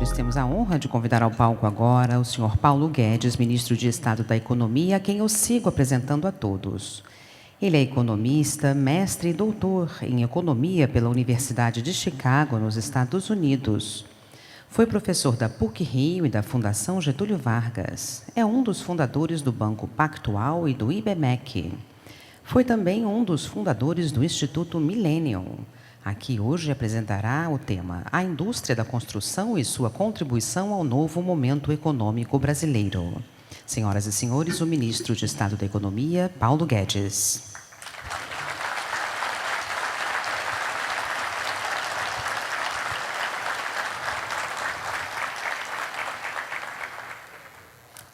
senhores, temos a honra de convidar ao palco agora o senhor Paulo Guedes, ministro de Estado da Economia, a quem eu sigo apresentando a todos. Ele é economista, mestre e doutor em economia pela Universidade de Chicago, nos Estados Unidos. Foi professor da PUC-Rio e da Fundação Getúlio Vargas. É um dos fundadores do Banco Pactual e do IBMEC. Foi também um dos fundadores do Instituto Millennium. Aqui hoje apresentará o tema A Indústria da Construção e sua contribuição ao novo momento econômico brasileiro. Senhoras e senhores, o ministro de Estado da Economia, Paulo Guedes.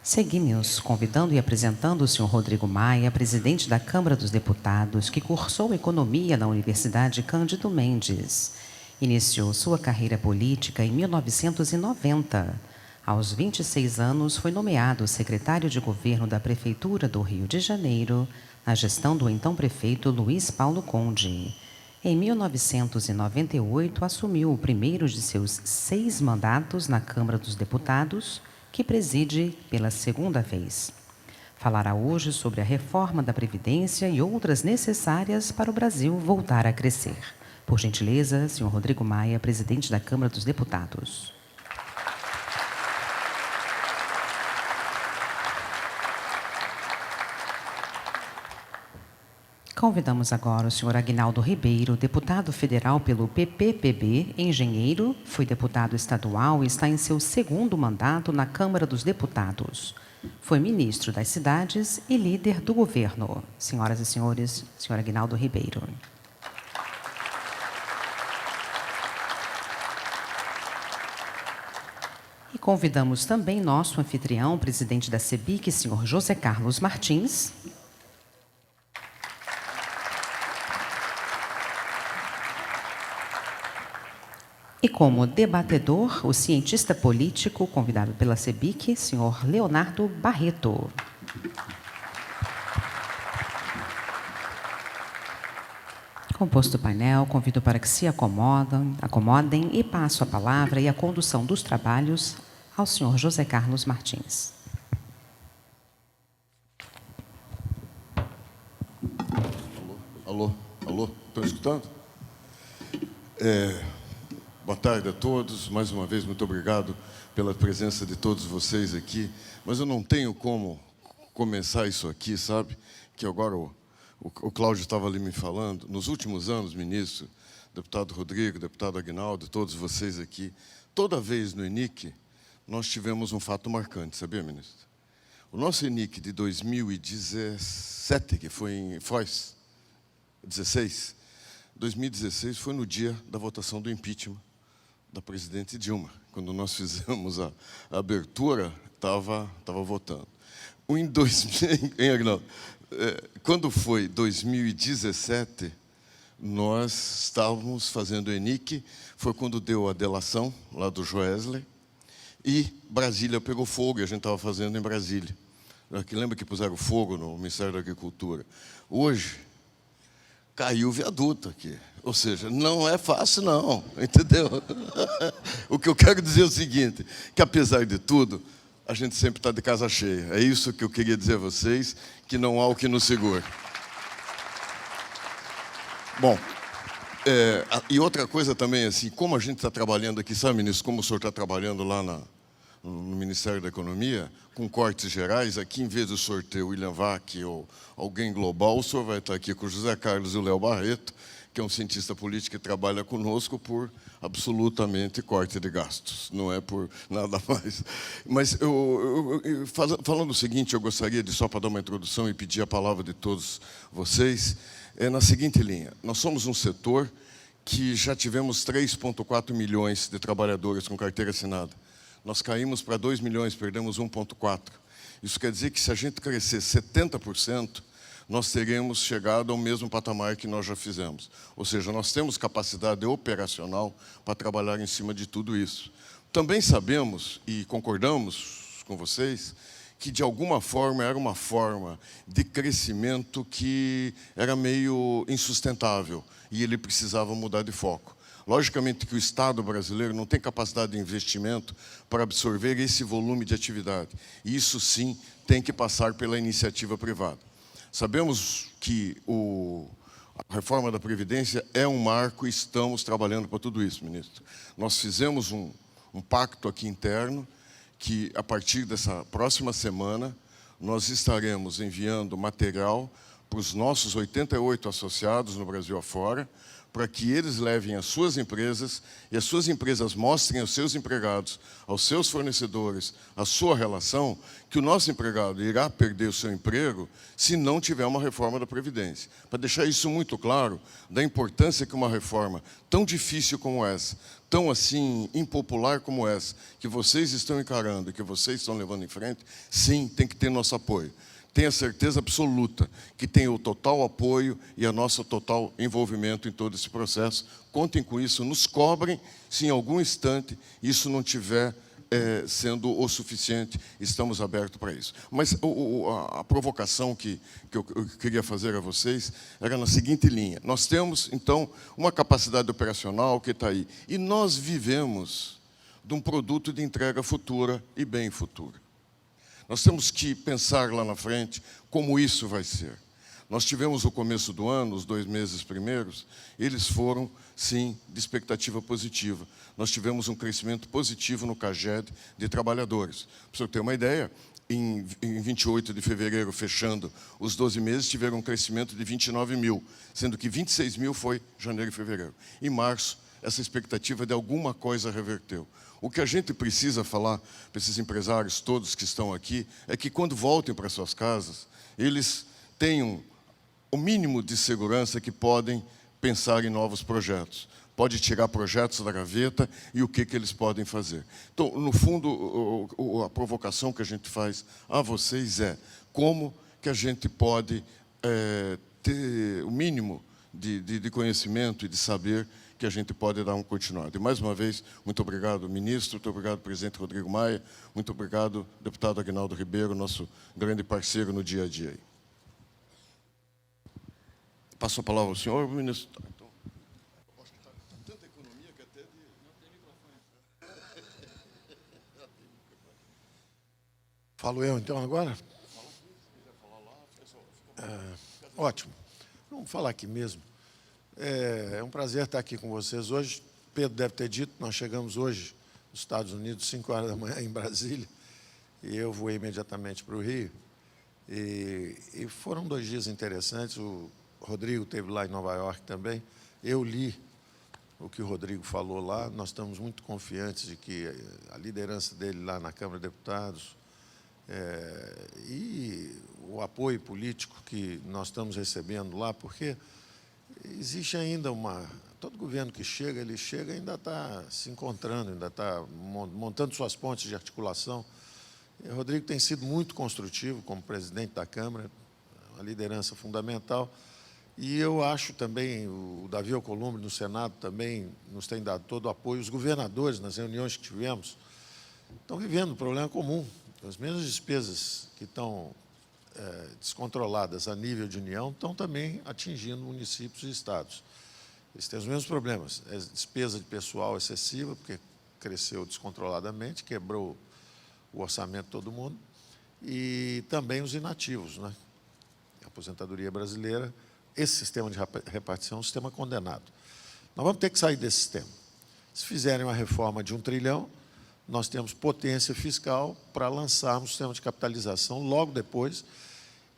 Seguimos convidando e apresentando o senhor Rodrigo Maia, presidente da Câmara dos Deputados, que cursou Economia na Universidade Cândido Mendes. Iniciou sua carreira política em 1990. Aos 26 anos, foi nomeado secretário de governo da Prefeitura do Rio de Janeiro, na gestão do então prefeito Luiz Paulo Conde. Em 1998, assumiu o primeiro de seus 6 mandatos na Câmara dos Deputados, que preside pela segunda vez. Falará hoje sobre a reforma da Previdência e outras necessárias para o Brasil voltar a crescer. Por gentileza, senhor Rodrigo Maia, presidente da Câmara dos Deputados. Convidamos agora o senhor Aguinaldo Ribeiro, deputado federal pelo PPPB, engenheiro, foi deputado estadual e está em seu segundo mandato na Câmara dos Deputados. Foi ministro das Cidades e líder do governo. Senhoras e senhores, senhor Aguinaldo Ribeiro. E convidamos também nosso anfitrião, presidente da CEBIC, senhor José Carlos Martins. E como debatedor, o cientista político convidado pela CEBIC, senhor Leonardo Barreto. Composto o painel, convido para que se acomodem e passo a palavra e a condução dos trabalhos ao senhor José Carlos Martins. Alô? Estão escutando? Boa tarde a todos. Mais uma vez, muito obrigado pela presença de todos vocês aqui. Mas eu não tenho como começar isso aqui, sabe? Que agora o Cláudio estava ali me falando. Nos últimos anos, ministro, deputado Rodrigo, deputado Aguinaldo, todos vocês aqui, toda vez no ENIC, nós tivemos um fato marcante, sabia, ministro? O nosso ENIC de 2017, que foi em Foz, 2016 foi no dia da votação do impeachment da presidente Dilma. Quando nós fizemos a abertura, estava votando. Quando foi 2017, nós estávamos fazendo o ENIC, foi quando deu a delação lá do Joesley, e Brasília pegou fogo, e a gente estava fazendo em Brasília. Lembra que puseram fogo no Ministério da Agricultura? Hoje, caiu o viaduto aqui. Ou seja, não é fácil, não. Entendeu? O que eu quero dizer é o seguinte, que apesar de tudo, a gente sempre está de casa cheia. É isso que eu queria dizer a vocês, que não há o que nos segure. Bom, e outra coisa também, assim, como a gente está trabalhando aqui, sabe, ministro, como o senhor está trabalhando lá no Ministério da Economia, com cortes gerais, aqui em vez do senhor ter o William Vac ou alguém global, o senhor vai estar aqui com o José Carlos e o Léo Barreto, que é um cientista político que trabalha conosco por absolutamente corte de gastos, não é por nada mais. Mas, falando o seguinte, eu gostaria de, só para dar uma introdução e pedir a palavra de todos vocês, na seguinte linha. Nós somos um setor que já tivemos 3,4 milhões de trabalhadores com carteira assinada. Nós caímos para 2 milhões, perdemos 1,4. Isso quer dizer que se a gente crescer 70%, nós teremos chegado ao mesmo patamar que nós já fizemos. Ou seja, nós temos capacidade operacional para trabalhar em cima de tudo isso. Também sabemos e concordamos com vocês que, de alguma forma, era uma forma de crescimento que era meio insustentável e ele precisava mudar de foco. Logicamente que o Estado brasileiro não tem capacidade de investimento para absorver esse volume de atividade. E isso, sim, tem que passar pela iniciativa privada. Sabemos que a reforma da Previdência é um marco e estamos trabalhando para tudo isso, ministro. Nós fizemos um pacto aqui interno que, a partir dessa próxima semana, nós estaremos enviando material para os nossos 88 associados no Brasil afora, para que eles levem as suas empresas e as suas empresas mostrem aos seus empregados, aos seus fornecedores, a sua relação, que o nosso empregado irá perder o seu emprego se não tiver uma reforma da Previdência. Para deixar isso muito claro, da importância que uma reforma tão difícil como essa, tão assim impopular como essa, que vocês estão encarando, que vocês estão levando em frente, sim, tem que ter nosso apoio. Tenha certeza absoluta que tem o total apoio e a nosso total envolvimento em todo esse processo. Contem com isso, nos cobrem se em algum instante isso não estiver sendo o suficiente, estamos abertos para isso. Mas a provocação que eu queria fazer a vocês era na seguinte linha. Nós temos, então, uma capacidade operacional que está aí. E nós vivemos de um produto de entrega futura e bem futura. Nós temos que pensar lá na frente como isso vai ser. Nós tivemos o começo do ano, os 2 meses primeiros, eles foram, sim, de expectativa positiva. Nós tivemos um crescimento positivo no CAGED de trabalhadores. Para o senhor ter uma ideia, em 28 de fevereiro, fechando os 12 meses, tiveram um crescimento de 29 mil, sendo que 26 mil foi janeiro e fevereiro. Em março, essa expectativa de alguma coisa reverteu. O que a gente precisa falar para esses empresários todos que estão aqui é que, quando voltem para suas casas, eles tenham o mínimo de segurança que podem pensar em novos projetos. Pode tirar projetos da gaveta e o que eles podem fazer. Então, no fundo, a provocação que a gente faz a vocês é como que a gente pode ter o mínimo de conhecimento e de saber que a gente pode dar um continuado. E, mais uma vez, muito obrigado, ministro, muito obrigado, presidente Rodrigo Maia, muito obrigado, deputado Aguinaldo Ribeiro, nosso grande parceiro no dia a dia. Passo a palavra ao senhor, ministro. Então, acho que está tanta economia que até de... Não tem microfone. Falo eu, então, agora? Ótimo. Vamos falar aqui mesmo. É um prazer estar aqui com vocês hoje. Pedro deve ter dito, nós chegamos hoje nos Estados Unidos, 5 horas da manhã, em Brasília, e eu voei imediatamente para o Rio. E foram 2 dias interessantes. O Rodrigo esteve lá em Nova York também. Eu li o que o Rodrigo falou lá. Nós estamos muito confiantes de que a liderança dele lá na Câmara de Deputados e o apoio político que nós estamos recebendo lá, porque existe ainda todo governo que chega, ele chega e ainda está se encontrando, ainda está montando suas pontes de articulação. E o Rodrigo tem sido muito construtivo como presidente da Câmara, uma liderança fundamental. E eu acho também, o Davi Alcolumbre no Senado também nos tem dado todo o apoio. Os governadores, nas reuniões que tivemos, estão vivendo um problema comum. As mesmas despesas que estão descontroladas a nível de União estão também atingindo municípios e estados. Eles têm os mesmos problemas. É despesa de pessoal excessiva, porque cresceu descontroladamente, quebrou o orçamento de todo mundo, e também os inativos, né? A aposentadoria brasileira, esse sistema de repartição é um sistema condenado. Nós vamos ter que sair desse sistema. Se fizerem uma reforma de 1 trilhão, nós temos potência fiscal para lançarmos o sistema de capitalização logo depois,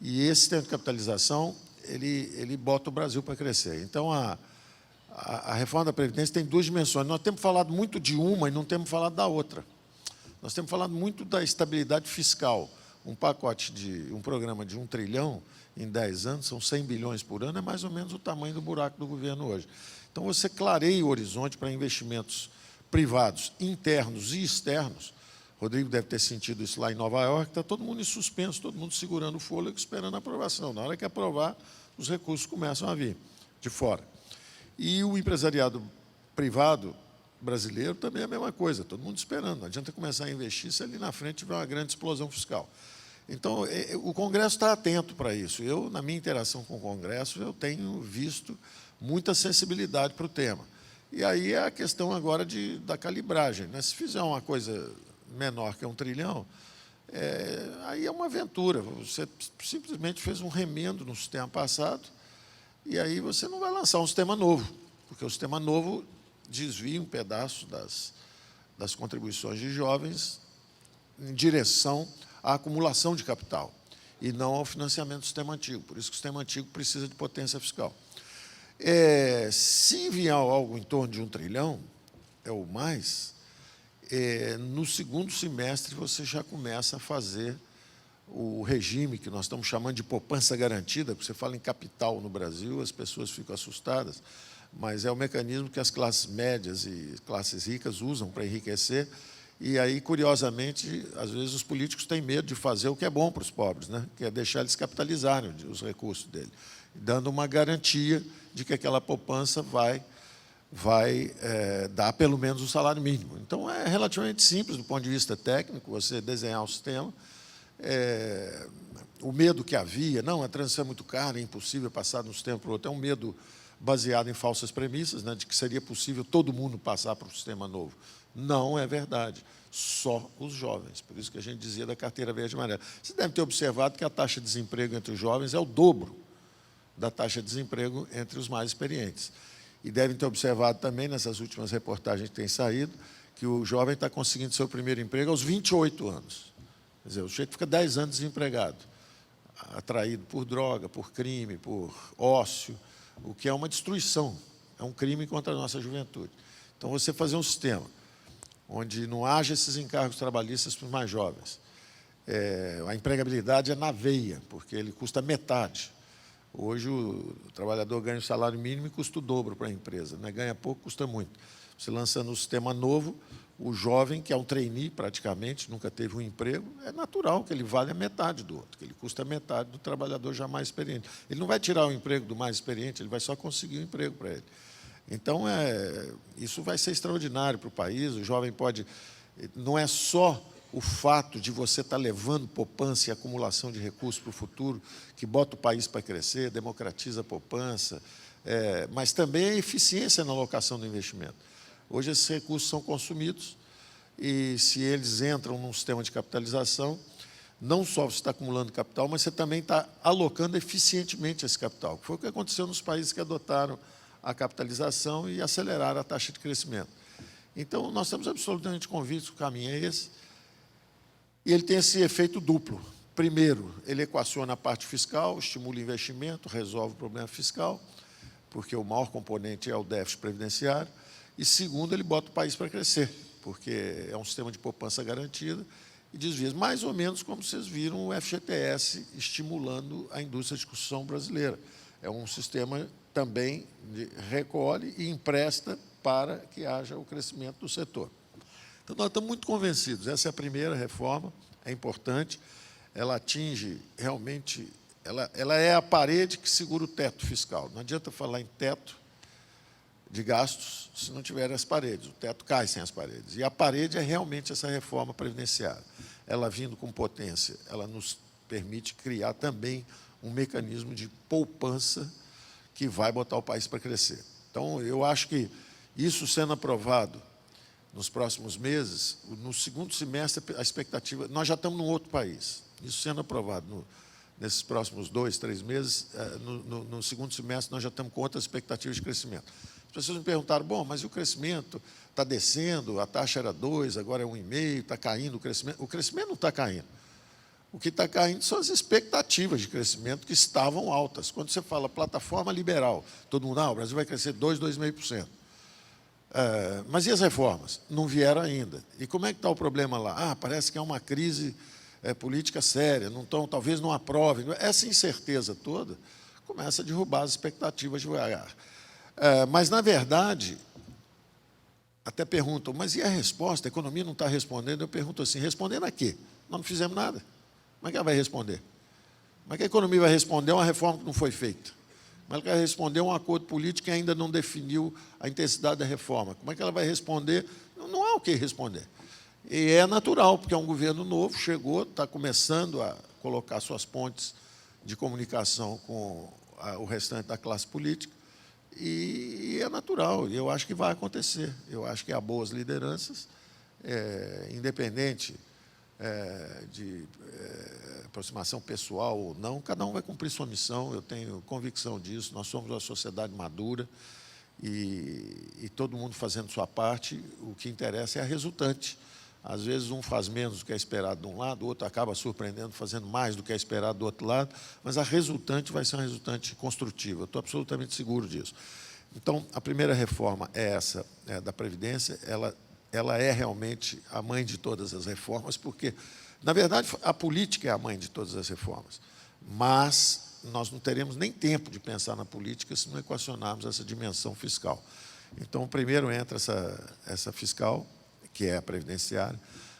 e esse sistema de capitalização, ele bota o Brasil para crescer. Então, a reforma da Previdência tem 2 dimensões. Nós temos falado muito de uma e não temos falado da outra. Nós temos falado muito da estabilidade fiscal. Um programa de 1 trilhão em 10 anos, são 100 bilhões por ano, é mais ou menos o tamanho do buraco do governo hoje. Então, você clareia o horizonte para investimentos privados, internos e externos. Rodrigo deve ter sentido isso lá em Nova York, está todo mundo em suspenso, todo mundo segurando o fôlego, esperando a aprovação. Na hora que aprovar, os recursos começam a vir de fora. E o empresariado privado brasileiro também é a mesma coisa, todo mundo esperando. Não adianta começar a investir se ali na frente tiver uma grande explosão fiscal. Então, o Congresso está atento para isso. Eu, na minha interação com o Congresso, eu tenho visto muita sensibilidade para o tema. E aí é a questão agora da calibragem, né? Se fizer uma coisa menor que 1 trilhão, aí é uma aventura. Você simplesmente fez um remendo no sistema passado e aí você não vai lançar um sistema novo, porque o sistema novo desvia um pedaço das contribuições de jovens em direção à acumulação de capital e não ao financiamento do sistema antigo. Por isso que o sistema antigo precisa de potência fiscal. Se vier algo em torno de 1 trilhão, ou mais, no segundo semestre você já começa a fazer o regime que nós estamos chamando de poupança garantida, porque você fala em capital no Brasil, as pessoas ficam assustadas, mas é o mecanismo que as classes médias e classes ricas usam para enriquecer, e aí, curiosamente, às vezes os políticos têm medo de fazer o que é bom para os pobres, né? Que é deixar eles capitalizarem os recursos dele, dando uma garantia de que aquela poupança vai dar pelo menos o salário mínimo. Então, é relativamente simples do ponto de vista técnico, você desenhar o sistema. O medo que havia, não, a transição é muito cara, é impossível passar de um sistema para o outro, é um medo baseado em falsas premissas, né, de que seria possível todo mundo passar para o sistema novo. Não é verdade, só os jovens. Por isso que a gente dizia da carteira verde e amarela. Você deve ter observado que a taxa de desemprego entre os jovens é o dobro da taxa de desemprego entre os mais experientes. E devem ter observado também, nessas últimas reportagens que têm saído, que o jovem está conseguindo seu primeiro emprego aos 28 anos. Quer dizer, o sujeito fica 10 anos desempregado, atraído por droga, por crime, por ócio, o que é uma destruição, é um crime contra a nossa juventude. Então, você fazer um sistema onde não haja esses encargos trabalhistas para os mais jovens, a empregabilidade é na veia, porque ele custa metade. Hoje, o trabalhador ganha o salário mínimo e custa o dobro para a empresa, né? Ganha pouco, custa muito. Você lançando um sistema novo, o jovem, que é um trainee praticamente, nunca teve um emprego, é natural que ele valha metade do outro, que ele custa metade do trabalhador já mais experiente. Ele não vai tirar o emprego do mais experiente, ele vai só conseguir um emprego para ele. Então, isso vai ser extraordinário para o país. O jovem pode... Não é só o fato de você estar levando poupança e acumulação de recursos para o futuro, que bota o país para crescer, democratiza a poupança, mas também a eficiência na alocação do investimento. Hoje, esses recursos são consumidos e, se eles entram num sistema de capitalização, não só você está acumulando capital, mas você também está alocando eficientemente esse capital, que foi o que aconteceu nos países que adotaram a capitalização e aceleraram a taxa de crescimento. Então, nós estamos absolutamente convictos que o caminho é esse, e ele tem esse efeito duplo. Primeiro, ele equaciona a parte fiscal, estimula o investimento, resolve o problema fiscal, porque o maior componente é o déficit previdenciário. E, segundo, ele bota o país para crescer, porque é um sistema de poupança garantida e desvia, mais ou menos como vocês viram o FGTS estimulando a indústria de construção brasileira. É um sistema também de recolhe e empresta para que haja o crescimento do setor. Então, nós estamos muito convencidos. Essa é a primeira reforma, é importante. Ela atinge realmente... Ela é a parede que segura o teto fiscal. Não adianta falar em teto de gastos se não tiver as paredes. O teto cai sem as paredes. E a parede é realmente essa reforma previdenciária. Ela vindo com potência, ela nos permite criar também um mecanismo de poupança que vai botar o país para crescer. Então, eu acho que isso sendo aprovado nos próximos meses, no segundo semestre, a expectativa... Nós já estamos num outro país. Isso sendo aprovado nesses próximos 2, 3 meses, no segundo semestre, nós já estamos com outras expectativas de crescimento. As pessoas me perguntaram, bom, mas e o crescimento está descendo, a taxa era 2, agora é 1,5, está caindo o crescimento. O crescimento não está caindo. O que está caindo são as expectativas de crescimento que estavam altas. Quando você fala plataforma liberal, todo mundo, o Brasil vai crescer 2,5%. Mas e as reformas? Não vieram ainda. E como é que está o problema lá? Parece que é uma crise política séria, talvez não aprovem. Essa incerteza toda começa a derrubar as expectativas devagar. Mas, na verdade, até perguntam, mas e a resposta? A economia não está respondendo. Eu pergunto assim, respondendo a quê? Nós não fizemos nada. Como é que ela vai responder? Como é que a economia vai responder a uma reforma que não foi feita? Como é que ela vai responder a um acordo político que ainda não definiu a intensidade da reforma? Como é que ela vai responder? Não há o que responder. E é natural, porque é um governo novo, chegou, está começando a colocar suas pontes de comunicação com o restante da classe política, E é natural, e eu acho que vai acontecer. Eu acho que há boas lideranças, independente de aproximação pessoal ou não, cada um vai cumprir sua missão, eu tenho convicção disso. Nós somos uma sociedade madura e todo mundo fazendo sua parte. O que interessa é a resultante. Às vezes um faz menos do que é esperado de um lado, o outro acaba surpreendendo, fazendo mais do que é esperado do outro lado, mas a resultante vai ser uma resultante construtiva. Eu estou absolutamente seguro disso. Então, a primeira reforma é essa, da Previdência. Ela é realmente a mãe de todas as reformas, porque, na verdade, a política é a mãe de todas as reformas. Mas nós não teremos nem tempo de pensar na política se não equacionarmos essa dimensão fiscal. Então, primeiro entra essa fiscal, que é a previdenciária.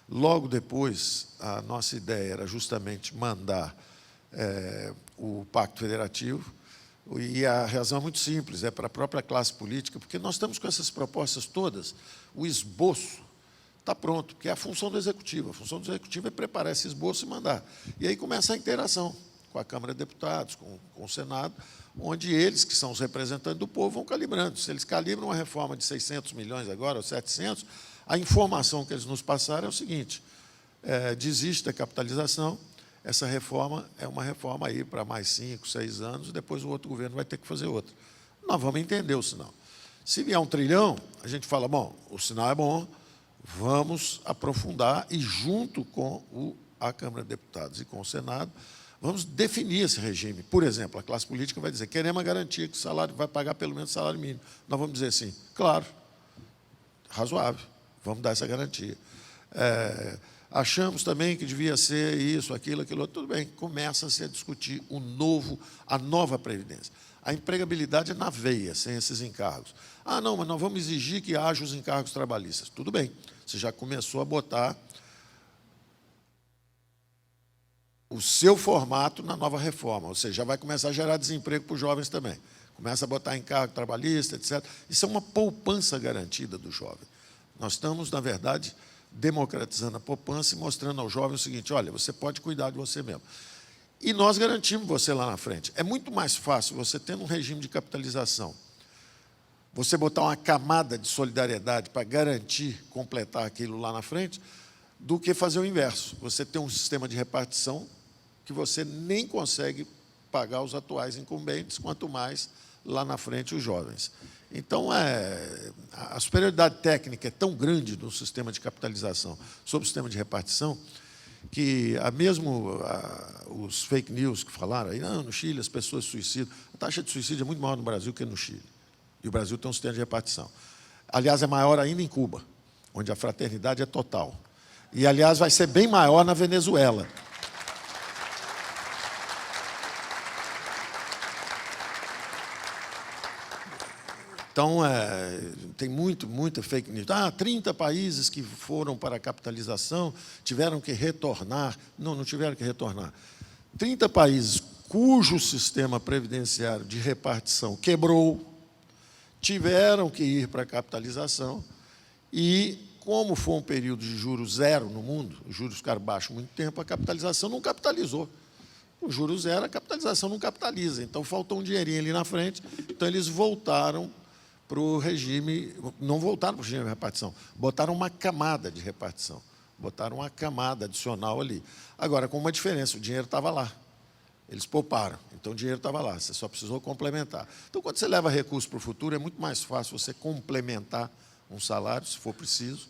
Logo depois, a nossa ideia era justamente mandar o Pacto Federativo, e a razão é muito simples, é para a própria classe política, porque nós estamos com essas propostas todas, o esboço está pronto, porque é a função do Executivo. A função do Executivo é preparar esse esboço e mandar. E aí começa a interação com a Câmara de Deputados, com o Senado, onde eles, que são os representantes do povo, vão calibrando. Se eles calibram uma reforma de 600 milhões agora, ou 700, a informação que eles nos passaram é o seguinte: desiste da capitalização, essa reforma é uma reforma aí para mais 5, 6 anos, depois o outro governo vai ter que fazer outra. Nós vamos entender o sinal. Se vier 1 trilhão, a gente fala, bom, o sinal é bom, vamos aprofundar e, junto com a Câmara de Deputados e com o Senado, vamos definir esse regime. Por exemplo, a classe política vai dizer, queremos uma garantia que o salário vai pagar pelo menos o salário mínimo. Nós vamos dizer assim, claro, razoável, vamos dar essa garantia. Achamos também que devia ser isso, aquilo, aquilo outro. Tudo bem, começa-se a discutir a nova Previdência. A empregabilidade é na veia, sem esses encargos. Ah, não, mas nós vamos exigir que haja os encargos trabalhistas. Tudo bem, você já começou a botar o seu formato na nova reforma, ou seja, já vai começar a gerar desemprego para os jovens também. Começa a botar encargo trabalhista, etc. Isso é uma poupança garantida do jovem. Nós estamos, na verdade, democratizando a poupança e mostrando ao jovem o seguinte, olha, você pode cuidar de você mesmo. E nós garantimos você lá na frente. É muito mais fácil você tendo um regime de capitalização, você botar uma camada de solidariedade para garantir, completar aquilo lá na frente, do que fazer o inverso. Você tem um sistema de repartição que você nem consegue pagar os atuais incumbentes, quanto mais lá na frente os jovens. Então, a superioridade técnica é tão grande no sistema de capitalização sobre o sistema de repartição, que os fake news que falaram aí, não, no Chile as pessoas se suicidam. A taxa de suicídio é muito maior no Brasil que no Chile. E o Brasil tem um sistema de repartição. Aliás, é maior ainda em Cuba, onde a fraternidade é total. E, aliás, vai ser bem maior na Venezuela. Então, tem muita fake news. 30 países que foram para a capitalização tiveram que retornar. Não tiveram que retornar. 30 países cujo sistema previdenciário de repartição quebrou, tiveram que ir para a capitalização e, como foi um período de juros zero no mundo, os juros ficaram baixos muito tempo, a capitalização não capitalizou. O juros zero, a capitalização não capitaliza. Então, faltou um dinheirinho ali na frente. Então, eles voltaram para o regime, não voltaram para o regime de repartição, botaram uma camada de repartição, botaram uma camada adicional ali. Agora, com uma diferença, o dinheiro estava lá, eles pouparam, então o dinheiro estava lá, você só precisou complementar. Então, quando você leva recurso para o futuro, é muito mais fácil você complementar um salário, se for preciso,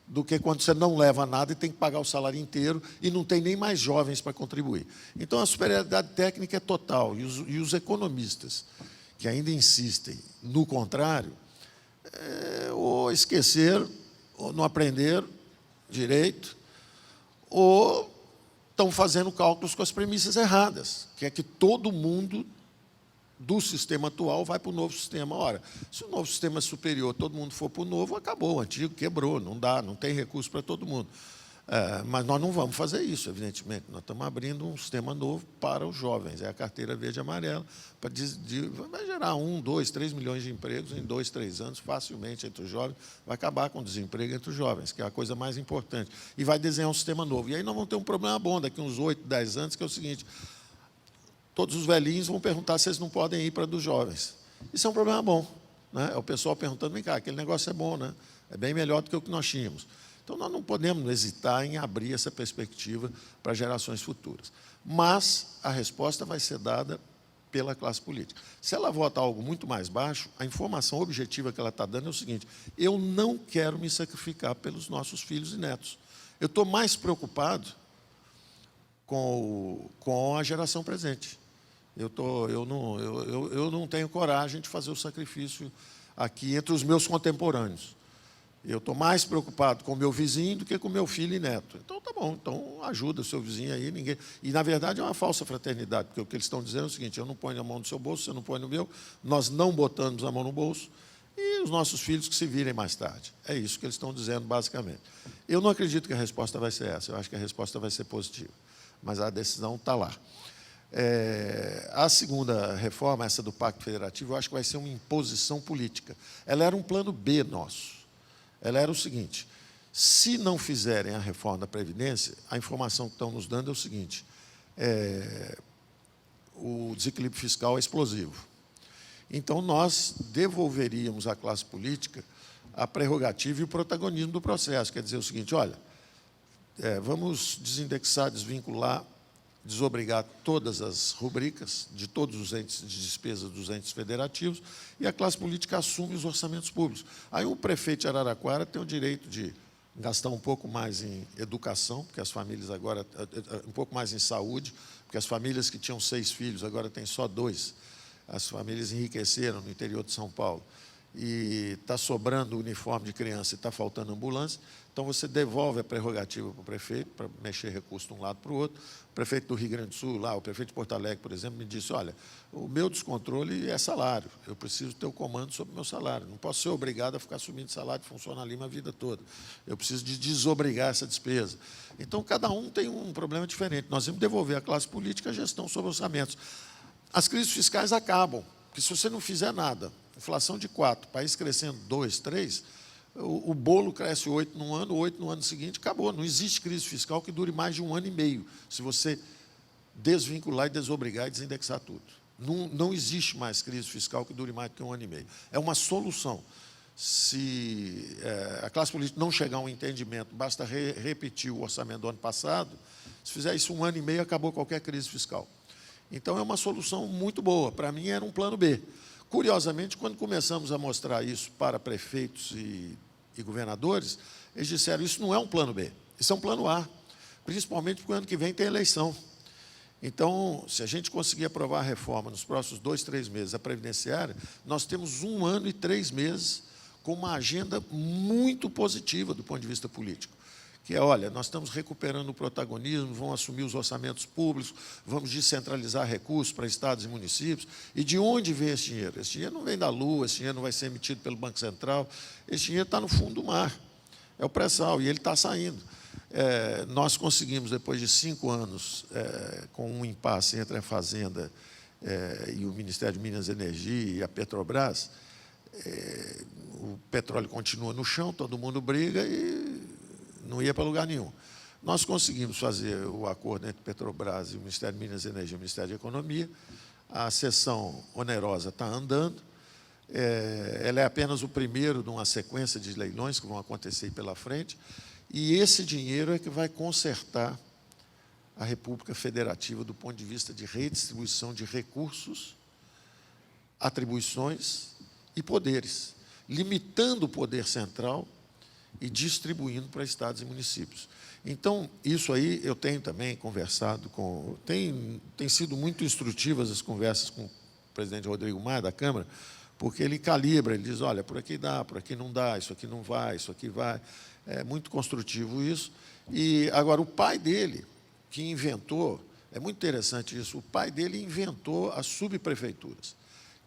do que quando você não leva nada e tem que pagar o salário inteiro e não tem nem mais jovens para contribuir. Então, a superioridade técnica é total, e os economistas que ainda insistem no contrário, ou esqueceram, ou não aprenderam direito, ou estão fazendo cálculos com as premissas erradas, que é que todo mundo do sistema atual vai para o novo sistema. Ora, se o novo sistema é superior, todo mundo for para o novo, acabou, o antigo quebrou, não dá, não tem recurso para todo mundo. Mas nós não vamos fazer isso, evidentemente. Nós estamos abrindo um sistema novo para os jovens. É a carteira verde e amarela, vai gerar 1, 2, 3 milhões de empregos em 2, 3 anos, facilmente entre os jovens. Vai acabar com o desemprego entre os jovens, que é a coisa mais importante. E vai desenhar um sistema novo. E aí nós vamos ter um problema bom daqui uns 8, 10 anos, que é o seguinte: todos os velhinhos vão perguntar se eles não podem ir para dos jovens. Isso é um problema bom, né? É o pessoal perguntando, vem cá, aquele negócio é bom, né? É bem melhor do que o que nós tínhamos. Então, nós não podemos hesitar em abrir essa perspectiva para gerações futuras. Mas a resposta vai ser dada pela classe política. Se ela vota algo muito mais baixo, a informação objetiva que ela está dando é o seguinte: eu não quero me sacrificar pelos nossos filhos e netos. Eu estou mais preocupado com a geração presente. Eu não tenho coragem de fazer o sacrifício aqui entre os meus contemporâneos. Eu estou mais preocupado com o meu vizinho do que com o meu filho e neto. Então, tá bom, então ajuda o seu vizinho aí. Ninguém... E, na verdade, é uma falsa fraternidade, porque o que eles estão dizendo é o seguinte: eu não ponho a mão no seu bolso, você não põe no meu, nós não botamos a mão no bolso, e os nossos filhos que se virem mais tarde. É isso que eles estão dizendo, basicamente. Eu não acredito que a resposta vai ser essa, eu acho que a resposta vai ser positiva, mas a decisão está lá. A segunda reforma, essa do Pacto Federativo, eu acho que vai ser uma imposição política. Ela era um plano B nosso. Ela era o seguinte: se não fizerem a reforma da Previdência, a informação que estão nos dando é o seguinte: o desequilíbrio fiscal é explosivo. Então, nós devolveríamos à classe política a prerrogativa e o protagonismo do processo. Quer dizer o seguinte: olha, vamos desindexar, desvincular, desobrigar todas as rubricas de todos os entes de despesa dos entes federativos, e a classe política assume os orçamentos públicos. Aí o prefeito de Araraquara tem o direito de gastar um pouco mais em educação, porque as famílias agora, um pouco mais em saúde, porque as famílias que tinham 6 filhos agora têm só 2. As famílias enriqueceram no interior de São Paulo. E está sobrando uniforme de criança e está faltando ambulância, então você devolve a prerrogativa para o prefeito, para mexer recurso de um lado para o outro. O prefeito do Rio Grande do Sul, lá, o prefeito de Porto Alegre, por exemplo, me disse: olha, o meu descontrole é salário, eu preciso ter o comando sobre o meu salário, não posso ser obrigado a ficar subindo salário de funcionário a vida toda, eu preciso de desobrigar essa despesa. Então, cada um tem um problema diferente. Nós vamos devolver à classe política a gestão sobre orçamentos. As crises fiscais acabam, porque se você não fizer nada, inflação de 4, país crescendo 2, 3, o bolo cresce 8 num ano, 8 no ano seguinte, acabou. Não existe crise fiscal que dure mais de 1 ano e meio, se você desvincular e desobrigar e desindexar tudo. Não existe mais crise fiscal que dure mais do que 1 ano e meio. É uma solução. Se a classe política não chegar a um entendimento, basta repetir o orçamento do ano passado, se fizer isso 1 ano e meio, acabou qualquer crise fiscal. Então, é uma solução muito boa. Para mim, era um plano B. Curiosamente, quando começamos a mostrar isso para prefeitos e governadores, eles disseram: isso não é um plano B, isso é um plano A, principalmente porque o ano que vem tem eleição. Então, se a gente conseguir aprovar a reforma nos próximos 2, 3 meses, a previdenciária, nós temos 1 ano e 3 meses com uma agenda muito positiva do ponto de vista político. Que é: olha, nós estamos recuperando o protagonismo, vamos assumir os orçamentos públicos, vamos descentralizar recursos para estados e municípios. E de onde vem esse dinheiro? Esse dinheiro não vem da Lua, esse dinheiro não vai ser emitido pelo Banco Central, esse dinheiro está no fundo do mar, é o pré-sal, e ele está saindo. Nós conseguimos, depois de 5 anos, com um impasse entre a Fazenda e o Ministério de Minas e Energia e a Petrobras, o petróleo continua no chão, todo mundo briga e não ia para lugar nenhum. Nós conseguimos fazer o acordo entre Petrobras e o Ministério de Minas e Energia e o Ministério de Economia. A sessão onerosa está andando. Ela é apenas o primeiro de uma sequência de leilões que vão acontecer pela frente. E esse dinheiro é que vai consertar a República Federativa do ponto de vista de redistribuição de recursos, atribuições e poderes, limitando o poder central e distribuindo para estados e municípios. Então, isso aí eu tenho também conversado com... Tem sido muito instrutivas as conversas com o presidente Rodrigo Maia, da Câmara, porque ele calibra, ele diz: olha, por aqui dá, por aqui não dá, isso aqui não vai, isso aqui vai. É muito construtivo isso. E, agora, o pai dele, que inventou, é muito interessante isso, o pai dele inventou as subprefeituras,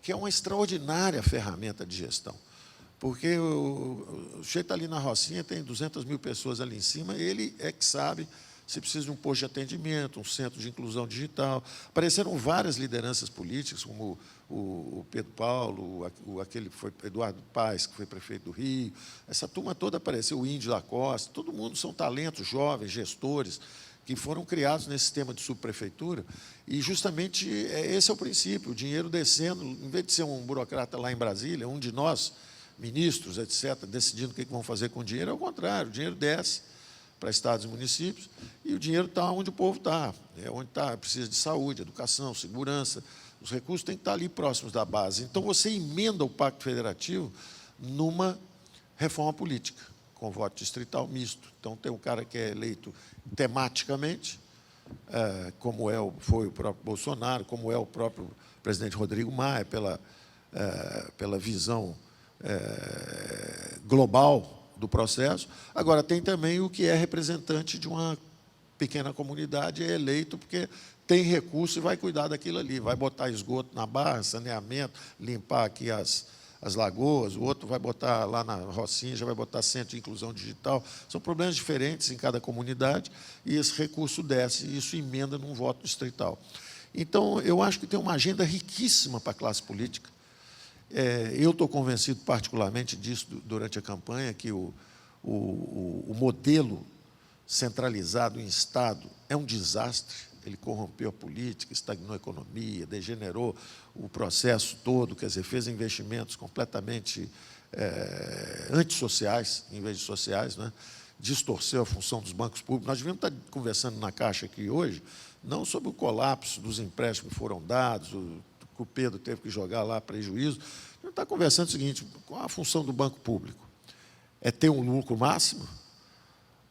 que é uma extraordinária ferramenta de gestão. Porque o sujeito está ali na Rocinha, tem 200 mil pessoas ali em cima, ele é que sabe se precisa de um posto de atendimento, um centro de inclusão digital. Apareceram várias lideranças políticas, como o Pedro Paulo, aquele que foi Eduardo Paes, que foi prefeito do Rio. Essa turma toda apareceu, o Índio da Costa, todo mundo são talentos jovens, gestores, que foram criados nesse sistema de subprefeitura, e justamente esse é o princípio, o dinheiro descendo, em vez de ser um burocrata lá em Brasília, um de nós, ministros, etc., decidindo o que vão fazer com o dinheiro, é o contrário, o dinheiro desce para estados e municípios, e o dinheiro está onde o povo está, é onde está, precisa de saúde, educação, segurança, os recursos têm que estar ali próximos da base. Então, você emenda o Pacto Federativo numa reforma política, com voto distrital misto. Então, tem um cara que é eleito tematicamente, como foi o próprio Bolsonaro, como é o próprio presidente Rodrigo Maia, pela visão global do processo. Agora, tem também o que é representante de uma pequena comunidade, é eleito porque tem recurso e vai cuidar daquilo ali, vai botar esgoto na barra, saneamento, limpar aqui as lagoas, o outro vai botar lá na Rocinha, já vai botar centro de inclusão digital. São problemas diferentes em cada comunidade, e esse recurso desce, e isso emenda num voto distrital. Então, eu acho que tem uma agenda riquíssima para a classe política. Eu estou convencido particularmente disso durante a campanha, que o modelo centralizado em Estado é um desastre. Ele corrompeu a política, estagnou a economia, degenerou o processo todo, quer dizer, fez investimentos completamente antissociais, em vez de sociais, né? Distorceu a função dos bancos públicos. Nós devíamos estar conversando na Caixa aqui hoje, não sobre o colapso dos empréstimos que foram dados, que o Pedro teve que jogar lá prejuízo. A gente está conversando o seguinte: qual a função do banco público? É ter um lucro máximo?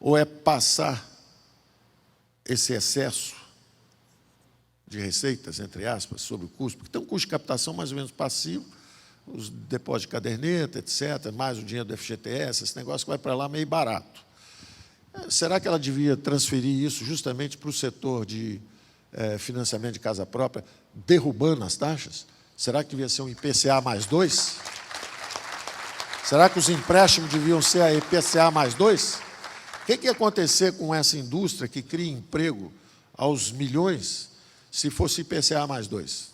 Ou é passar esse excesso de receitas, entre aspas, sobre o custo? Porque tem um custo de captação mais ou menos passivo, os depósitos de caderneta, etc., mais o dinheiro do FGTS, esse negócio que vai para lá meio barato. Será que ela devia transferir isso justamente para o setor de financiamento de casa própria, derrubando as taxas? Será que devia ser um IPCA mais 2? Será que os empréstimos deviam ser a IPCA mais 2? O que ia acontecer com essa indústria que cria emprego aos milhões se fosse IPCA mais 2?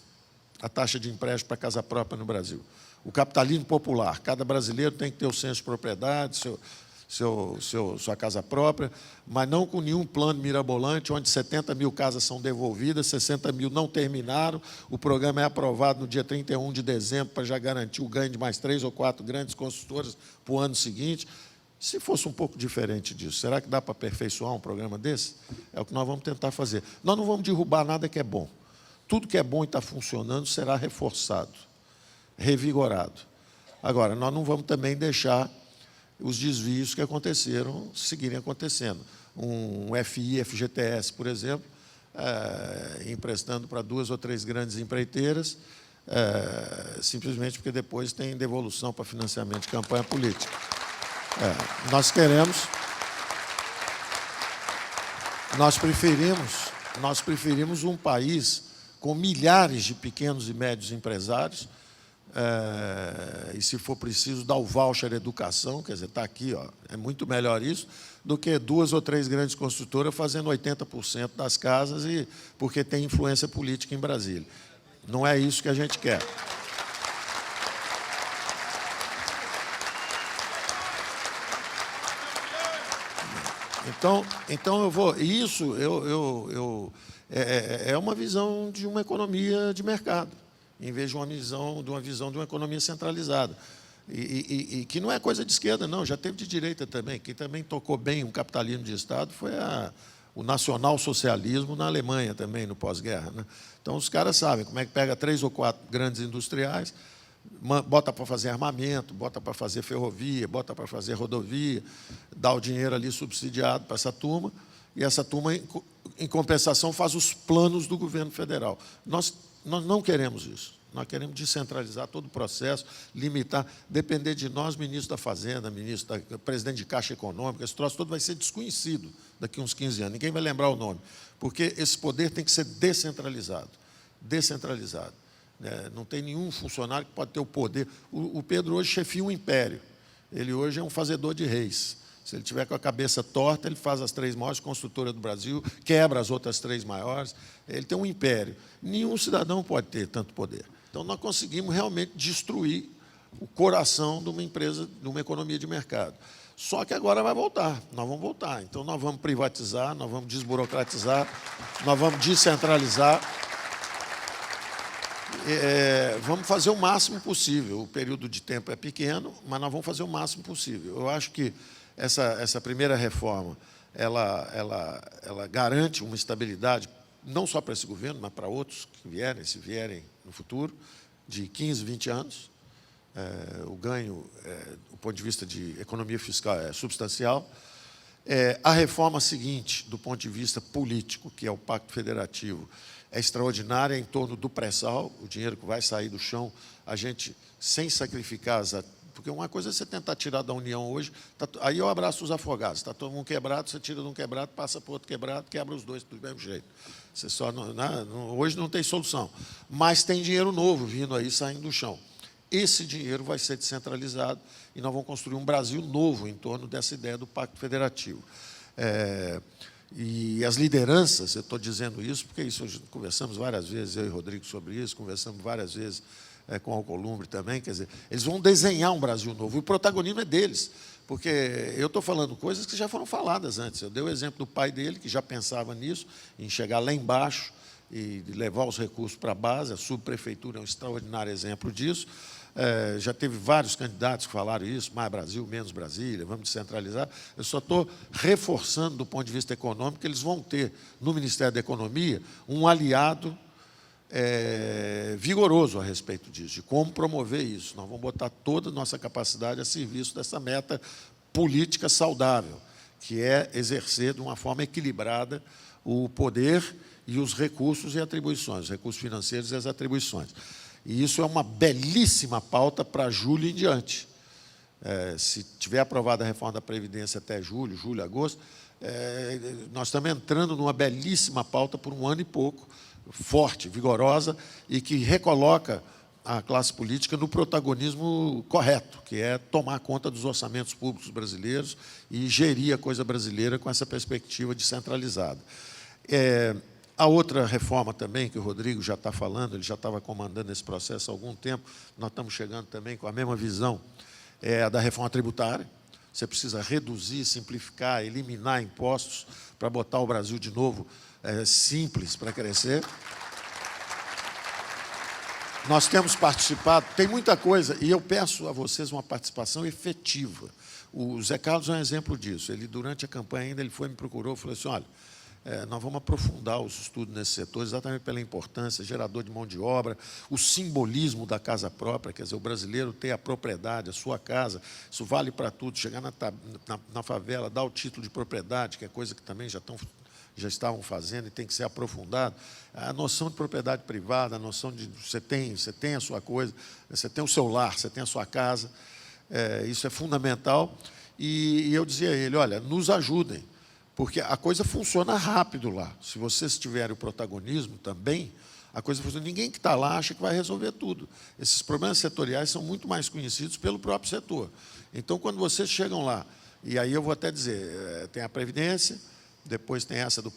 A taxa de empréstimo para casa própria no Brasil. O capitalismo popular. Cada brasileiro tem que ter o senso de propriedade, sua casa própria, mas não com nenhum plano mirabolante, onde 70 mil casas são devolvidas, 60 mil não terminaram, o programa é aprovado no dia 31 de dezembro para já garantir o ganho de mais 3 ou 4 grandes construtoras para o ano seguinte. Se fosse um pouco diferente disso, será que dá para aperfeiçoar um programa desse? É o que nós vamos tentar fazer. Nós não vamos derrubar nada que é bom. Tudo que é bom e está funcionando será reforçado, revigorado. Agora, nós não vamos também deixar os desvios que aconteceram seguirem acontecendo. Um FI, FGTS, por exemplo, emprestando para 2 ou 3 grandes empreiteiras, simplesmente porque depois tem devolução para financiamento de campanha política. Nós preferimos um país com milhares de pequenos e médios empresários, e, se for preciso, dar o voucher educação, quer dizer, está aqui, ó, é muito melhor isso, do que 2 ou 3 grandes construtoras fazendo 80% das casas, porque tem influência política em Brasília. Não é isso que a gente quer. Então eu vou. Isso é uma visão de uma economia de mercado, em vez de uma visão de uma economia centralizada. E que não é coisa de esquerda, não, já teve de direita também. Quem também tocou bem um capitalismo de Estado foi o nacionalsocialismo na Alemanha também, no pós-guerra, né? Então, os caras sabem como é que pega 3 ou 4 grandes industriais, bota para fazer armamento, bota para fazer ferrovia, bota para fazer rodovia, dá o dinheiro ali subsidiado para essa turma, e essa turma, em compensação, faz os planos do governo federal. Nós não queremos isso. Nós queremos descentralizar todo o processo, limitar, depender de nós, ministro da Fazenda, presidente de Caixa Econômica, esse troço todo vai ser desconhecido daqui a uns 15 anos. Ninguém vai lembrar o nome, porque esse poder tem que ser descentralizado. Descentralizado. Não tem nenhum funcionário que pode ter o poder. O Pedro hoje chefia um império. Ele hoje é um fazedor de reis. Se ele tiver com a cabeça torta, ele faz as 3 maiores construtoras do Brasil, quebra as outras 3 maiores. Ele tem um império. Nenhum cidadão pode ter tanto poder. Então, nós conseguimos realmente destruir o coração de uma empresa, de uma economia de mercado. Só que agora vai voltar, nós vamos voltar. Então, nós vamos privatizar, nós vamos desburocratizar, nós vamos descentralizar. Vamos fazer o máximo possível. O período de tempo é pequeno, mas nós vamos fazer o máximo possível. Eu acho que essa primeira reforma, ela garante uma estabilidade, não só para esse governo, mas para outros que vierem, se vierem no futuro, de 15, 20 anos. O ganho, do ponto de vista de economia fiscal, é substancial. A reforma seguinte, do ponto de vista político, que é o Pacto Federativo, é extraordinária em torno do pré-sal, o dinheiro que vai sair do chão, a gente, sem sacrificar porque uma coisa é você tentar tirar da União hoje, aí eu abraço os afogados, está todo mundo quebrado, você tira de um quebrado, passa para outro quebrado, quebra os dois do mesmo jeito. Você só hoje não tem solução. Mas tem dinheiro novo vindo aí, saindo do chão. Esse dinheiro vai ser descentralizado e nós vamos construir um Brasil novo em torno dessa ideia do Pacto Federativo. E as lideranças, eu estou dizendo isso porque conversamos várias vezes, eu e Rodrigo, sobre isso, conversamos várias vezes com o Alcolumbre também, quer dizer, eles vão desenhar um Brasil novo, e o protagonismo é deles, porque eu estou falando coisas que já foram faladas antes. Eu dei o exemplo do pai dele, que já pensava nisso, em chegar lá embaixo e levar os recursos para a base. A subprefeitura é um extraordinário exemplo disso. Já teve vários candidatos que falaram isso, mais Brasil, menos Brasília, vamos descentralizar. Eu só estou reforçando, do ponto de vista econômico, que eles vão ter, no Ministério da Economia, um aliado vigoroso a respeito disso, de como promover isso. Nós vamos botar toda a nossa capacidade a serviço dessa meta política saudável, que é exercer de uma forma equilibrada o poder e os recursos e atribuições, os recursos financeiros e as atribuições. E isso é uma belíssima pauta para julho em diante. Se tiver aprovada a reforma da Previdência até julho, agosto, nós estamos entrando numa belíssima pauta por um ano e pouco, forte, vigorosa, e que recoloca a classe política no protagonismo correto, que é tomar conta dos orçamentos públicos brasileiros e gerir a coisa brasileira com essa perspectiva descentralizada. A outra reforma também, que o Rodrigo já está falando, ele já estava comandando esse processo há algum tempo, nós estamos chegando também com a mesma visão, é a da reforma tributária. Você precisa reduzir, simplificar, eliminar impostos para botar o Brasil de novo simples para crescer. Nós temos participado, tem muita coisa, e eu peço a vocês uma participação efetiva. O Zé Carlos é um exemplo disso. Ele, durante a campanha ainda, ele me procurou e falou assim, olha, nós vamos aprofundar os estudos nesse setor, exatamente pela importância, gerador de mão de obra, o simbolismo da casa própria, quer dizer, o brasileiro ter a propriedade, a sua casa, isso vale para tudo, chegar na favela, dar o título de propriedade, que é coisa que também já estavam fazendo e tem que ser aprofundado. A noção de propriedade privada, a noção de você tem a sua coisa, você tem o seu lar, você tem a sua casa, isso é fundamental. E eu dizia a ele, olha, nos ajudem, porque a coisa funciona rápido lá. Se vocês tiverem o protagonismo também, a coisa funciona. Ninguém que está lá acha que vai resolver tudo. Esses problemas setoriais são muito mais conhecidos pelo próprio setor. Então, quando vocês chegam lá, e aí eu vou até dizer, tem a Previdência, depois tem essa do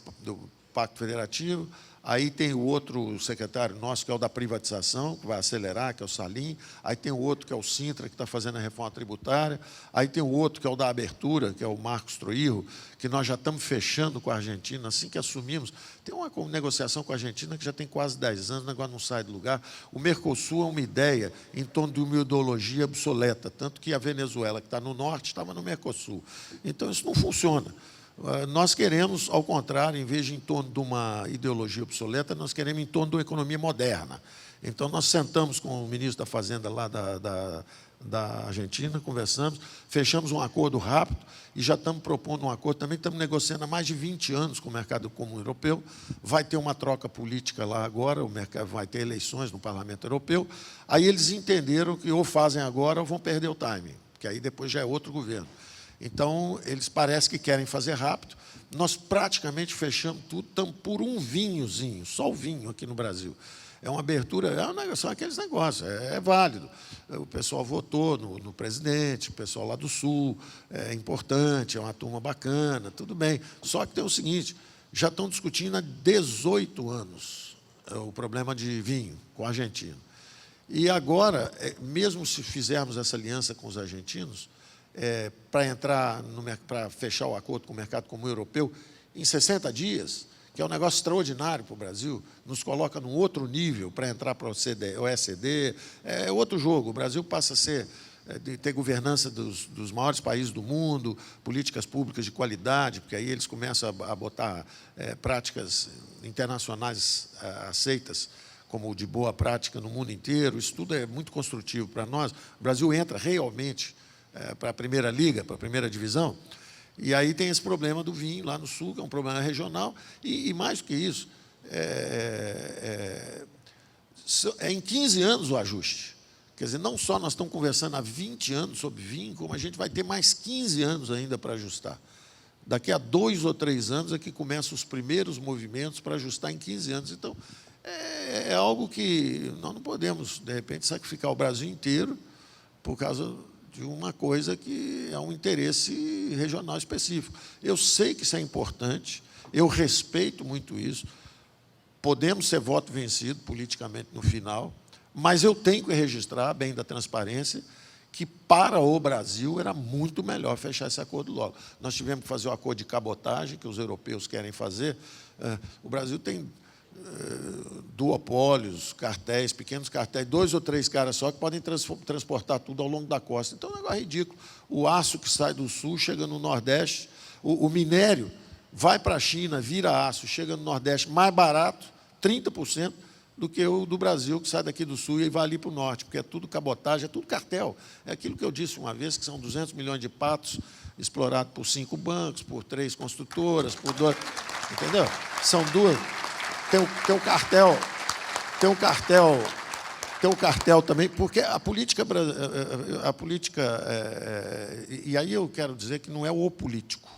Pacto Federativo, aí tem o outro secretário nosso, que é o da privatização, que vai acelerar, que é o Salim, aí tem o outro, que é o Sintra, que está fazendo a reforma tributária, aí tem o outro, que é o da abertura, que é o Marcos Troirro, que nós já estamos fechando com a Argentina, assim que assumimos. Tem uma negociação com a Argentina que já tem quase 10 anos, o negócio não sai do lugar. O Mercosul é uma ideia em torno de uma ideologia obsoleta, tanto que a Venezuela, que está no norte, estava no Mercosul. Então, isso não funciona. Nós queremos, ao contrário, em vez de em torno de uma ideologia obsoleta, nós queremos em torno de uma economia moderna. Então, nós sentamos com o ministro da Fazenda lá da Argentina, conversamos, fechamos um acordo rápido e já estamos propondo um acordo. Também estamos negociando há mais de 20 anos com o mercado comum europeu. Vai ter uma troca política lá agora, o mercado vai ter eleições no Parlamento Europeu. Aí eles entenderam que ou fazem agora ou vão perder o timing, porque aí depois já é outro governo. Então, eles parecem que querem fazer rápido. Nós praticamente fechamos tudo, estamos por um vinhozinho, só o vinho aqui no Brasil. É uma abertura, são aqueles negócios, é válido. O pessoal votou no presidente, o pessoal lá do Sul, é importante, é uma turma bacana, tudo bem. Só que tem o seguinte, já estão discutindo há 18 anos o problema de vinho com a Argentina. E agora, mesmo se fizermos essa aliança com os argentinos, para fechar o acordo com o mercado comum europeu em 60 dias, que é um negócio extraordinário para o Brasil, nos coloca num outro nível para entrar para o OECD, é outro jogo. O Brasil passa a ter governança dos maiores países do mundo, políticas públicas de qualidade, porque aí eles começam a botar práticas internacionais aceitas como de boa prática no mundo inteiro. Isso tudo é muito construtivo para nós. O Brasil entra realmente para a primeira liga, para a primeira divisão, e aí tem esse problema do vinho lá no Sul, que é um problema regional, e mais do que isso, é em 15 anos o ajuste. Quer dizer, não só nós estamos conversando há 20 anos sobre vinho, como a gente vai ter mais 15 anos ainda para ajustar. Daqui a 2 ou 3 anos é que começam os primeiros movimentos para ajustar em 15 anos. Então, é algo que nós não podemos, de repente, sacrificar o Brasil inteiro por causa de uma coisa que é um interesse regional específico. Eu sei que isso é importante, eu respeito muito isso, podemos ser voto vencido politicamente no final, mas eu tenho que registrar, bem da transparência, que para o Brasil era muito melhor fechar esse acordo logo. Nós tivemos que fazer o acordo de cabotagem, que os europeus querem fazer. O Brasil tem duopólios, cartéis, pequenos cartéis, 2 ou 3 caras só que podem transportar tudo ao longo da costa. Então, é um negócio ridículo. O aço que sai do Sul chega no Nordeste, o minério vai para a China, vira aço, chega no Nordeste mais barato, 30%, do que o do Brasil, que sai daqui do Sul e vai ali para o Norte, porque é tudo cabotagem, é tudo cartel. É aquilo que eu disse uma vez, que são 200 milhões de patos explorados por 5 bancos, por 3 construtoras, por 2... Entendeu? São duas... Tem um cartel também, porque a política e aí eu quero dizer que não é o político,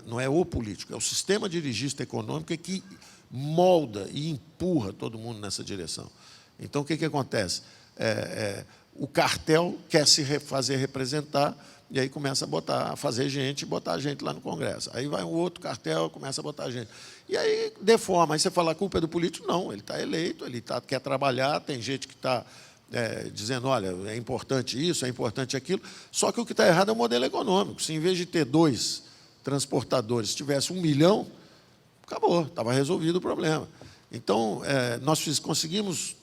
não é o político, é o sistema dirigista econômico que molda e empurra todo mundo nessa direção. Então, o que acontece? O cartel quer se fazer representar, e aí começa a fazer gente, botar gente lá no Congresso. Aí vai um outro cartel, começa a botar gente. E aí deforma. Aí você fala, a culpa é do político? Não, ele está eleito, quer trabalhar, tem gente que está dizendo, olha, é importante isso, é importante aquilo. Só que o que está errado é o modelo econômico. Se, em vez de ter 2 transportadores, tivesse 1 milhão, acabou, estava resolvido o problema. Então, nós conseguimos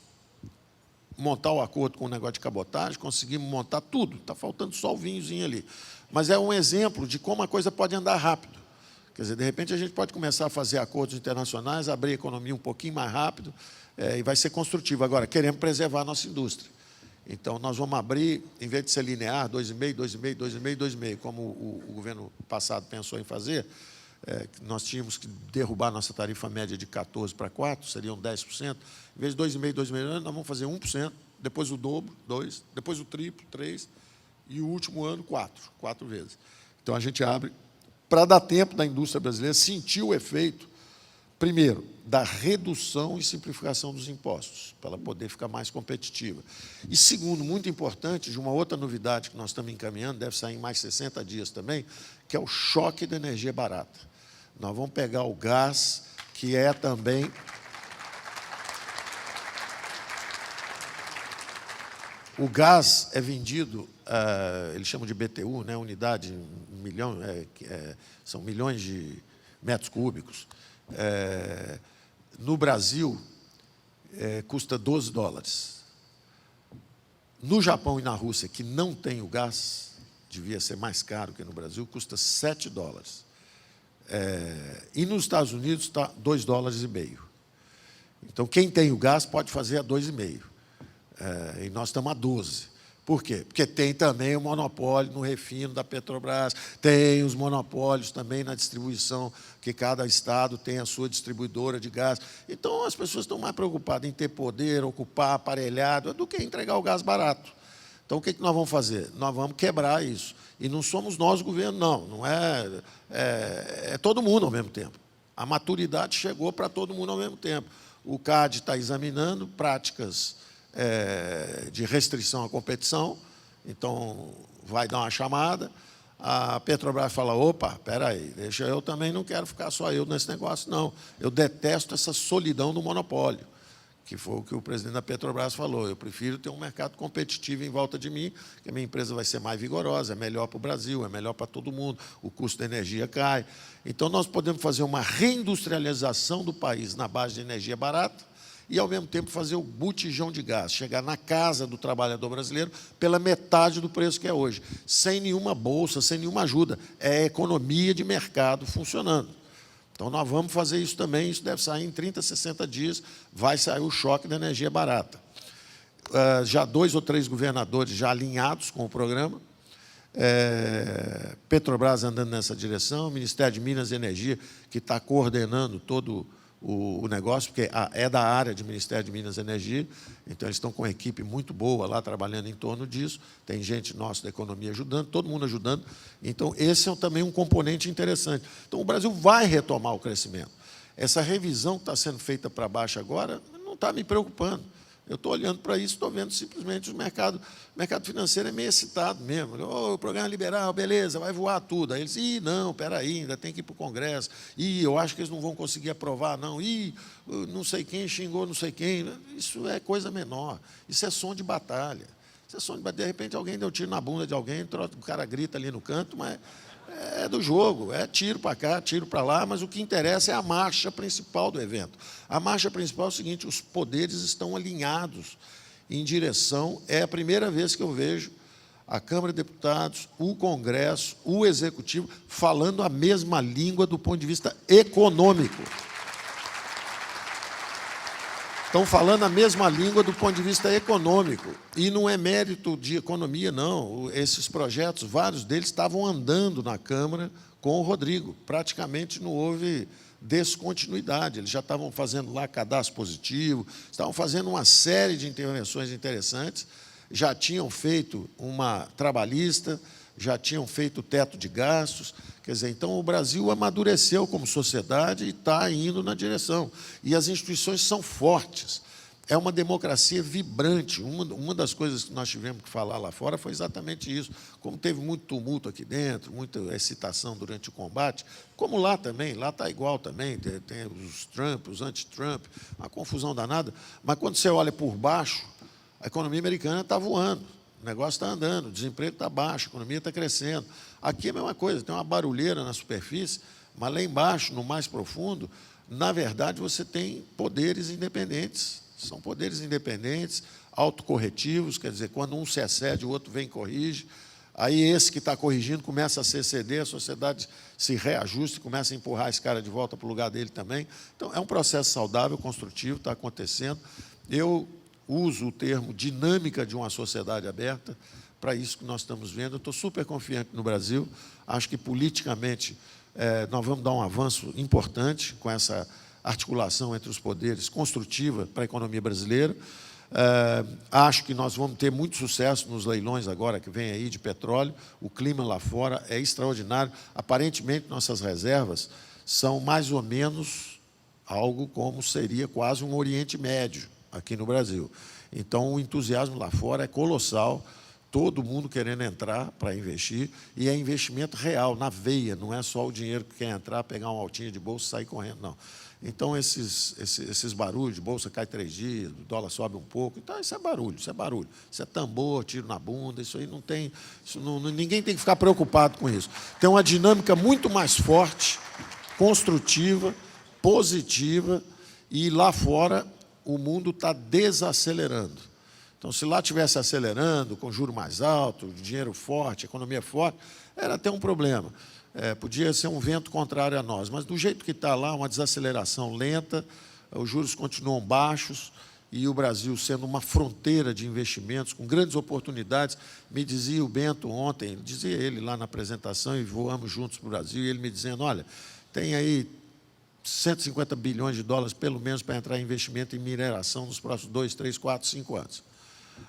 montar o acordo com o negócio de cabotagem, conseguimos montar tudo, está faltando só o vinhozinho ali. Mas é um exemplo de como a coisa pode andar rápido. Quer dizer, de repente, a gente pode começar a fazer acordos internacionais, abrir a economia um pouquinho mais rápido, e vai ser construtivo. Agora, queremos preservar a nossa indústria. Então, nós vamos abrir, em vez de ser linear, 2,5%, 2,5%, 2,5%, 2,5%, como o governo passado pensou em fazer, nós tínhamos que derrubar a nossa tarifa média de 14% para 4%, seriam 10%. Em vez de 2,5%, 2,5%, nós vamos fazer 1%, depois o dobro, 2%, depois o triplo, 3%, e o último ano, 4 vezes. Então, a gente abre para dar tempo da indústria brasileira sentir o efeito, primeiro, da redução e simplificação dos impostos, para ela poder ficar mais competitiva. E, segundo, muito importante, de uma outra novidade que nós estamos encaminhando, deve sair em mais 60 dias também, que é o choque da energia barata. Nós vamos pegar o gás, que é também... O gás é vendido, eles chamam de BTU, né, unidade, milhão, são milhões de metros cúbicos. No Brasil, custa $12. No Japão e na Rússia, que não tem o gás, devia ser mais caro que no Brasil, custa $7. E nos Estados Unidos está $2,5. Então, quem tem o gás pode fazer a 2,5. E nós estamos a 12. Por quê? Porque tem também o monopólio no refino da Petrobras, tem os monopólios também na distribuição, que cada estado tem a sua distribuidora de gás. Então, as pessoas estão mais preocupadas em ter poder, ocupar aparelhado, do que entregar o gás barato. Então, o que nós vamos fazer? Nós vamos quebrar isso. E não somos nós o governo, não é todo mundo ao mesmo tempo. A maturidade chegou para todo mundo ao mesmo tempo. O CAD está examinando práticas de restrição à competição, então vai dar uma chamada, a Petrobras fala, opa, espera aí, deixa, eu também não quero ficar só eu nesse negócio, não. Eu detesto essa solidão do monopólio, que foi o que o presidente da Petrobras falou. Eu prefiro ter um mercado competitivo em volta de mim, que a minha empresa vai ser mais vigorosa, é melhor para o Brasil, é melhor para todo mundo, o custo da energia cai. Então, nós podemos fazer uma reindustrialização do país na base de energia barata e, ao mesmo tempo, fazer o botijão de gás, chegar na casa do trabalhador brasileiro pela metade do preço que é hoje, sem nenhuma bolsa, sem nenhuma ajuda. É a economia de mercado funcionando. Então, nós vamos fazer isso também, isso deve sair em 30, 60 dias, vai sair o choque da energia barata. Já 2 ou 3 governadores já alinhados com o programa, Petrobras andando nessa direção, o Ministério de Minas e Energia, que está coordenando todo o negócio, porque é da área de Ministério de Minas e Energia, então eles estão com uma equipe muito boa lá, trabalhando em torno disso, tem gente nossa da economia ajudando, todo mundo ajudando, então esse é também um componente interessante. Então o Brasil vai retomar o crescimento. Essa revisão que está sendo feita para baixo agora não está me preocupando. Eu estou olhando para isso, estou vendo simplesmente o mercado financeiro é meio excitado mesmo. O programa liberal, beleza, vai voar tudo. Aí eles, não, espera aí, ainda tem que ir para o Congresso. Eu acho que eles não vão conseguir aprovar, não. Não sei quem xingou não sei quem. Isso é coisa menor. Isso é som de batalha. Isso é som de batalha. De repente, alguém deu tiro na bunda de alguém, o cara grita ali no canto, mas é do jogo, é tiro para cá, tiro para lá, mas o que interessa é a marcha principal do evento. A marcha principal é o seguinte, os poderes estão alinhados em direção, é a primeira vez que eu vejo a Câmara de Deputados, o Congresso, o Executivo, falando a mesma língua do ponto de vista econômico. Estão falando a mesma língua do ponto de vista econômico. E não é mérito de economia, não. Esses projetos, vários deles, estavam andando na Câmara com o Rodrigo. Praticamente não houve descontinuidade. Eles já estavam fazendo lá cadastro positivo, estavam fazendo uma série de intervenções interessantes, já tinham feito uma trabalhista, já tinham feito o teto de gastos. Quer dizer, então o Brasil amadureceu como sociedade e está indo na direção. E as instituições são fortes. É uma democracia vibrante. Uma das coisas que nós tivemos que falar lá fora foi exatamente isso. Como teve muito tumulto aqui dentro, muita excitação durante o combate, como lá também, lá está igual também, tem os Trump, os anti-Trump, uma confusão danada. Mas quando você olha por baixo, a economia americana está voando. O negócio está andando, o desemprego está baixo, a economia está crescendo. Aqui é a mesma coisa, tem uma barulheira na superfície, mas lá embaixo, no mais profundo, na verdade, você tem poderes independentes. São poderes independentes, autocorretivos, quer dizer, quando um se excede, o outro vem e corrige. Aí esse que está corrigindo começa a se exceder, a sociedade se reajusta e começa a empurrar esse cara de volta para o lugar dele também. Então, é um processo saudável, construtivo, está acontecendo. Eu uso o termo dinâmica de uma sociedade aberta para isso que nós estamos vendo. Eu estou super confiante no Brasil. Acho que, politicamente, nós vamos dar um avanço importante com essa articulação entre os poderes construtiva para a economia brasileira. Acho que nós vamos ter muito sucesso nos leilões agora que vem aí de petróleo. O clima lá fora é extraordinário. Aparentemente, nossas reservas são mais ou menos algo como seria quase um Oriente Médio aqui no Brasil. Então, o entusiasmo lá fora é colossal, todo mundo querendo entrar para investir, e é investimento real, na veia, não é só o dinheiro que quer entrar, pegar uma altinha de bolsa e sair correndo, não. Então, esses barulhos, de bolsa cai 3 dias, o dólar sobe um pouco, então isso é barulho, isso é barulho. Isso é tambor, tiro na bunda, isso aí não tem... ninguém tem que ficar preocupado com isso. Tem uma dinâmica muito mais forte, construtiva, positiva, e lá fora o mundo está desacelerando. Então, se lá estivesse acelerando, com juro mais alto, dinheiro forte, economia forte, era até um problema. Podia ser um vento contrário a nós, mas do jeito que está lá, uma desaceleração lenta, os juros continuam baixos e o Brasil sendo uma fronteira de investimentos, com grandes oportunidades. Me dizia o Bento ontem, dizia ele lá na apresentação, e voamos juntos para o Brasil, e ele me dizendo, olha, tem aí 150 bilhões de dólares, pelo menos, para entrar em investimento em mineração nos próximos 2, 3, 4, 5 anos.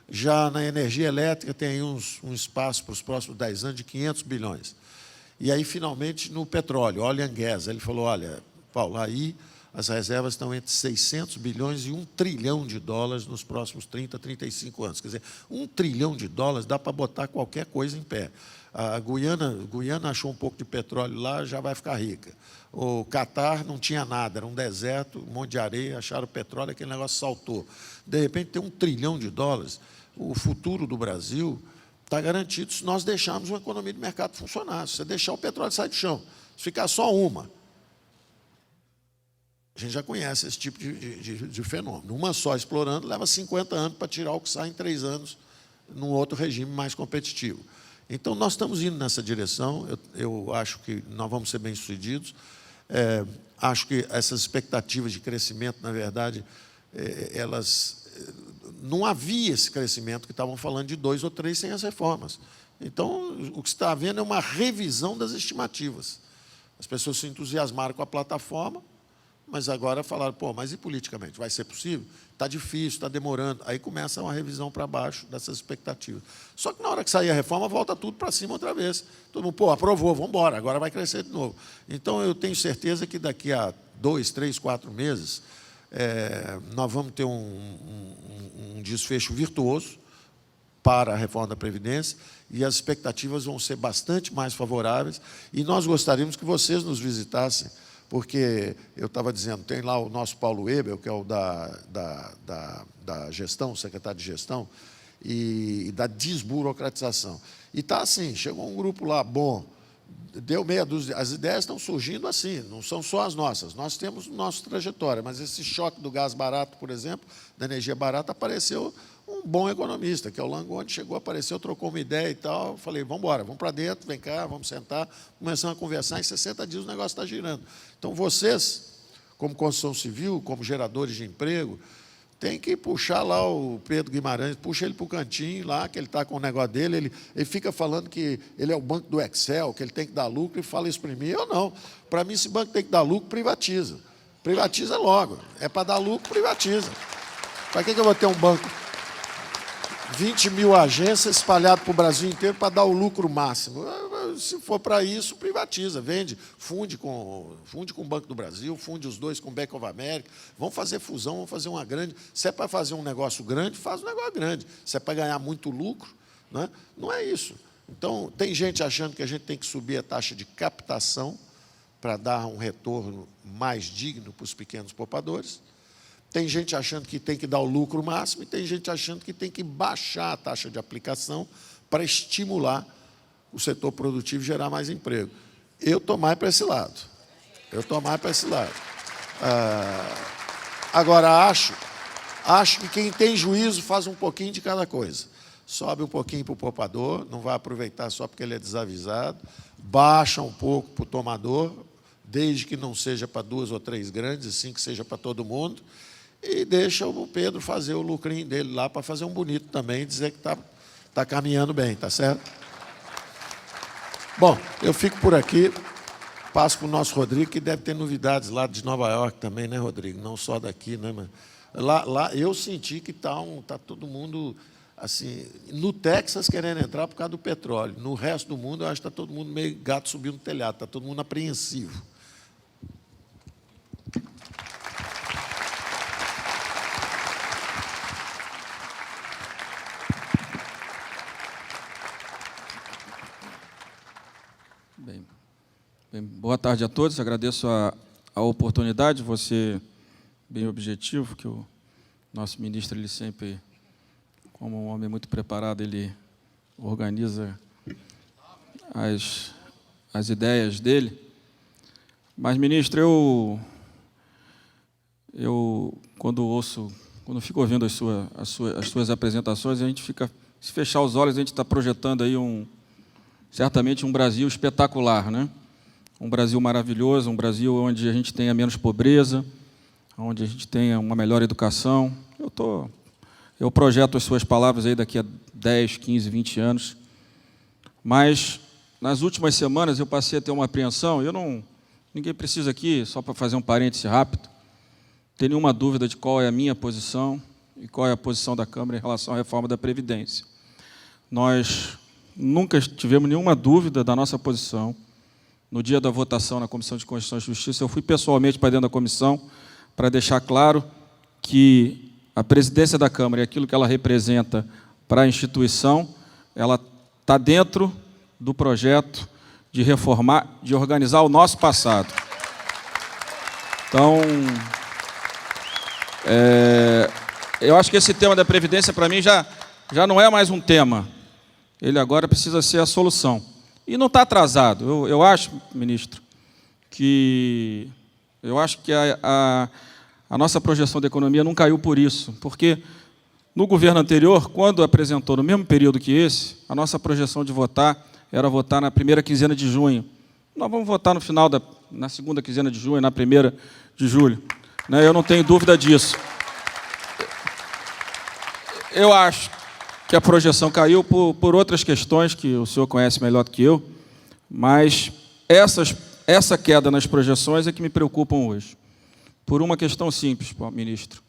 Já na energia elétrica, tem aí um espaço para os próximos 10 anos de 500 bilhões. E aí, finalmente, no petróleo, oil and gas, ele falou, olha, Paulo, aí as reservas estão entre 600 bilhões e 1 trilhão de dólares nos próximos 30, 35 anos. Quer dizer, 1 trilhão de dólares dá para botar qualquer coisa em pé. A Guiana achou um pouco de petróleo lá, já vai ficar rica. O Catar não tinha nada, era um deserto, um monte de areia, acharam petróleo, aquele negócio saltou. De repente, tem 1 trilhão de dólares. O futuro do Brasil está garantido se nós deixarmos uma economia de mercado funcionar. Se você deixar o petróleo sair do chão, se ficar só uma, a gente já conhece esse tipo de fenômeno. Uma só explorando leva 50 anos para tirar o que sai em 3 anos num outro regime mais competitivo. Então, nós estamos indo nessa direção, eu acho que nós vamos ser bem-sucedidos. Acho que essas expectativas de crescimento, na verdade, não havia esse crescimento que estavam falando de 2 ou 3 sem as reformas. Então, o que se está havendo é uma revisão das estimativas. As pessoas se entusiasmaram com a plataforma, mas agora falaram, pô, mas e politicamente? Vai ser possível? Está difícil, está demorando. Aí começa uma revisão para baixo dessas expectativas. Só que na hora que sair a reforma, volta tudo para cima outra vez. Todo mundo, pô, aprovou, vamos embora, agora vai crescer de novo. Então, eu tenho certeza que daqui a 2, 3, 4 meses, nós vamos ter um desfecho virtuoso para a reforma da Previdência e as expectativas vão ser bastante mais favoráveis. E nós gostaríamos que vocês nos visitassem, porque eu estava dizendo, tem lá o nosso Paulo Weber, que é o da gestão, secretário de gestão, e da desburocratização. E está assim, chegou um grupo lá, bom, deu meia dúzia, as ideias estão surgindo assim, não são só as nossas, nós temos nossa trajetória, mas esse choque do gás barato, por exemplo, da energia barata, apareceu um bom economista, que é o Langoni, chegou, apareceu, trocou uma ideia e tal, falei, vamos embora, vamos para dentro, vem cá, vamos sentar, começamos a conversar, em 60 dias o negócio está girando. Então, vocês, como construção civil, como geradores de emprego, tem que puxar lá o Pedro Guimarães, puxa ele para o cantinho lá, que ele está com o negócio dele, ele fica falando que ele é o banco do Excel, que ele tem que dar lucro, e fala isso para mim. Eu não. Para mim, esse banco tem que dar lucro, privatiza. Privatiza logo. É para dar lucro, privatiza. Para que eu vou ter um banco? 20 mil agências espalhadas para o Brasil inteiro para dar o lucro máximo. Se for para isso, privatiza, vende, funde com o Banco do Brasil, funde os dois com o Bank of America, vamos fazer fusão, vamos fazer uma grande. Se é para fazer um negócio grande, faz um negócio grande. Se é para ganhar muito lucro, né? Não é isso. Então, tem gente achando que a gente tem que subir a taxa de captação para dar um retorno mais digno para os pequenos poupadores. Tem gente achando que tem que dar o lucro máximo e tem gente achando que tem que baixar a taxa de aplicação para estimular o setor produtivo e gerar mais emprego. Eu estou mais para esse lado. Agora, acho que quem tem juízo faz um pouquinho de cada coisa. Sobe um pouquinho para o poupador, não vai aproveitar só porque ele é desavisado, baixa um pouco para o tomador, desde que não seja para 2 ou 3 grandes, assim que seja para todo mundo, e deixa o Pedro fazer o lucrinho dele lá para fazer um bonito também, dizer que está caminhando bem, tá certo? Bom, eu fico por aqui, passo para o nosso Rodrigo, que deve ter novidades lá de Nova York também, né, Rodrigo? Não só daqui, né? Mas lá eu senti que tá todo mundo, assim, no Texas querendo entrar por causa do petróleo. No resto do mundo, eu acho que está todo mundo meio gato subindo no telhado, está todo mundo apreensivo. Bem, boa tarde a todos, agradeço a oportunidade, você bem objetivo, que o nosso ministro, ele sempre, como um homem muito preparado, ele organiza as ideias dele. Mas, ministro, eu quando fico ouvindo as suas apresentações, a gente fica, se fechar os olhos, a gente está projetando aí certamente um Brasil espetacular, né? Um Brasil maravilhoso, um Brasil onde a gente tenha menos pobreza, onde a gente tenha uma melhor educação. Eu projeto as suas palavras aí daqui a 10, 15, 20 anos, mas nas últimas semanas eu passei a ter uma apreensão, ninguém precisa aqui, só para fazer um parêntese rápido, ter nenhuma dúvida de qual é a minha posição e qual é a posição da Câmara em relação à reforma da Previdência. Nós nunca tivemos nenhuma dúvida da nossa posição no dia da votação na Comissão de Constituição e Justiça, eu fui pessoalmente para dentro da comissão para deixar claro que a presidência da Câmara e aquilo que ela representa para a instituição, ela está dentro do projeto de reformar, de organizar o nosso passado. Então, eu acho que esse tema da Previdência, para mim, já não é mais um tema. Ele agora precisa ser a solução. E não está atrasado. Eu acho, ministro, que a nossa projeção da economia não caiu por isso, porque no governo anterior, quando apresentou no mesmo período que esse, a nossa projeção de votar era votar na primeira quinzena de junho. Nós vamos votar no final na segunda quinzena de junho, na primeira de julho. Né? Eu não tenho dúvida disso. Eu acho que a projeção caiu por outras questões que o senhor conhece melhor do que eu, mas essa queda nas projeções é que me preocupam hoje. Por uma questão simples, ministro.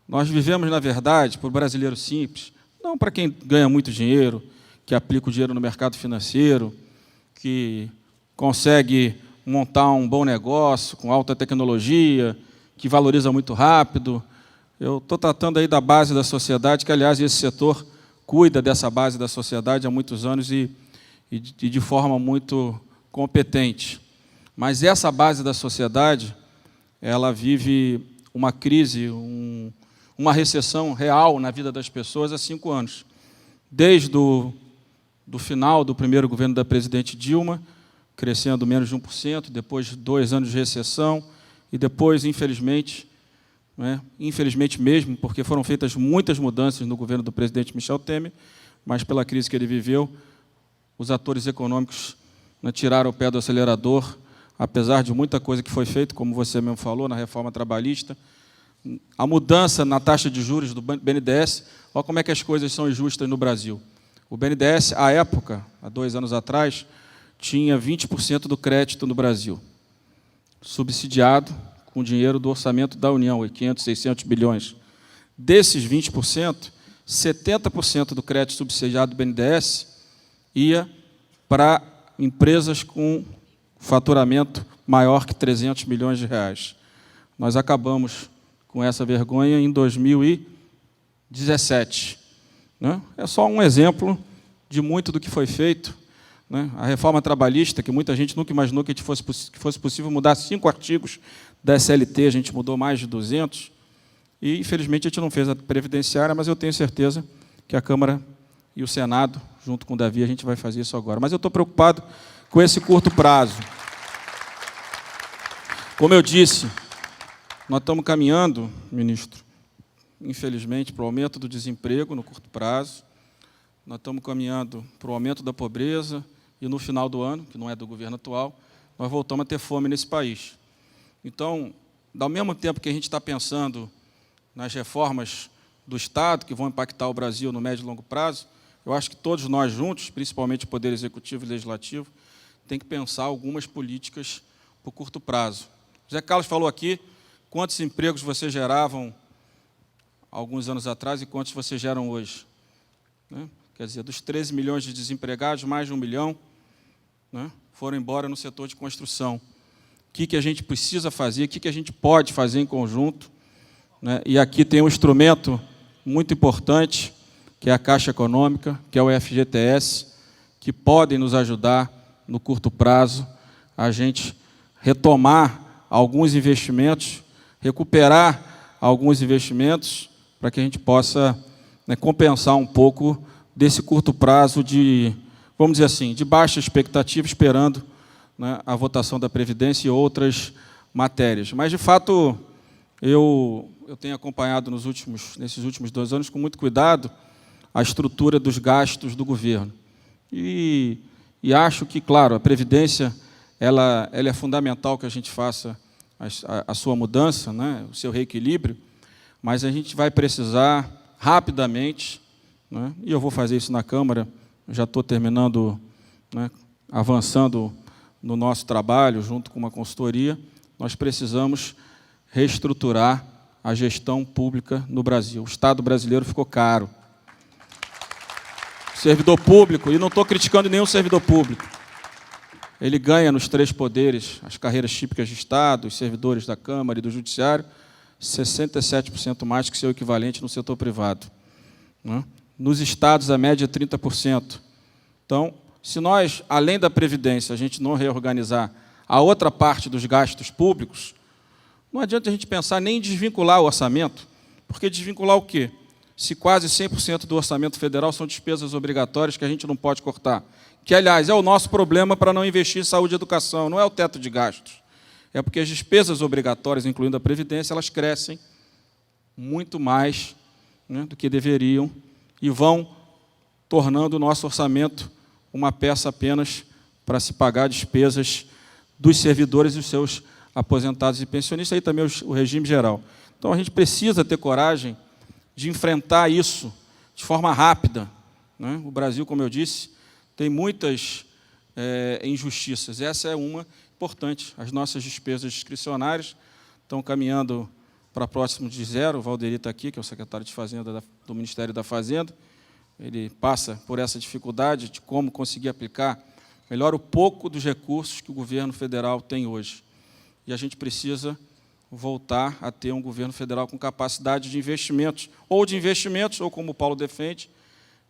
Nós vivemos, na verdade, por brasileiro simples, não para quem ganha muito dinheiro, que aplica o dinheiro no mercado financeiro, que consegue montar um bom negócio com alta tecnologia, que valoriza muito rápido. Eu estou tratando aí da base da sociedade, que, aliás, esse setor cuida dessa base da sociedade há muitos anos e de forma muito competente. Mas essa base da sociedade, ela vive uma crise, uma recessão real na vida das pessoas há 5 anos. Desde o final do primeiro governo da presidente Dilma, crescendo menos de 1%, depois de 2 anos de recessão, e depois, infelizmente mesmo, porque foram feitas muitas mudanças no governo do presidente Michel Temer, mas pela crise que ele viveu, os atores econômicos tiraram o pé do acelerador, apesar de muita coisa que foi feita, como você mesmo falou, na reforma trabalhista, a mudança na taxa de juros do BNDES, olha como é que as coisas são injustas no Brasil. O BNDES, à época, há 2 anos atrás, tinha 20% do crédito no Brasil, subsidiado com dinheiro do orçamento da União, 500, 600 bilhões. Desses 20%, 70% do crédito subsidiado do BNDES ia para empresas com faturamento maior que 300 milhões de reais. Nós acabamos com essa vergonha em 2017. Né? É só um exemplo de muito do que foi feito. Né? A reforma trabalhista, que muita gente nunca imaginou que fosse possível mudar 5 artigos da SLT, a gente mudou mais de 200, e, infelizmente, a gente não fez a previdenciária, mas eu tenho certeza que a Câmara e o Senado, junto com o Davi, a gente vai fazer isso agora. Mas eu estou preocupado com esse curto prazo. Como eu disse, nós estamos caminhando, ministro, infelizmente, para o aumento do desemprego no curto prazo, nós estamos caminhando para o aumento da pobreza, e no final do ano, que não é do governo atual, nós voltamos a ter fome nesse país. Então, ao mesmo tempo que a gente está pensando nas reformas do Estado, que vão impactar o Brasil no médio e longo prazo, eu acho que todos nós juntos, principalmente o Poder Executivo e Legislativo, tem que pensar algumas políticas para o curto prazo. José Carlos falou aqui quantos empregos vocês geravam alguns anos atrás e quantos vocês geram hoje. Né? Quer dizer, dos 13 milhões de desempregados, mais de 1 milhão foram embora no setor de construção. O que a gente precisa fazer, o que a gente pode fazer em conjunto. Né? E aqui tem um instrumento muito importante, que é a Caixa Econômica, que é o FGTS, que podem nos ajudar, no curto prazo, a gente retomar alguns investimentos, recuperar alguns investimentos, para que a gente possa compensar um pouco desse curto prazo de, vamos dizer assim, de baixa expectativa, esperando a votação da Previdência e outras matérias. Mas, de fato, eu tenho acompanhado nesses últimos 2 anos, com muito cuidado, a estrutura dos gastos do governo. E acho que, claro, a Previdência ela é fundamental que a gente faça a sua mudança, o seu reequilíbrio, mas a gente vai precisar, rapidamente, e eu vou fazer isso na Câmara, já estou terminando, avançando no nosso trabalho, junto com uma consultoria, nós precisamos reestruturar a gestão pública no Brasil. O Estado brasileiro ficou caro. O servidor público, e não estou criticando nenhum servidor público, ele ganha nos 3 poderes, as carreiras típicas de Estado, os servidores da Câmara e do Judiciário, 67% mais que seu equivalente no setor privado, né? Nos estados, a média é 30%. Então, se nós, além da Previdência, a gente não reorganizar a outra parte dos gastos públicos, não adianta a gente pensar nem em desvincular o orçamento, porque desvincular o quê? Se quase 100% do orçamento federal são despesas obrigatórias que a gente não pode cortar, que, aliás, é o nosso problema para não investir em saúde e educação, não é o teto de gastos. É porque as despesas obrigatórias, incluindo a Previdência, elas crescem muito mais, né, do que deveriam e vão tornando o nosso orçamento uma peça apenas para se pagar despesas dos servidores e os seus aposentados e pensionistas, e também o regime geral. Então, a gente precisa ter coragem de enfrentar isso de forma rápida, né? O Brasil, como eu disse, tem muitas injustiças. Essa é uma importante. As nossas despesas discricionárias estão caminhando para próximo de zero. O Valderi está aqui, que é o secretário de Fazenda do Ministério da Fazenda. Ele passa por essa dificuldade de como conseguir aplicar melhor o pouco dos recursos que o governo federal tem hoje. E a gente precisa voltar a ter um governo federal com capacidade de investimentos, ou como o Paulo defende,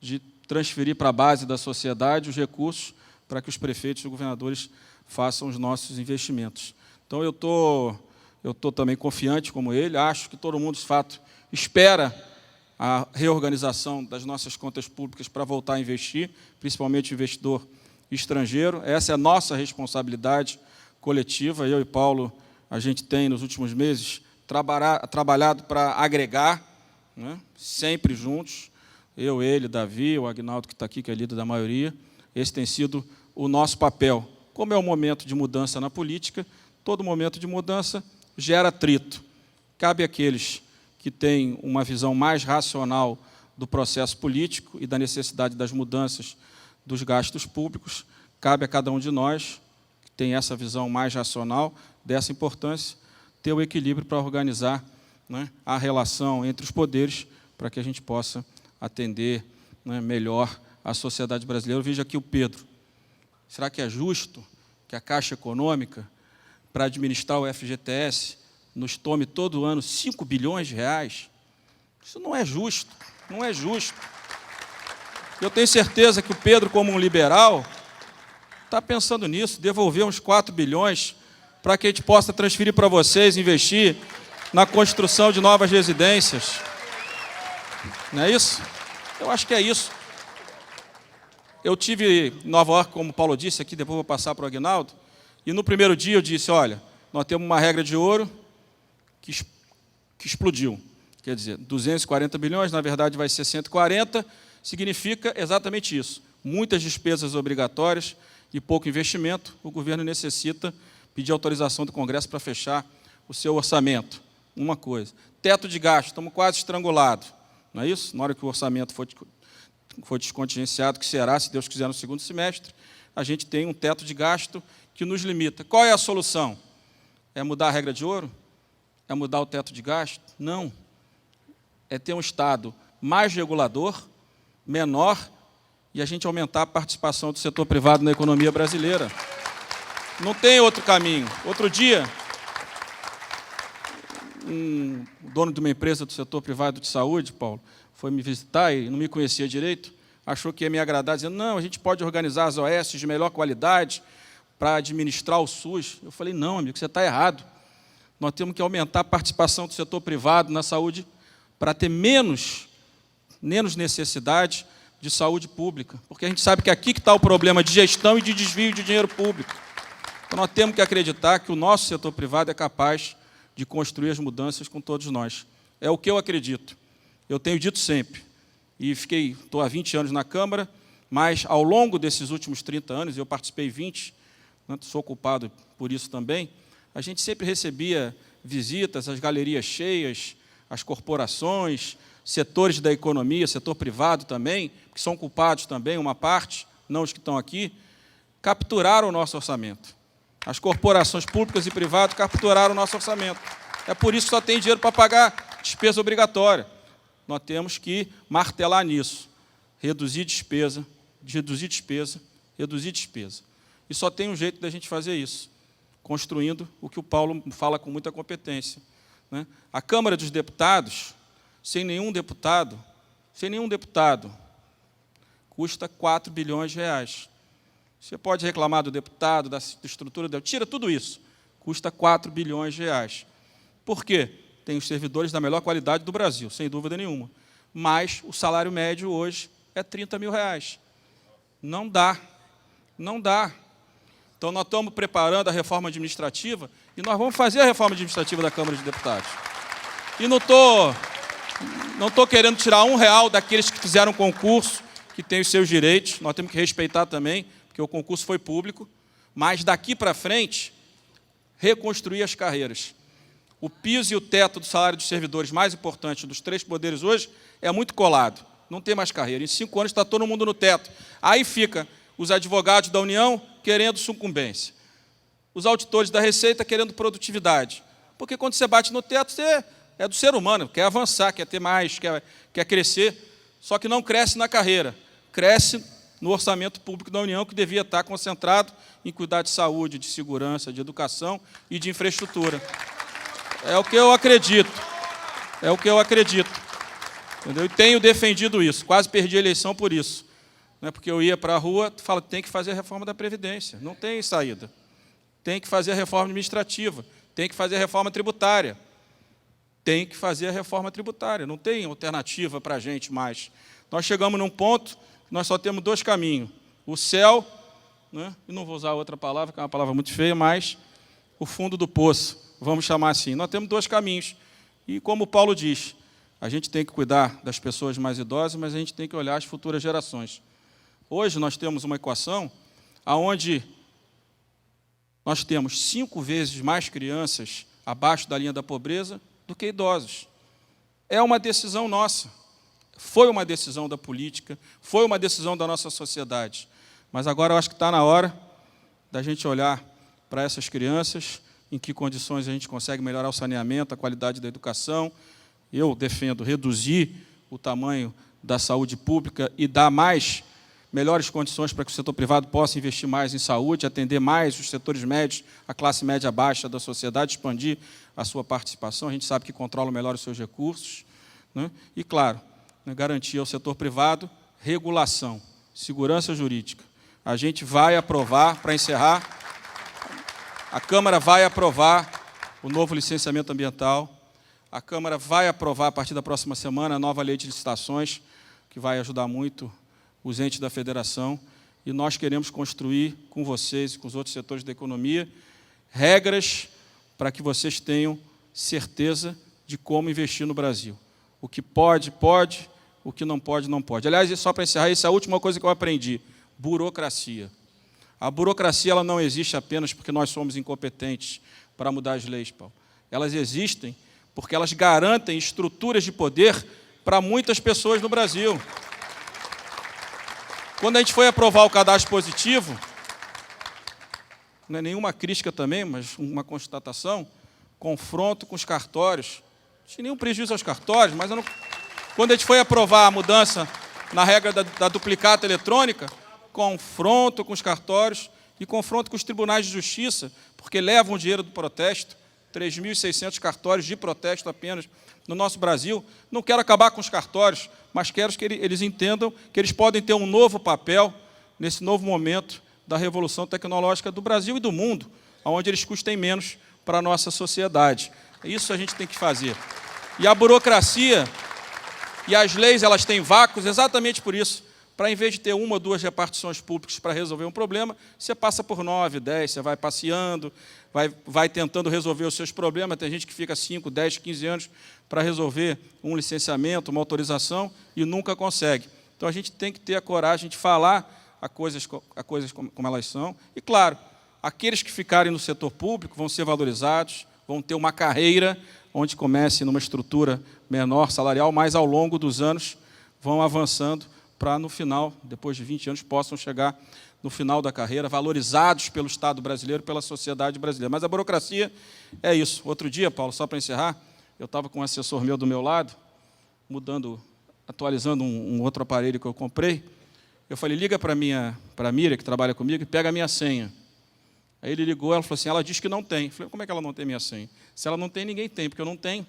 de transferir para a base da sociedade os recursos para que os prefeitos e os governadores façam os nossos investimentos. Então, eu estou também confiante como ele, acho que todo mundo, de fato, espera a reorganização das nossas contas públicas para voltar a investir, principalmente o investidor estrangeiro. Essa é a nossa responsabilidade coletiva. Eu e Paulo, a gente tem, nos últimos meses, trabalhado para agregar, né, sempre juntos, eu, ele, Davi, o Agnaldo, que está aqui, que é líder da maioria. Esse tem sido o nosso papel. Como é um momento de mudança na política, todo momento de mudança gera atrito. Cabe àqueles que têm uma visão mais racional do processo político e da necessidade das mudanças dos gastos públicos, cabe a cada um de nós, que tem essa visão mais racional, dessa importância, ter o equilíbrio para organizar, né, a relação entre os poderes, para que a gente possa atender, né, melhor a sociedade brasileira. Eu vejo aqui o Pedro. Será que é justo que a Caixa Econômica, para administrar o FGTS, nos tome todo ano 5 bilhões de reais? Isso não é justo, não é justo. Eu tenho certeza que o Pedro, como um liberal, está pensando nisso, devolver uns 4 bilhões para que a gente possa transferir para vocês, investir na construção de novas residências. Não é isso? Eu acho que é isso. Eu tive em Nova York, como o Paulo disse aqui, depois vou passar para o Aguinaldo, e no primeiro dia eu disse, olha, nós temos uma regra de ouro que explodiu. Quer dizer, 240 bilhões, na verdade vai ser 140, significa exatamente isso. Muitas despesas obrigatórias e pouco investimento, o governo necessita pedir autorização do Congresso para fechar o seu orçamento. Uma coisa. Teto de gasto, estamos quase estrangulados. Não é isso? Na hora que o orçamento for descontingenciado, que será, se Deus quiser, no segundo semestre, a gente tem um teto de gasto que nos limita. Qual é a solução? É mudar a regra de ouro? É mudar o teto de gasto? Não. É ter um Estado mais regulador, menor, e a gente aumentar a participação do setor privado na economia brasileira. Não tem outro caminho. Outro dia, um dono de uma empresa do setor privado de saúde, Paulo, foi me visitar e não me conhecia direito, achou que ia me agradar, dizendo, não, a gente pode organizar as OS de melhor qualidade para administrar o SUS. Eu falei, não, amigo, você está errado. Nós temos que aumentar a participação do setor privado na saúde para ter menos necessidade de saúde pública, porque a gente sabe que aqui que está o problema de gestão e de desvio de dinheiro público. Então, nós temos que acreditar que o nosso setor privado é capaz de construir as mudanças com todos nós. É o que eu acredito. Eu tenho dito sempre, e estou há 20 anos na Câmara, mas ao longo desses últimos 30 anos, eu participei 20, né, sou culpado por isso também, a gente sempre recebia visitas, as galerias cheias, as corporações, setores da economia, setor privado também, que são culpados também, uma parte, não os que estão aqui, capturaram o nosso orçamento. As corporações públicas e privadas capturaram o nosso orçamento. É por isso que só tem dinheiro para pagar despesa obrigatória. Nós temos que martelar nisso, reduzir despesa, reduzir despesa, reduzir despesa. E só tem um jeito da gente fazer isso, construindo o que o Paulo fala com muita competência, né? A Câmara dos Deputados, sem nenhum deputado, custa 4 bilhões de reais. Você pode reclamar do deputado, da estrutura, tira tudo isso, custa 4 bilhões de reais. Por quê? Tem os servidores da melhor qualidade do Brasil, sem dúvida nenhuma. Mas o salário médio hoje é 30 mil reais. Não dá. Então, nós estamos preparando a reforma administrativa e nós vamos fazer a reforma administrativa da Câmara de Deputados. E não estou querendo tirar R$1 daqueles que fizeram concurso, que têm os seus direitos, nós temos que respeitar também, porque o concurso foi público, mas daqui para frente, reconstruir as carreiras. O piso e o teto do salário dos servidores mais importante dos 3 poderes hoje é muito colado, não tem mais carreira. Em 5 anos está todo mundo no teto. Aí fica os advogados da União querendo sucumbência, os auditores da Receita querendo produtividade. Porque quando você bate no teto, você é do ser humano, quer avançar, quer ter mais, quer crescer, só que não cresce na carreira, cresce no orçamento público da União, que devia estar concentrado em cuidar de saúde, de segurança, de educação e de infraestrutura. É o que eu acredito. Entendeu? E tenho defendido isso, quase perdi a eleição por isso. Não é porque eu ia para a rua, falo, tem que fazer a reforma da Previdência, não tem saída. Tem que fazer a reforma administrativa, tem que fazer a reforma tributária. Não tem alternativa para a gente mais. Nós chegamos num ponto que nós só temos 2 caminhos. O céu, né? E não vou usar outra palavra, que é uma palavra muito feia, mas o fundo do poço, vamos chamar assim. Nós temos 2 caminhos. E como o Paulo diz, a gente tem que cuidar das pessoas mais idosas, mas a gente tem que olhar as futuras gerações. Hoje nós temos uma equação onde nós temos 5 vezes mais crianças abaixo da linha da pobreza do que idosos. É uma decisão nossa. Foi uma decisão da política, foi uma decisão da nossa sociedade. Mas agora eu acho que está na hora da gente olhar para essas crianças, em que condições a gente consegue melhorar o saneamento, a qualidade da educação. Eu defendo reduzir o tamanho da saúde pública e dar melhores condições para que o setor privado possa investir mais em saúde, atender mais os setores médios, a classe média baixa da sociedade, expandir a sua participação. A gente sabe que controla melhor os seus recursos, né? E, claro, garantir ao setor privado regulação, segurança jurídica. A gente vai aprovar, para encerrar, a Câmara vai aprovar o novo licenciamento ambiental, a Câmara vai aprovar, a partir da próxima semana, a nova lei de licitações, que vai ajudar muito os entes da federação, e nós queremos construir com vocês e com os outros setores da economia regras para que vocês tenham certeza de como investir no Brasil. O que pode, pode, o que não pode, não pode. Aliás, só para encerrar, essa é a última coisa que eu aprendi: burocracia. A burocracia ela não existe apenas porque nós somos incompetentes para mudar as leis, Paulo. Elas existem porque elas garantem estruturas de poder para muitas pessoas no Brasil. Quando a gente foi aprovar o cadastro positivo, não é nenhuma crítica também, mas uma constatação, confronto com os cartórios. Não tinha nenhum prejuízo aos cartórios, mas quando a gente foi aprovar a mudança na regra da duplicata eletrônica, confronto com os cartórios e confronto com os tribunais de justiça, porque levam o dinheiro do protesto, 3.600 cartórios de protesto apenas no nosso Brasil. Não quero acabar com os cartórios, mas quero que eles entendam que eles podem ter um novo papel nesse novo momento da revolução tecnológica do Brasil e do mundo, onde eles custem menos para a nossa sociedade. Isso a gente tem que fazer. E a burocracia e as leis, elas têm vácuos exatamente por isso. Para, em vez de ter 1 ou 2 repartições públicas para resolver um problema, você passa por 9, 10, você vai passeando, vai tentando resolver os seus problemas. Tem gente que fica 5, 10, 15 anos para resolver um licenciamento, uma autorização, e nunca consegue. Então, a gente tem que ter a coragem de falar a coisas como elas são. E, claro, aqueles que ficarem no setor público vão ser valorizados, vão ter uma carreira onde comece numa estrutura menor, salarial, mas, ao longo dos anos, vão avançando para, no final, depois de 20 anos, possam chegar no final da carreira, valorizados pelo Estado brasileiro, pela sociedade brasileira. Mas a burocracia é isso. Outro dia, Paulo, só para encerrar, eu estava com um assessor meu do meu lado, atualizando um outro aparelho que eu comprei. Eu falei, liga para a Miriam, que trabalha comigo, e pega a minha senha. Aí ele ligou, ela falou assim, ela diz que não tem. Eu falei, como é que ela não tem minha senha? Se ela não tem, ninguém tem, porque eu não tenho.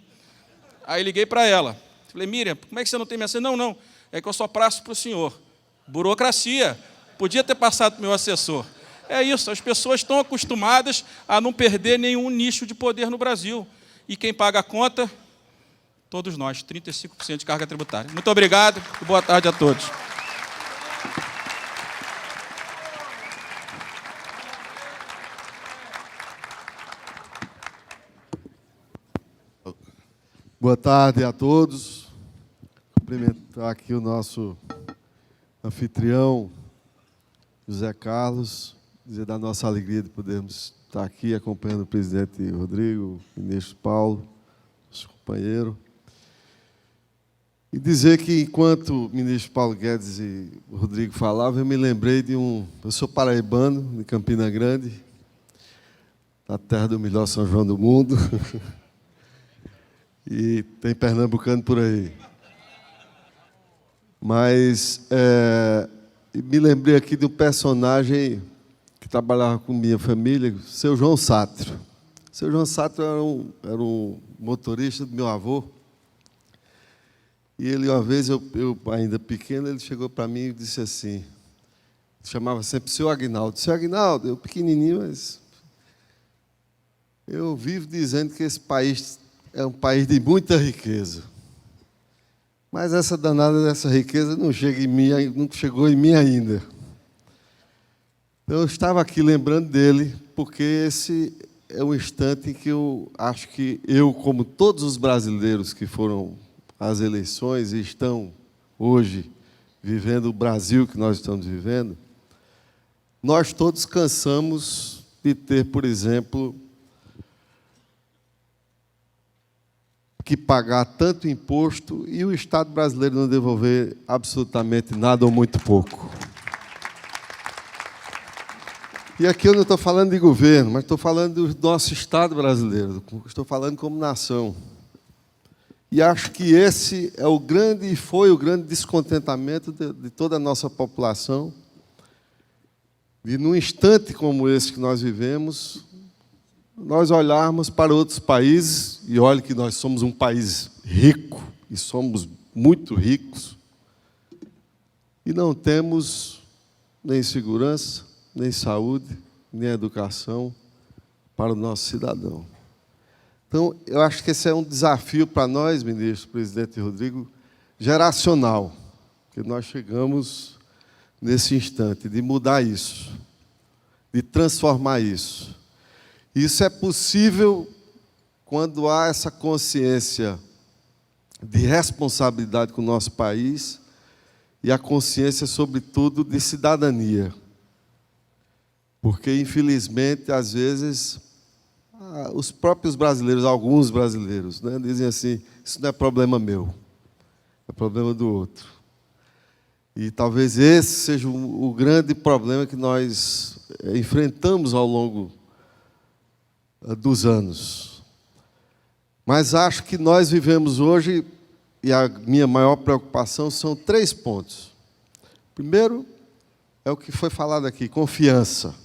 Aí liguei para ela. Falei, Miriam, como é que você não tem minha senha? Não, não, é que eu só passo para o senhor. Burocracia. Podia ter passado para o meu assessor. É isso, as pessoas estão acostumadas a não perder nenhum nicho de poder no Brasil. E quem paga a conta? Todos nós, 35% de carga tributária. Muito obrigado e boa tarde a todos. Boa tarde a todos. Cumprimentar aqui o nosso anfitrião, José Carlos, dizer da nossa alegria de podermos estar aqui acompanhando o presidente Rodrigo, o ministro Paulo, nosso companheiro. E dizer que, enquanto o ministro Paulo Guedes e o Rodrigo falavam, eu me lembrei de eu sou paraibano, de Campina Grande, na terra do melhor São João do mundo. E tem pernambucano por aí. Mas me lembrei aqui de um personagem que trabalhava com minha família, seu João Sátrio. Seu João Sátrio era um motorista do meu avô. E ele, uma vez, eu ainda pequeno, ele chegou para mim e disse assim, chamava sempre seu Aguinaldo. Seu Aguinaldo, eu pequenininho, mas eu vivo dizendo que esse país é um país de muita riqueza. Mas essa danada dessa riqueza não chegou em mim ainda. Então, eu estava aqui lembrando dele, porque esse é um instante em que eu acho que eu, como todos os brasileiros que foram às eleições e estão hoje vivendo o Brasil que nós estamos vivendo, nós todos cansamos de ter, por exemplo, que pagar tanto imposto e o Estado brasileiro não devolver absolutamente nada ou muito pouco. E aqui eu não estou falando de governo, mas estou falando do nosso Estado brasileiro, estou falando como nação. E acho que esse é o grande, e foi o grande descontentamento de toda a nossa população, de num instante como esse que nós vivemos, nós olharmos para outros países, e olhe que nós somos um país rico, e somos muito ricos, e não temos nem segurança, nem saúde, nem educação para o nosso cidadão. Então, eu acho que esse é um desafio para nós, ministro, presidente Rodrigo, geracional, que nós chegamos nesse instante, de mudar isso, de transformar isso. Isso é possível quando há essa consciência de responsabilidade com o nosso país e a consciência, sobretudo, de cidadania. Porque, infelizmente, às vezes, os próprios brasileiros, alguns brasileiros, né, dizem assim, isso não é problema meu, é problema do outro. E talvez esse seja o grande problema que nós enfrentamos ao longo dos anos. Mas acho que nós vivemos hoje, e a minha maior preocupação são 3 pontos. Primeiro, é o que foi falado aqui, confiança.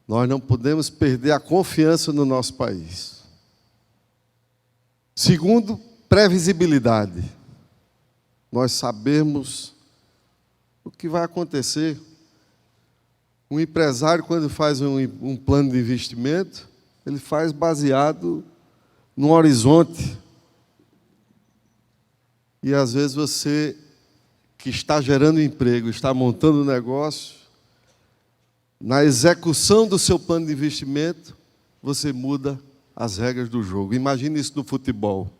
Nós não podemos perder a confiança no nosso país. Segundo, previsibilidade. Nós sabemos o que vai acontecer. Um empresário, quando faz um plano de investimento, ele faz baseado num horizonte. E, às vezes, você, que está gerando emprego, está montando um negócio, na execução do seu plano de investimento, você muda as regras do jogo. Imagine isso no futebol.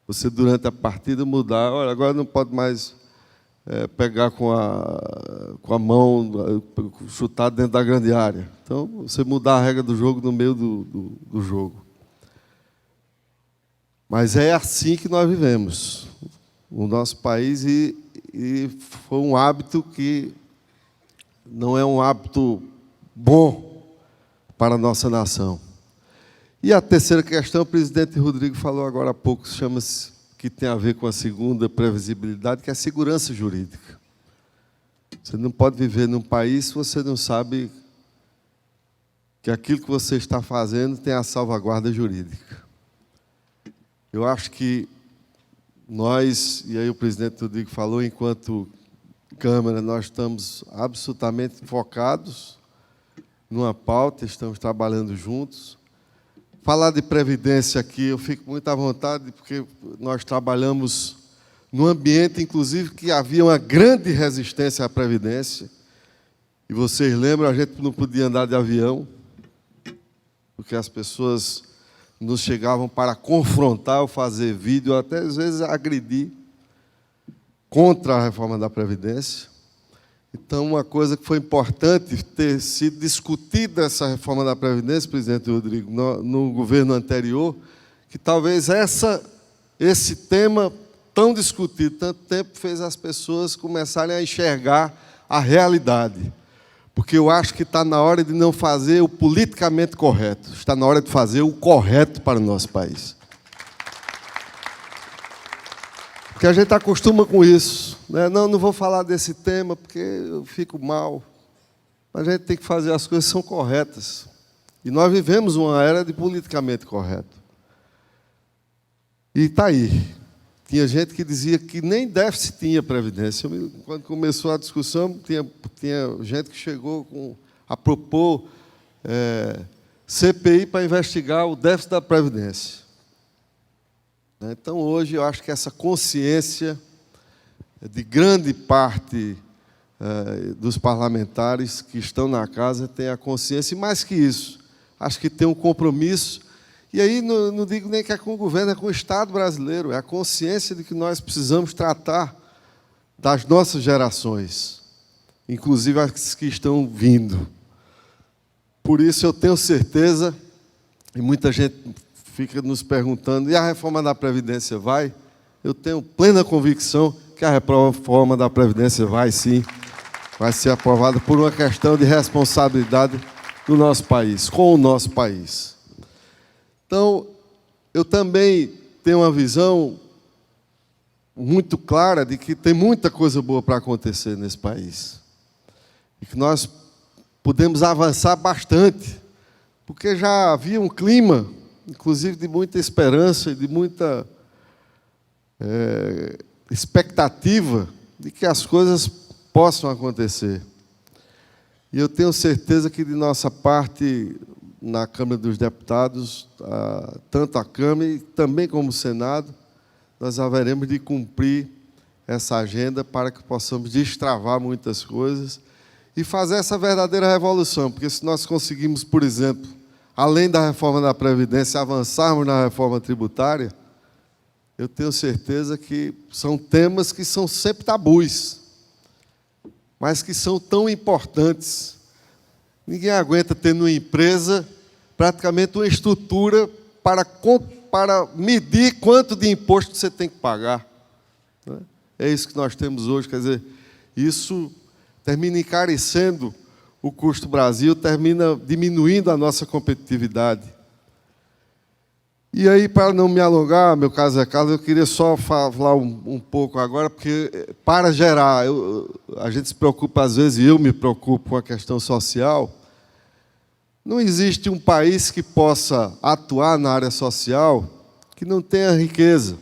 Você, durante a partida, mudar. Olha, agora não pode mais pegar com a mão, chutar dentro da grande área. Então, você mudar a regra do jogo no meio do jogo. Mas é assim que nós vivemos no nosso país, e foi um hábito que não é um hábito bom para a nossa nação. E a terceira questão, o presidente Rodrigo falou agora há pouco, chama-se, que tem a ver com a segunda previsibilidade, que é a segurança jurídica. Você não pode viver num país se você não sabe que aquilo que você está fazendo tem a salvaguarda jurídica. Eu acho que nós, e aí o presidente Rodrigo falou, enquanto Câmara, nós estamos absolutamente focados numa pauta, estamos trabalhando juntos. Falar de previdência aqui, eu fico muito à vontade, porque nós trabalhamos num ambiente, inclusive, que havia uma grande resistência à previdência. E vocês lembram, a gente não podia andar de avião, porque as pessoas nos chegavam para confrontar ou fazer vídeo, até às vezes agredir contra a reforma da Previdência. Então, uma coisa que foi importante ter sido discutida essa reforma da Previdência, presidente Rodrigo, no governo anterior, que talvez esse tema tão discutido tanto tempo fez as pessoas começarem a enxergar a realidade. Porque eu acho que está na hora de não fazer o politicamente correto, está na hora de fazer o correto para o nosso país. Porque a gente acostuma com isso, né? Não vou falar desse tema porque eu fico mal. Mas a gente tem que fazer as coisas que são corretas. E nós vivemos uma era de politicamente correto. E está aí. Tinha gente que dizia que nem déficit tinha Previdência. Quando começou a discussão, tinha gente que chegou a propor CPI para investigar o déficit da Previdência. Então, hoje, eu acho que essa consciência de grande parte dos parlamentares que estão na casa tem a consciência, e mais que isso, acho que tem um compromisso. E aí, não digo nem que é com o governo, é com o Estado brasileiro, é a consciência de que nós precisamos tratar das nossas gerações, inclusive as que estão vindo. Por isso, eu tenho certeza, e muita gente fica nos perguntando, e a reforma da Previdência vai? Eu tenho plena convicção que a reforma da Previdência vai, sim, vai ser aprovada por uma questão de responsabilidade do nosso país, com o nosso país. Então, eu também tenho uma visão muito clara de que tem muita coisa boa para acontecer nesse país. E que nós podemos avançar bastante, porque já havia um clima, inclusive de muita esperança e de muita expectativa de que as coisas possam acontecer. E eu tenho certeza que, de nossa parte, na Câmara dos Deputados, tanto a Câmara e também como o Senado, nós haveremos de cumprir essa agenda para que possamos destravar muitas coisas e fazer essa verdadeira revolução, porque se nós conseguimos, por exemplo, além da reforma da Previdência, avançarmos na reforma tributária, eu tenho certeza que são temas que são sempre tabus, mas que são tão importantes. Ninguém aguenta ter numa empresa praticamente uma estrutura para medir quanto de imposto você tem que pagar. É isso que nós temos hoje, quer dizer, isso termina encarecendo o custo do Brasil, termina diminuindo a nossa competitividade. E aí, para não me alongar, meu caro Zé Carlos, eu queria só falar um pouco agora, porque, para gerar, a gente se preocupa, às vezes, e eu me preocupo com a questão social. Não existe um país que possa atuar na área social que não tenha riqueza.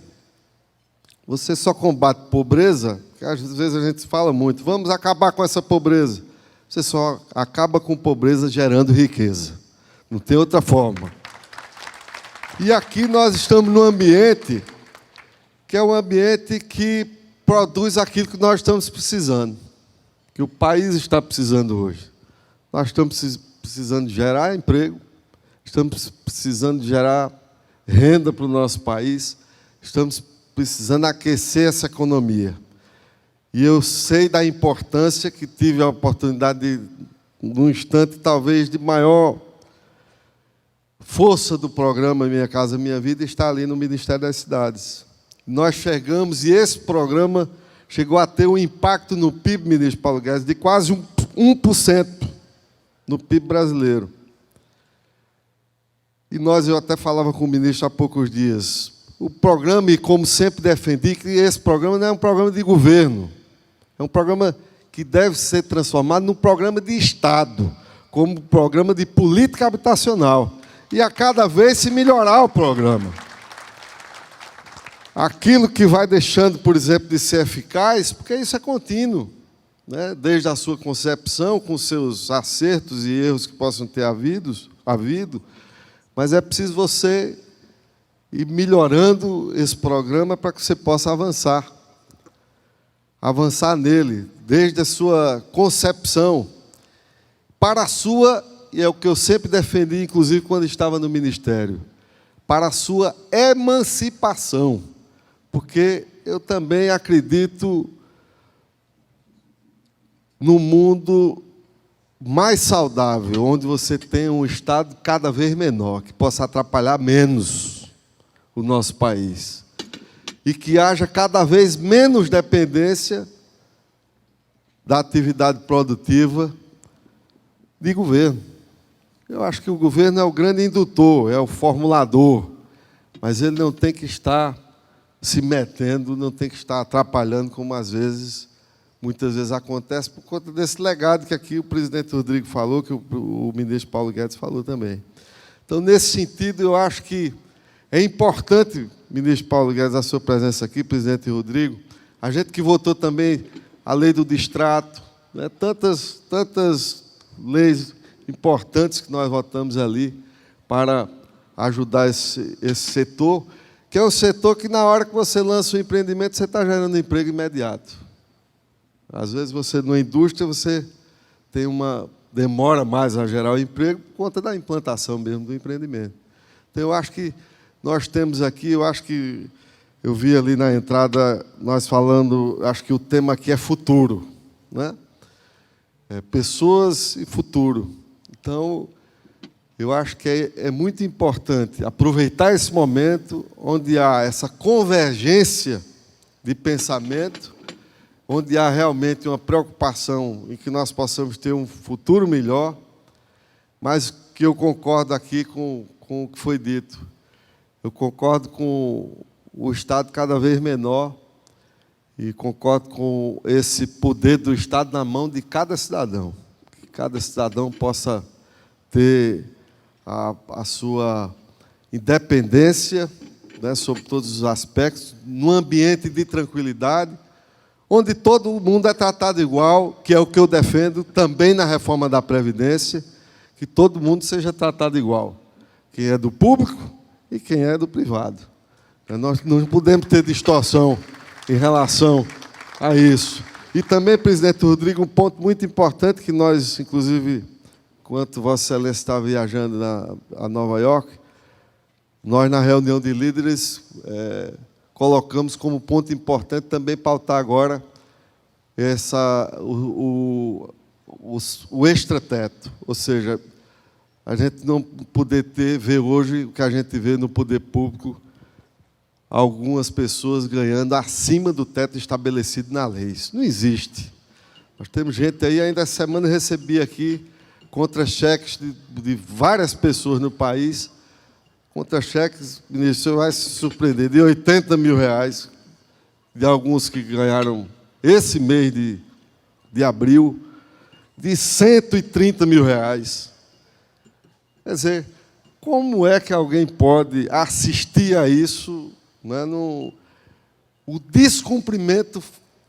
Você só combate pobreza, porque às vezes a gente fala muito, vamos acabar com essa pobreza. Você só acaba com pobreza gerando riqueza. Não tem outra forma. E aqui nós estamos num ambiente que é um ambiente que produz aquilo que nós estamos precisando, que o país está precisando hoje. Nós estamos precisando de gerar emprego, estamos precisando de gerar renda para o nosso país, estamos precisando aquecer essa economia. E eu sei da importância que tive a oportunidade, num instante, talvez, de maior força do programa Minha Casa Minha Vida, está ali no Ministério das Cidades. Nós chegamos, e esse programa chegou a ter um impacto no PIB, ministro Paulo Guedes, de quase 1% no PIB brasileiro. E eu até falava com o ministro há poucos dias, o programa, e como sempre defendi, que esse programa não é um programa de governo, é um programa que deve ser transformado num programa de Estado, como programa de política habitacional. E a cada vez se melhorar o programa. Aquilo que vai deixando, por exemplo, de ser eficaz, porque isso é contínuo, né? Desde a sua concepção, com seus acertos e erros que possam ter havido, mas é preciso você ir melhorando esse programa para que você possa avançar nele, desde a sua concepção, para a sua, e é o que eu sempre defendi, inclusive quando estava no Ministério, para a sua emancipação, porque eu também acredito no mundo mais saudável, onde você tem um Estado cada vez menor, que possa atrapalhar menos o nosso país, e que haja cada vez menos dependência da atividade produtiva de governo. Eu acho que o governo é o grande indutor, é o formulador, mas ele não tem que estar se metendo, não tem que estar atrapalhando, como muitas vezes acontece, por conta desse legado que aqui o presidente Rodrigo falou, que o ministro Paulo Guedes falou também. Então, nesse sentido, eu acho que é importante, ministro Paulo Guedes, a sua presença aqui, presidente Rodrigo, a gente que votou também a lei do distrato, né, tantas leis importantes que nós votamos ali para ajudar esse setor, que é um setor que, na hora que você lança um empreendimento, você está gerando emprego imediato. Às vezes, numa indústria, você tem demora mais a gerar o emprego por conta da implantação mesmo do empreendimento. Então, eu acho que nós temos aqui, eu vi ali na entrada, nós falando, acho que o tema aqui é futuro, né? Pessoas e futuro. Então, eu acho que é muito importante aproveitar esse momento onde há essa convergência de pensamento, onde há realmente uma preocupação em que nós possamos ter um futuro melhor, mas que eu concordo aqui com o que foi dito. Eu concordo com o Estado cada vez menor e concordo com esse poder do Estado na mão de cada cidadão. Que cada cidadão possa ter a sua independência, né, sobre todos os aspectos, num ambiente de tranquilidade, onde todo mundo é tratado igual, que é o que eu defendo também na reforma da Previdência, que todo mundo seja tratado igual, quem é do público e quem é do privado. Nós não podemos ter distorção em relação a isso. E também, presidente Rodrigo, um ponto muito importante que nós, inclusive, enquanto Vossa Excelência está viajando a Nova York, nós, na reunião de líderes, colocamos como ponto importante também pautar agora o extrateto, ou seja, a gente não poder ver hoje o que a gente vê no poder público, algumas pessoas ganhando acima do teto estabelecido na lei. Isso não existe. Nós temos gente aí, ainda essa semana eu recebi aqui contra-cheques de várias pessoas no país, contra-cheques, ministro, você vai se surpreender, de 80 mil reais, de alguns que ganharam esse mês de abril, de 130 mil reais. Quer dizer, como é que alguém pode assistir a isso, né, o descumprimento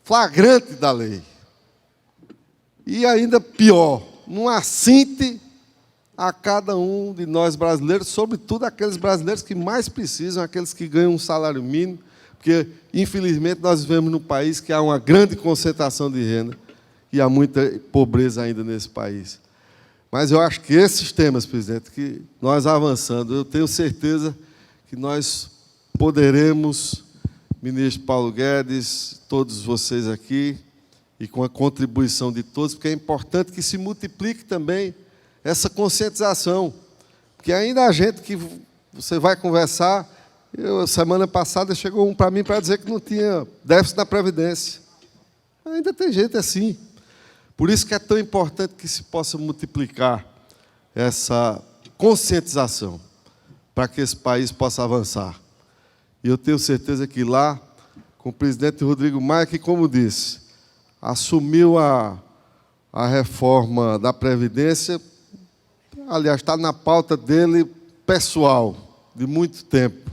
flagrante da lei? E ainda pior, não assinte a cada um de nós brasileiros, sobretudo aqueles brasileiros que mais precisam, aqueles que ganham um salário mínimo, porque, infelizmente, nós vivemos num país que há uma grande concentração de renda e há muita pobreza ainda nesse país. Mas eu acho que esses temas, presidente, que nós avançando, eu tenho certeza que nós poderemos, ministro Paulo Guedes, todos vocês aqui, e com a contribuição de todos, porque é importante que se multiplique também essa conscientização, porque ainda há gente que você vai conversar, semana passada chegou um para mim para dizer que não tinha déficit na Previdência. Ainda tem gente assim. Por isso que é tão importante que se possa multiplicar essa conscientização, para que esse país possa avançar. E eu tenho certeza que lá, com o presidente Rodrigo Maia, que, como disse, assumiu a reforma da Previdência aliás, está na pauta dele pessoal, de muito tempo.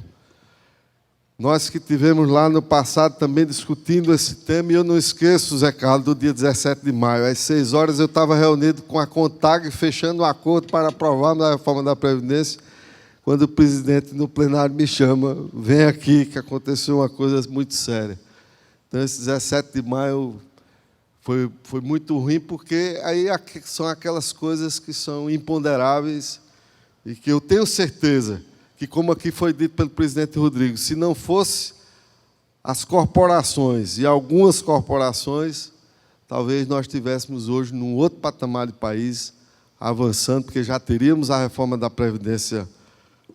Nós que tivemos lá no passado também discutindo esse tema, e eu não esqueço, Zé Carlos, do dia 17 de maio, às 6 horas eu estava reunido com a CONTAG, fechando um acordo para aprovar a reforma da Previdência, quando o presidente no plenário me chama, vem aqui, que aconteceu uma coisa muito séria. Então, esse 17 de maio foi muito ruim, porque aí são aquelas coisas que são imponderáveis e que eu tenho certeza que, como aqui foi dito pelo presidente Rodrigo, se não fosse as corporações e algumas corporações, talvez nós estivéssemos hoje num outro patamar de país, avançando, porque já teríamos a reforma da Previdência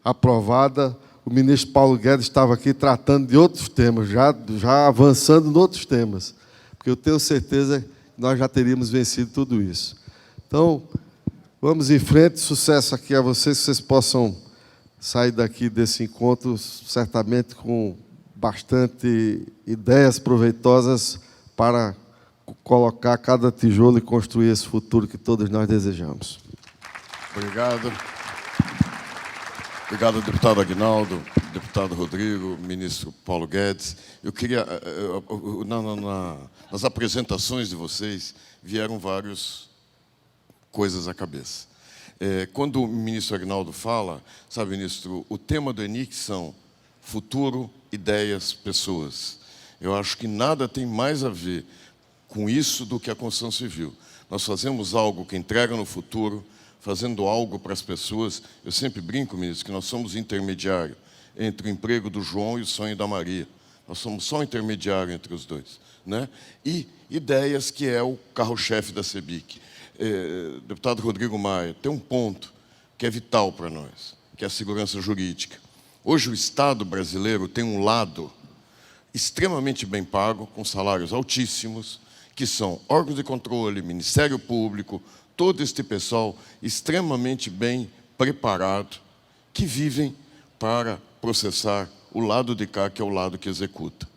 aprovada. O ministro Paulo Guedes estava aqui tratando de outros temas, já avançando em outros temas, porque eu tenho certeza que nós já teríamos vencido tudo isso. Então, vamos em frente, sucesso aqui a vocês, que vocês possam sair daqui desse encontro, certamente com bastante ideias proveitosas para colocar cada tijolo e construir esse futuro que todos nós desejamos. Obrigado. Obrigado, deputado Aguinaldo, deputado Rodrigo, ministro Paulo Guedes. Eu queria, nas apresentações de vocês, vieram várias coisas à cabeça. Quando o ministro Aguinaldo fala, sabe, ministro, o tema do ENIC são futuro, ideias, pessoas. Eu acho que nada tem mais a ver com isso do que a construção civil. Nós fazemos algo que entrega no futuro, fazendo algo para as pessoas. Eu sempre brinco, ministro, que nós somos intermediário entre o emprego do João e o sonho da Maria. Nós somos só intermediário entre os dois, né? E ideias, que é o carro-chefe da CEBIC. Deputado Rodrigo Maia, tem um ponto que é vital para nós, que é a segurança jurídica. Hoje o Estado brasileiro tem um lado extremamente bem pago, com salários altíssimos, que são órgãos de controle, Ministério Público, todo este pessoal extremamente bem preparado, que vivem para processar o lado de cá, que é o lado que executa.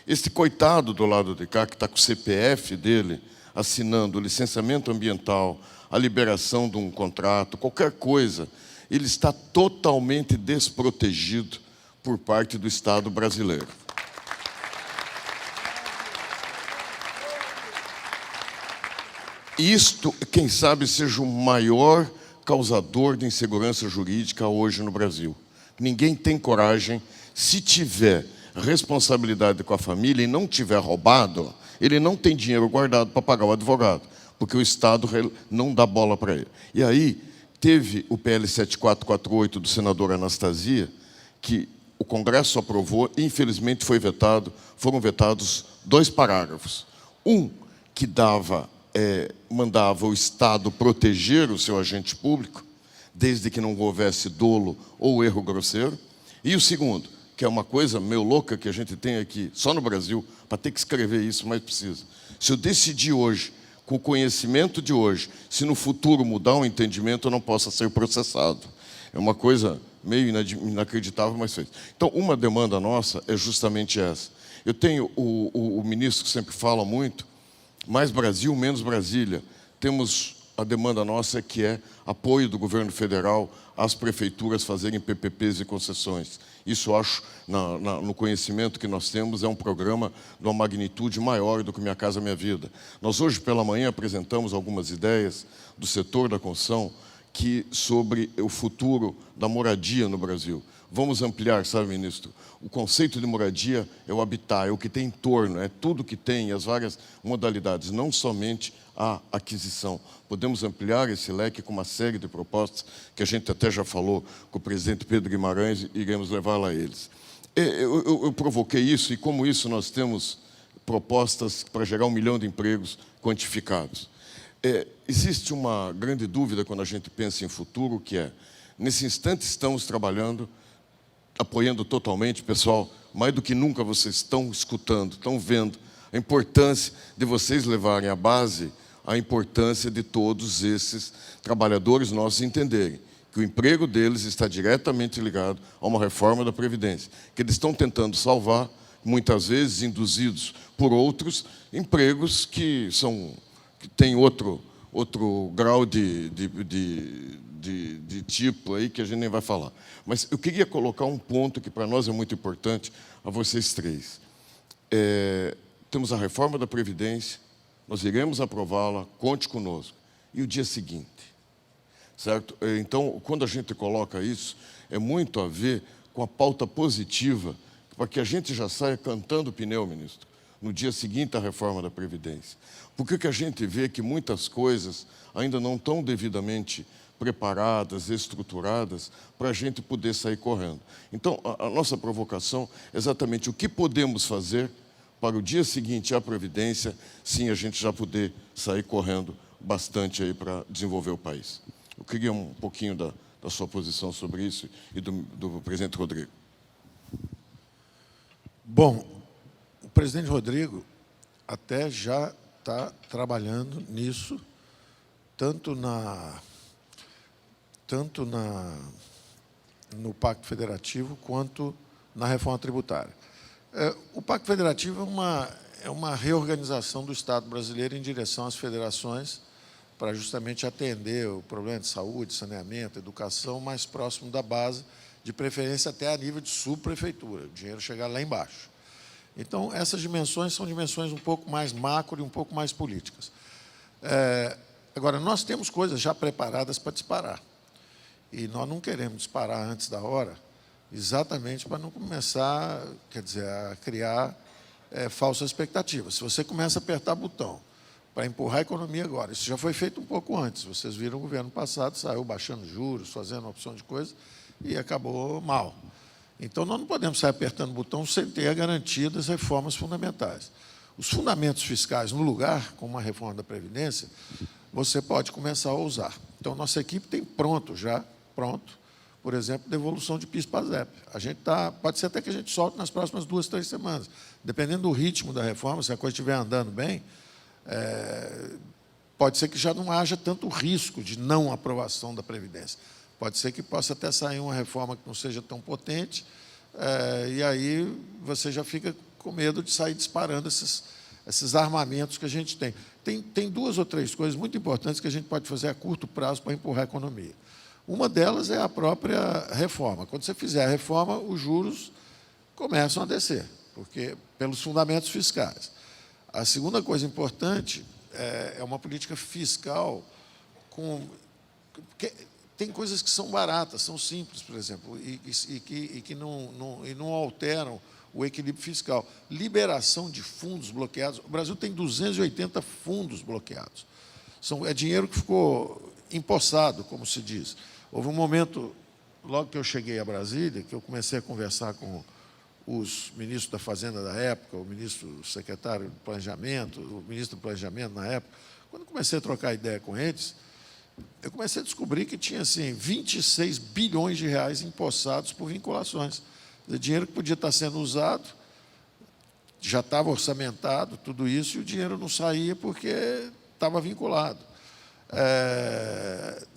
Este coitado do lado de cá, que está com o CPF dele, assinando o licenciamento ambiental, a liberação de um contrato, qualquer coisa, ele está totalmente desprotegido por parte do Estado brasileiro. Isto, quem sabe, seja o maior causador de insegurança jurídica hoje no Brasil. Ninguém tem coragem, se tiver responsabilidade com a família e não tiver roubado, ele não tem dinheiro guardado para pagar o advogado, porque o Estado não dá bola para ele. E aí, teve o PL 7448 do senador Anastasia, que o Congresso aprovou, e infelizmente foram vetados 2 parágrafos. Um que mandava o Estado proteger o seu agente público, desde que não houvesse dolo ou erro grosseiro. E o segundo, que é uma coisa meio louca que a gente tem aqui, só no Brasil, para ter que escrever isso, mas precisa. Se eu decidir hoje, com o conhecimento de hoje, se no futuro mudar um entendimento, eu não possa ser processado. É uma coisa meio inacreditável, mas fez. Então, uma demanda nossa é justamente essa. Eu tenho o ministro que sempre fala muito, mais Brasil, menos Brasília. Temos a demanda nossa, que é apoio do governo federal às prefeituras fazerem PPPs e concessões. Isso, acho, no conhecimento que nós temos, é um programa de uma magnitude maior do que Minha Casa Minha Vida. Nós, hoje pela manhã, apresentamos algumas ideias do setor da construção sobre o futuro da moradia no Brasil. Vamos ampliar, sabe, ministro? O conceito de moradia é o habitat, é o que tem em torno, é tudo que tem, as várias modalidades, não somente a aquisição. Podemos ampliar esse leque com uma série de propostas que a gente até já falou com o presidente Pedro Guimarães e iremos levá-la a eles. Eu provoquei isso, e como isso nós temos propostas para gerar 1 milhão de empregos quantificados. Existe uma grande dúvida quando a gente pensa em futuro, que é, nesse instante estamos trabalhando, apoiando totalmente, pessoal, mais do que nunca vocês estão escutando, estão vendo a importância de vocês levarem à base a importância de todos esses trabalhadores nossos entenderem que o emprego deles está diretamente ligado a uma reforma da Previdência, que eles estão tentando salvar, muitas vezes induzidos por outros empregos que têm outro grau de tipo aí que a gente nem vai falar. Mas eu queria colocar um ponto que para nós é muito importante, a vocês três. Temos a reforma da Previdência, nós iremos aprová-la, conte conosco. E o dia seguinte, certo? Então, quando a gente coloca isso, é muito a ver com a pauta positiva, para que a gente já saia cantando o pneu, ministro, no dia seguinte à reforma da Previdência. Porque que a gente vê que muitas coisas ainda não estão devidamente preparadas, estruturadas, para a gente poder sair correndo. Então, a nossa provocação é exatamente o que podemos fazer para o dia seguinte à Previdência, sim, a gente já poder sair correndo bastante aí para desenvolver o país. Eu queria um pouquinho da sua posição sobre isso e do presidente Rodrigo. Bom, o presidente Rodrigo até já está trabalhando nisso, tanto no Pacto Federativo quanto na reforma tributária. O Pacto Federativo é uma reorganização do Estado brasileiro em direção às federações para justamente atender o problema de saúde, saneamento, educação mais próximo da base, de preferência até a nível de subprefeitura, o dinheiro chegar lá embaixo. Então, essas dimensões são dimensões um pouco mais macro e um pouco mais políticas. Agora, nós temos coisas já preparadas para disparar. E nós não queremos disparar antes da hora, exatamente para não começar, quer dizer, a criar falsas expectativas. Se você começa a apertar botão para empurrar a economia agora, isso já foi feito um pouco antes. Vocês viram o governo passado, saiu baixando juros, fazendo uma opção de coisa, e acabou mal. Então, nós não podemos sair apertando o botão sem ter a garantia das reformas fundamentais. Os fundamentos fiscais no lugar, como a reforma da Previdência, você pode começar a usar. Então, nossa equipe tem pronto, por exemplo, devolução de PIS/PASEP. A gente pode ser até que a gente solte nas próximas 2, 3 semanas. Dependendo do ritmo da reforma, se a coisa estiver andando bem, pode ser que já não haja tanto risco de não aprovação da Previdência. Pode ser que possa até sair uma reforma que não seja tão potente, e aí você já fica com medo de sair disparando esses armamentos que a gente tem. Tem 2 ou 3 coisas muito importantes que a gente pode fazer a curto prazo para empurrar a economia. Uma delas é a própria reforma. Quando você fizer a reforma, os juros começam a descer, porque pelos fundamentos fiscais. A segunda coisa importante é uma política fiscal tem coisas que são baratas, são simples, por exemplo, e que não alteram o equilíbrio fiscal. Liberação de fundos bloqueados. O Brasil tem 280 fundos bloqueados. É dinheiro que ficou empossado, como se diz. Houve um momento, logo que eu cheguei a Brasília, que eu comecei a conversar com os ministros da Fazenda da época, o secretário do Planejamento, o ministro do Planejamento na época. Quando comecei a trocar ideia com eles, eu comecei a descobrir que tinha assim, 26 bilhões de reais empossados por vinculações. Dinheiro que podia estar sendo usado, já estava orçamentado, tudo isso, e o dinheiro não saía porque estava vinculado.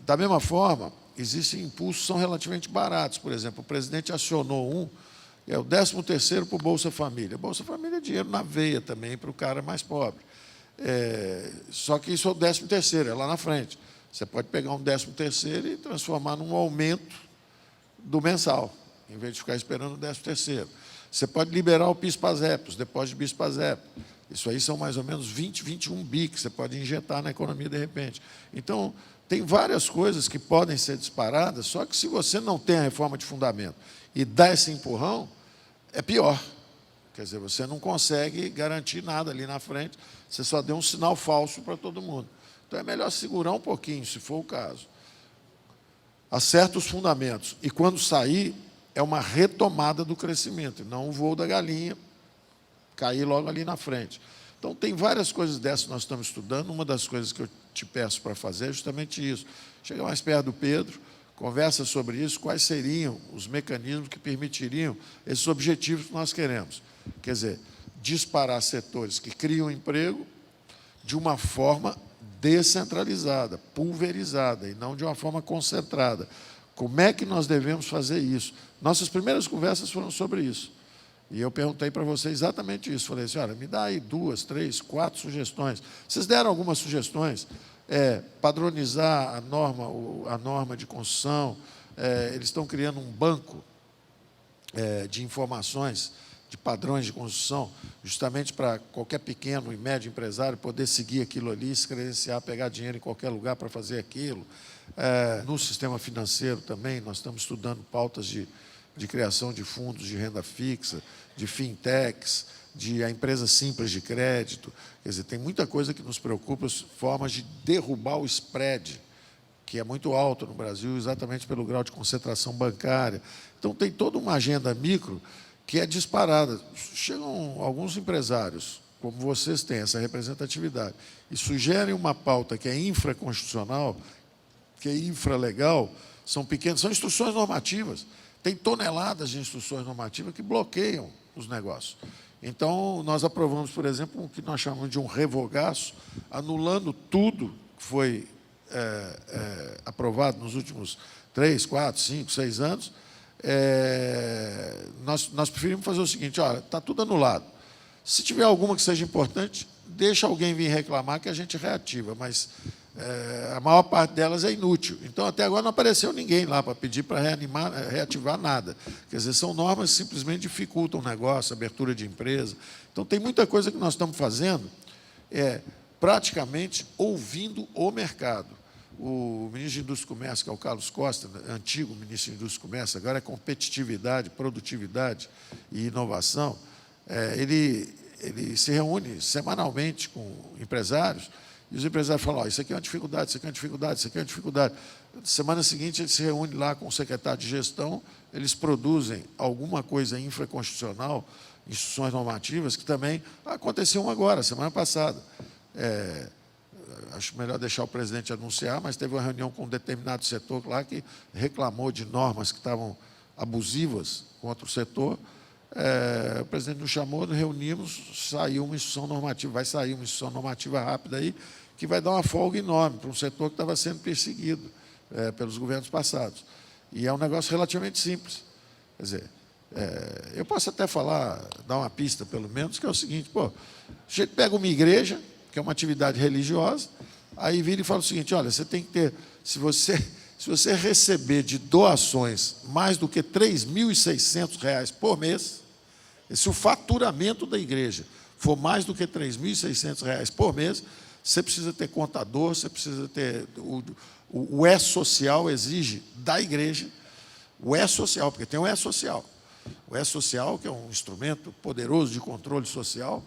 Da mesma forma, existem impulsos que são relativamente baratos. Por exemplo, o presidente acionou é o 13º para o Bolsa Família. Bolsa Família é dinheiro na veia também para o cara mais pobre. Só que isso é o 13º, é lá na frente. Você pode pegar um 13º e transformar num aumento do mensal, em vez de ficar esperando o 13º. Você pode liberar o PIS/PASEP, os depósitos de PIS/PASEP. Isso aí são mais ou menos 20, 21 bi que você pode injetar na economia de repente. Então, tem várias coisas que podem ser disparadas, só que se você não tem a reforma de fundamento e dá esse empurrão, é pior. Quer dizer, você não consegue garantir nada ali na frente, você só deu um sinal falso para todo mundo. Então, é melhor segurar um pouquinho, se for o caso. Acerta os fundamentos. E, quando sair, é uma retomada do crescimento, e não um voo da galinha, cair logo ali na frente. Então, tem várias coisas dessas que nós estamos estudando. Uma das coisas que eu te peço para fazer é justamente isso. Chega mais perto do Pedro, conversa sobre isso, quais seriam os mecanismos que permitiriam esses objetivos que nós queremos. Quer dizer, disparar setores que criam emprego de uma forma descentralizada, pulverizada, e não de uma forma concentrada. Como é que nós devemos fazer isso? Nossas primeiras conversas foram sobre isso. E eu perguntei para você exatamente isso. Falei assim, olha, me dá aí 2, 3, 4 sugestões. Vocês deram algumas sugestões. padronizar a norma de construção. Eles estão criando um banco de informações, de padrões de construção, justamente para qualquer pequeno e médio empresário poder seguir aquilo ali, se credenciar, pegar dinheiro em qualquer lugar para fazer aquilo. No sistema financeiro também, nós estamos estudando pautas de criação de fundos de renda fixa, de fintechs, de a empresa simples de crédito. Quer dizer, tem muita coisa que nos preocupa, formas de derrubar o spread, que é muito alto no Brasil, exatamente pelo grau de concentração bancária. Então, tem toda uma agenda micro que é disparada. Chegam alguns empresários, como vocês têm essa representatividade, e sugerem uma pauta que é infraconstitucional, que é infralegal, são pequenas, são instruções normativas. Tem toneladas de instruções normativas que bloqueiam os negócios. Então, nós aprovamos, por exemplo, o que nós chamamos de um revogaço, anulando tudo que foi aprovado nos últimos 3, 4, 5, 6 anos. Nós preferimos fazer o seguinte: olha, está tudo anulado. Se tiver alguma que seja importante, deixa alguém vir reclamar que a gente reativa, mas a maior parte delas é inútil. Então, até agora não apareceu ninguém lá para pedir para reativar nada. Quer dizer, são normas que simplesmente dificultam o negócio, a abertura de empresa. Então, tem muita coisa que nós estamos fazendo, praticamente ouvindo o mercado. O ministro de Indústria e Comércio, que é o Carlos Costa, antigo ministro de Indústria e Comércio, agora é competitividade, produtividade e inovação, ele se reúne semanalmente com empresários, e os empresários falam: oh, isso aqui é uma dificuldade, isso aqui é uma dificuldade, isso aqui é uma dificuldade. Semana seguinte, ele se reúne lá com o secretário de gestão, eles produzem alguma coisa infraconstitucional, instruções normativas, que também aconteciam agora, semana passada. Acho melhor deixar o presidente anunciar, mas teve uma reunião com um determinado setor lá que reclamou de normas que estavam abusivas contra o setor. O presidente nos chamou, nos reunimos, saiu uma instrução normativa, vai sair uma instrução normativa rápida aí, que vai dar uma folga enorme para um setor que estava sendo perseguido pelos governos passados. E é um negócio relativamente simples. Quer dizer, eu posso até falar, dar uma pista, pelo menos, que é o seguinte: pô, a gente pega uma igreja, que é uma atividade religiosa, aí vira e fala o seguinte: olha, você tem que ter, se você receber de doações mais do que R$ 3.600 por mês, se o faturamento da igreja for mais do que R$ 3.600 por mês, você precisa ter contador, você precisa ter... O E-Social exige da igreja, o E-Social, porque tem o E-Social. O E-Social, que é um instrumento poderoso de controle social,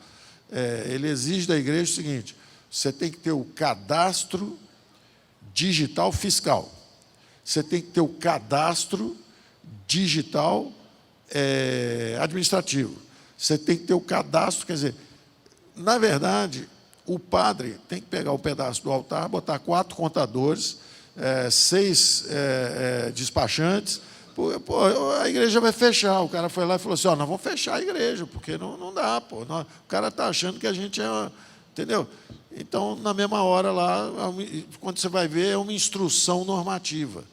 ele exige da igreja o seguinte: você tem que ter o cadastro digital fiscal, você tem que ter o cadastro digital administrativo, você tem que ter o cadastro, quer dizer, na verdade, o padre tem que pegar um pedaço do altar, botar 4 contadores, 6 despachantes. Pô, a igreja vai fechar. O cara foi lá e falou assim: ó, nós vamos fechar a igreja, porque não dá, pô. O cara está achando que a gente entendeu? Então, na mesma hora lá, quando você vai ver, é uma instrução normativa.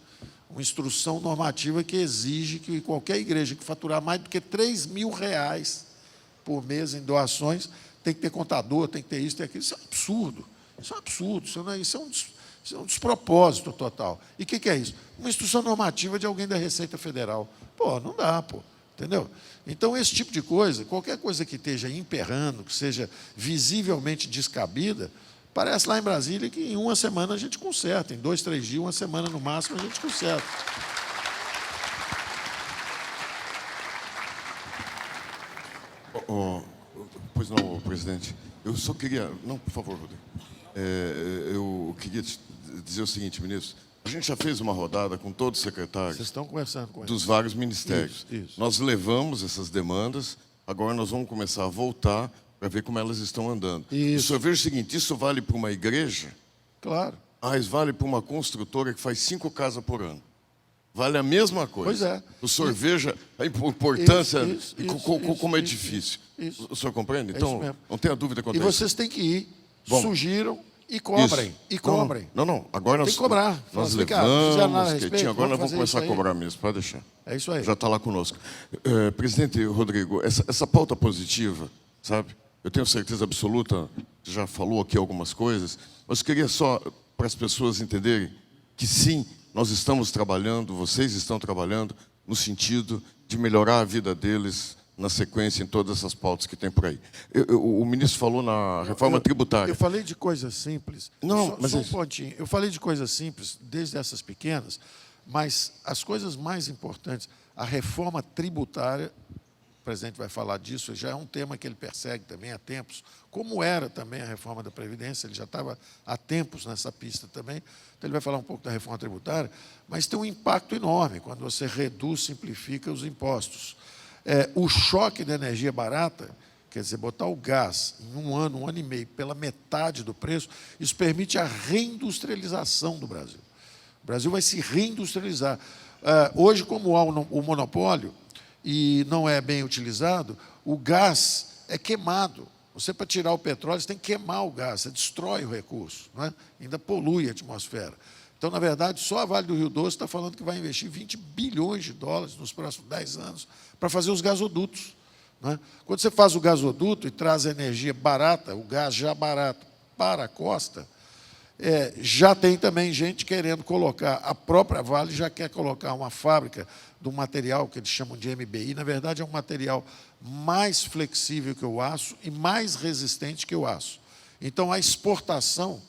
Uma instrução normativa que exige que qualquer igreja que faturar mais do que R$ 3.000 por mês em doações tem que ter contador, tem que ter isso, tem aquilo. Isso é um absurdo. Isso é um absurdo. Isso é um despropósito total. E o que é isso? Uma instrução normativa de alguém da Receita Federal. Pô, não dá, pô. Entendeu? Então, esse tipo de coisa, qualquer coisa que esteja emperrando, que seja visivelmente descabida, parece lá em Brasília que em uma semana a gente conserta, em 2, 3 dias, uma semana no máximo, a gente conserta. Pois não, presidente. Eu só queria... Não, por favor, Rodrigo. Eu queria dizer o seguinte, ministro. A gente já fez uma rodada com todos os secretários. Vocês estão conversando com eles. Dos vários ministérios. Isso. Nós levamos essas demandas, agora nós vamos começar a voltar para ver como elas estão andando. Isso. O senhor veja o seguinte: isso vale para uma igreja? Claro. Isso vale para uma construtora que faz 5 casas por ano. Vale a mesma coisa. Pois é. O senhor veja a importância Isso, como é difícil. Isso. O senhor compreende? É Então, isso mesmo. não tenha dúvida quanto E a isso. vocês têm que ir, Bom, sugiram e cobrem. Isso. E cobrem. Não. Agora Tem que cobrar. Nós Fala, cara, não fizeram nada a levamos, respeito, quietinho. Agora nós vamos vamos fazer começar a isso aí. cobrar mesmo, pode deixar. É isso aí. Já está lá conosco. Presidente Rodrigo, essa pauta positiva, sabe? Eu tenho certeza absoluta, já falou aqui algumas coisas, mas eu queria só para as pessoas entenderem que sim, nós estamos trabalhando, vocês estão trabalhando no sentido de melhorar a vida deles na sequência em todas essas pautas que tem por aí. O ministro falou na reforma tributária. Eu falei de coisas simples. Não, mas só um pontinho. Eu falei de coisas simples, desde essas pequenas, mas as coisas mais importantes, a reforma tributária, o presidente vai falar disso, já é um tema que ele persegue também há tempos, como era também a reforma da Previdência, ele já estava há tempos nessa pista também, então ele vai falar um pouco da reforma tributária, mas tem um impacto enorme quando você reduz, simplifica os impostos. O choque da energia barata, quer dizer, botar o gás em um ano e meio, pela metade do preço, isso permite a reindustrialização do Brasil. O Brasil vai se reindustrializar. Hoje, como há o monopólio e não é bem utilizado, o gás é queimado. Você, para tirar o petróleo, você tem que queimar o gás, você destrói o recurso, não é? Ainda polui a atmosfera. Então, na verdade, só a Vale do Rio Doce está falando que vai investir 20 bilhões de dólares nos próximos 10 anos para fazer os gasodutos. Não é? Quando você faz o gasoduto e traz a energia barata, o gás já barato, para a costa, já tem também gente querendo colocar, a própria Vale já quer colocar uma fábrica de um material que eles chamam de MBI, na verdade é um material mais flexível que o aço e mais resistente que o aço. Então, a exportação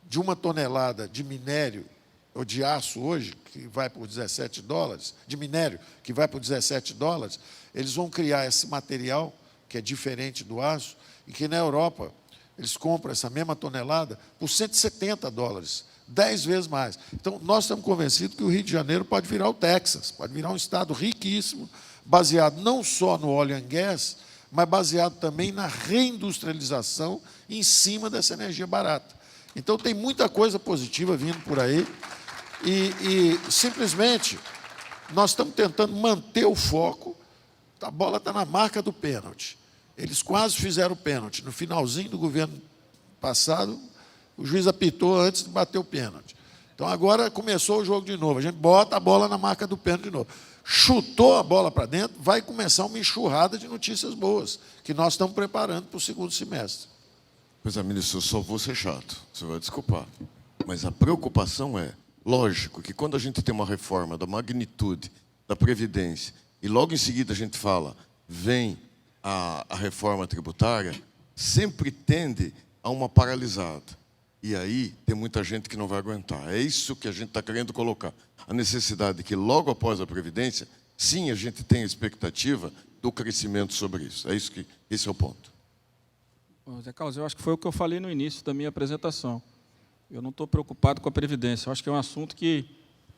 de uma tonelada de minério ou de aço hoje, que vai por 17 dólares, de minério, que vai por 17 dólares, eles vão criar esse material, que é diferente do aço, e que na Europa eles compram essa mesma tonelada por 170 dólares, 10 vezes mais. Então, nós estamos convencidos que o Rio de Janeiro pode virar o Texas, pode virar um estado riquíssimo, baseado não só no óleo e gás, mas baseado também na reindustrialização em cima dessa energia barata. Então, tem muita coisa positiva vindo por aí e simplesmente, nós estamos tentando manter o foco, a bola está na marca do pênalti. Eles quase fizeram o pênalti. No finalzinho do governo passado, o juiz apitou antes de bater o pênalti. Então, agora começou o jogo de novo. A gente bota a bola na marca do pênalti de novo. Chutou a bola para dentro, vai começar uma enxurrada de notícias boas, que nós estamos preparando para o segundo semestre. Pois é, ministro, eu só vou ser chato, você vai desculpar. Mas a preocupação é, lógico, que quando a gente tem uma reforma da magnitude da Previdência e logo em seguida a gente fala, vem a reforma tributária, sempre tende a uma paralisada. E aí tem muita gente que não vai aguentar. É isso que a gente está querendo colocar. A necessidade de que logo após a Previdência, sim, a gente tenha expectativa do crescimento sobre isso. É isso que, esse é o ponto. Zé Carlos, eu acho que foi o que eu falei no início da minha apresentação. Eu não estou preocupado com a Previdência. Eu acho que é um assunto que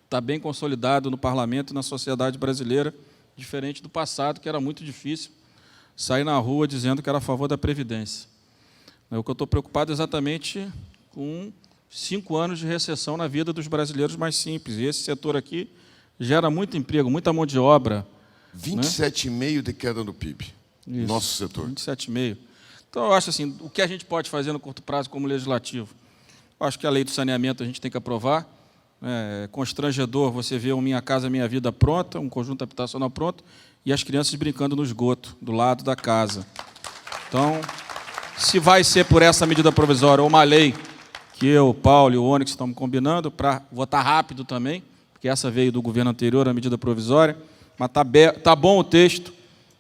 está bem consolidado no parlamento e na sociedade brasileira, diferente do passado, que era muito difícil sair na rua dizendo que era a favor da Previdência. O que eu estou preocupado é exatamente com 5 anos de recessão na vida dos brasileiros mais simples. E esse setor aqui gera muito emprego, muita mão de obra. 27,5% de queda no PIB, Isso, nosso setor. 27,5%. Então, eu acho assim, o que a gente pode fazer no curto prazo como legislativo? Eu acho que a lei do saneamento a gente tem que aprovar. É constrangedor você ver o Minha Casa Minha Vida pronta, um conjunto habitacional pronto, e as crianças brincando no esgoto, do lado da casa. Então, se vai ser por essa medida provisória ou uma lei que eu, o Paulo e o Onyx estamos combinando para votar rápido também, porque essa veio do governo anterior, a medida provisória, mas tá bom o texto,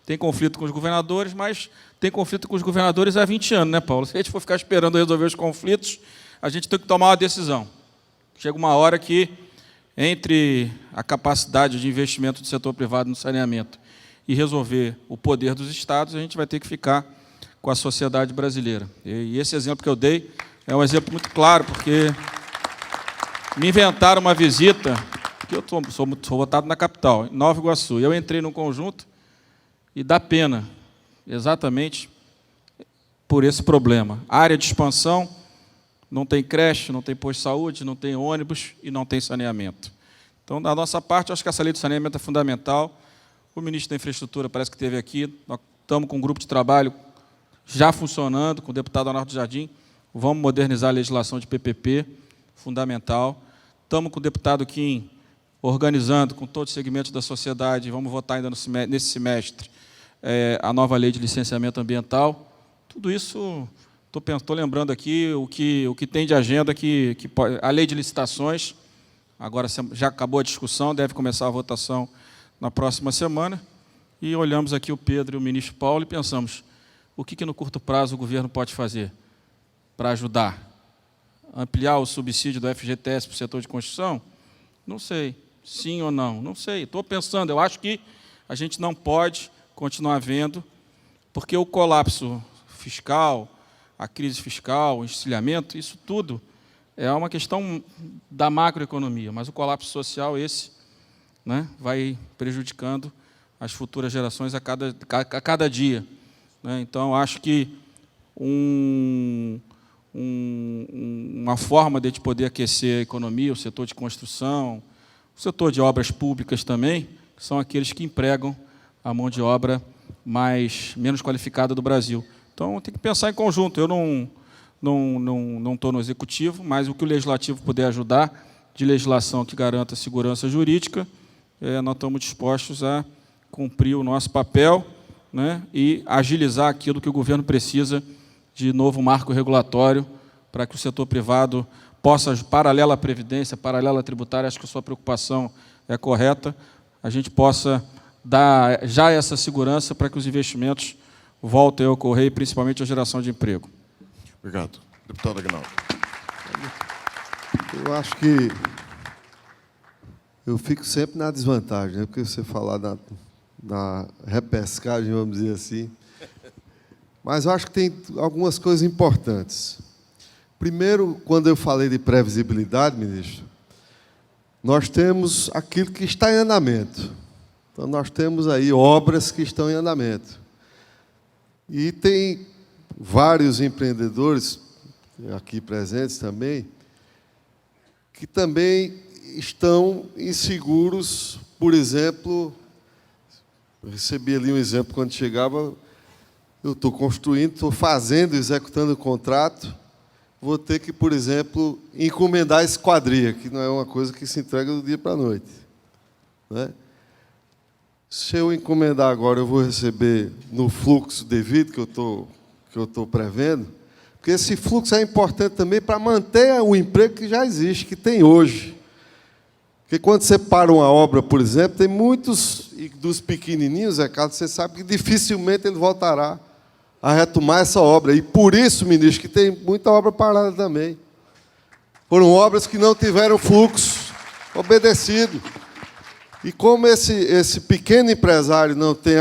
tem conflito com os governadores, mas tem conflito com os governadores há 20 anos, né, Paulo? Se a gente for ficar esperando resolver os conflitos, a gente tem que tomar uma decisão. Chega uma hora que, entre a capacidade de investimento do setor privado no saneamento e resolver o poder dos estados, a gente vai ter que ficar com a sociedade brasileira. E esse exemplo que eu dei é um exemplo muito claro, porque me inventaram uma visita, que eu sou votado na capital, em Nova Iguaçu, e eu entrei num conjunto e dá pena, exatamente por esse problema. Área de expansão, não tem creche, não tem posto de saúde, não tem ônibus e não tem saneamento. Então, da nossa parte, eu acho que essa lei do saneamento é fundamental. O ministro da Infraestrutura parece que esteve aqui, nós estamos com um grupo de trabalho já funcionando, com o deputado Arnaldo Jardim, vamos modernizar a legislação de PPP, fundamental. Estamos com o deputado Kim organizando com todos os segmentos da sociedade, vamos votar ainda nesse semestre, a nova lei de licenciamento ambiental. Tudo isso Estou lembrando aqui o que tem de agenda, a lei de licitações, agora já acabou a discussão, deve começar a votação na próxima semana, e olhamos aqui o Pedro e o ministro Paulo e pensamos, o que no curto prazo o governo pode fazer para ajudar? Ampliar o subsídio do FGTS para o setor de construção? Não sei. Sim ou não? Não sei. Estou pensando, eu acho que a gente não pode continuar vendo, porque o colapso fiscal, a crise fiscal, o encilhamento, isso tudo é uma questão da macroeconomia, mas o colapso social, esse, né, vai prejudicando as futuras gerações a cada dia. Né? Então, acho que uma forma de poder aquecer a economia, o setor de construção, o setor de obras públicas também, que são aqueles que empregam a mão de obra menos qualificada do Brasil. Então, tem que pensar em conjunto. Eu não estou no executivo, mas o que o legislativo puder ajudar, de legislação que garanta segurança jurídica, nós estamos dispostos a cumprir o nosso papel, né, e agilizar aquilo que o governo precisa de novo marco regulatório para que o setor privado possa, paralela à Previdência, paralela à tributária, acho que a sua preocupação é correta, a gente possa dar já essa segurança para que os investimentos voltem a ocorrer, principalmente a geração de emprego. Obrigado. Deputado Aguinaldo. Eu acho que eu fico sempre na desvantagem, né? Porque você falar na repescagem, vamos dizer assim. Mas eu acho que tem algumas coisas importantes. Primeiro, quando eu falei de previsibilidade, ministro, nós temos aquilo que está em andamento. Então, nós temos aí obras que estão em andamento. E tem vários empreendedores, aqui presentes também, que também estão inseguros. Por exemplo, eu recebi ali um exemplo quando chegava, eu estou construindo, estou fazendo, executando o contrato, vou ter que, por exemplo, encomendar a esquadria, que não é uma coisa que se entrega do dia para a noite. Né? Se eu encomendar agora, eu vou receber no fluxo devido que eu estou prevendo, porque esse fluxo é importante também para manter o emprego que já existe, que tem hoje. Porque quando você para uma obra, por exemplo, tem muitos dos pequenininhos, Zé Carlos, você sabe que dificilmente ele voltará a retomar essa obra. E por isso, ministro, que tem muita obra parada também. Foram obras que não tiveram fluxo obedecido. E como esse pequeno empresário não tem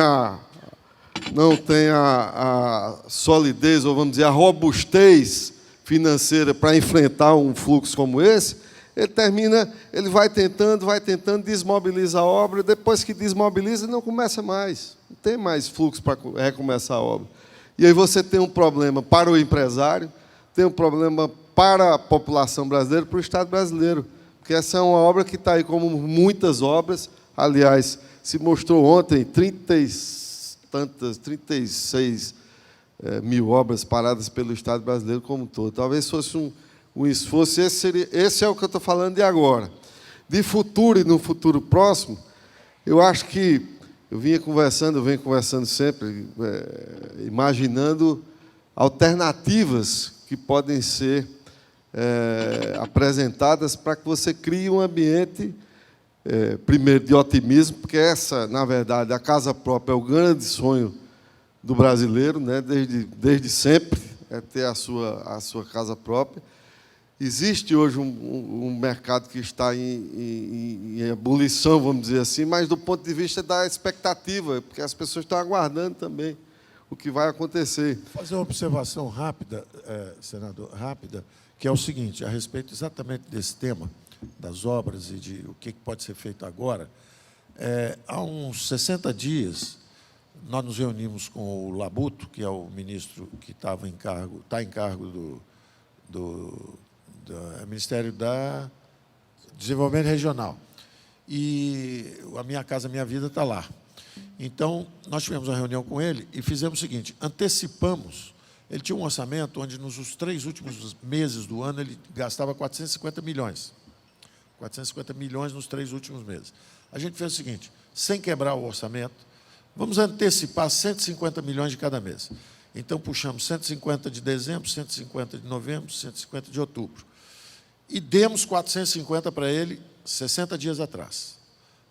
a solidez, ou vamos dizer, a robustez financeira para enfrentar um fluxo como esse, ele vai tentando, desmobiliza a obra, e depois que desmobiliza, não começa mais. Não tem mais fluxo para recomeçar a obra. E aí você tem um problema para o empresário, tem um problema para a população brasileira, para o Estado brasileiro. Porque essa é uma obra que está aí, como muitas obras, aliás, se mostrou ontem 36 mil obras paradas pelo Estado brasileiro como um todo. Talvez fosse um esforço, esse é o que eu estou falando de agora. De futuro e no futuro próximo, eu acho que eu venho conversando sempre, imaginando alternativas que podem ser apresentadas para que você crie um ambiente, primeiro, de otimismo, porque essa, na verdade, a casa própria é o grande sonho do brasileiro, né? Desde sempre, ter a sua casa própria. Existe hoje um mercado que está em ebulição, vamos dizer assim, mas do ponto de vista da expectativa, porque as pessoas estão aguardando também o que vai acontecer. Vou fazer uma observação rápida, senador, que é o seguinte, a respeito exatamente desse tema, das obras e de o que pode ser feito agora. Há uns 60 dias, nós nos reunimos com o Labuto, que é o ministro que está em cargo do Ministério da Desenvolvimento Regional. E a Minha Casa Minha Vida está lá. Então, nós tivemos uma reunião com ele e fizemos o seguinte, antecipamos. Ele tinha um orçamento onde, nos 3 últimos meses do ano, ele gastava 450 milhões. 450 milhões nos 3 últimos meses. A gente fez o seguinte, sem quebrar o orçamento, vamos antecipar 150 milhões de cada mês. Então, puxamos 150 de dezembro, 150 de novembro, 150 de outubro. E demos 450 para ele 60 dias atrás,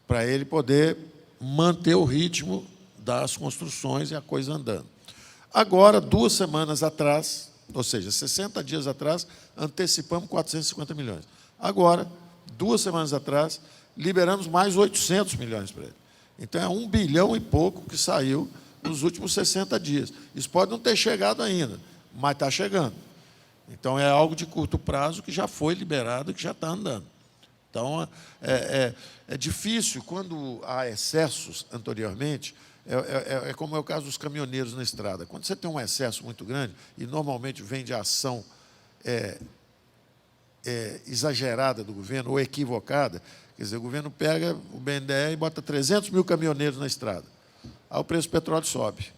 para ele poder manter o ritmo das construções e a coisa andando. Agora, 2 semanas atrás, ou seja, 60 dias atrás, antecipamos 450 milhões. Agora, 2 semanas atrás, liberamos mais 800 milhões para ele. Então, é 1 bilhão e pouco que saiu nos últimos 60 dias. Isso pode não ter chegado ainda, mas está chegando. Então, é algo de curto prazo que já foi liberado, que já está andando. Então, é difícil, quando há excessos anteriormente, é como é o caso dos caminhoneiros na estrada. Quando você tem um excesso muito grande, e normalmente vem de ação exagerada do governo, ou equivocada, quer dizer, o governo pega o BNDES e bota 300 mil caminhoneiros na estrada. Aí o preço do petróleo sobe.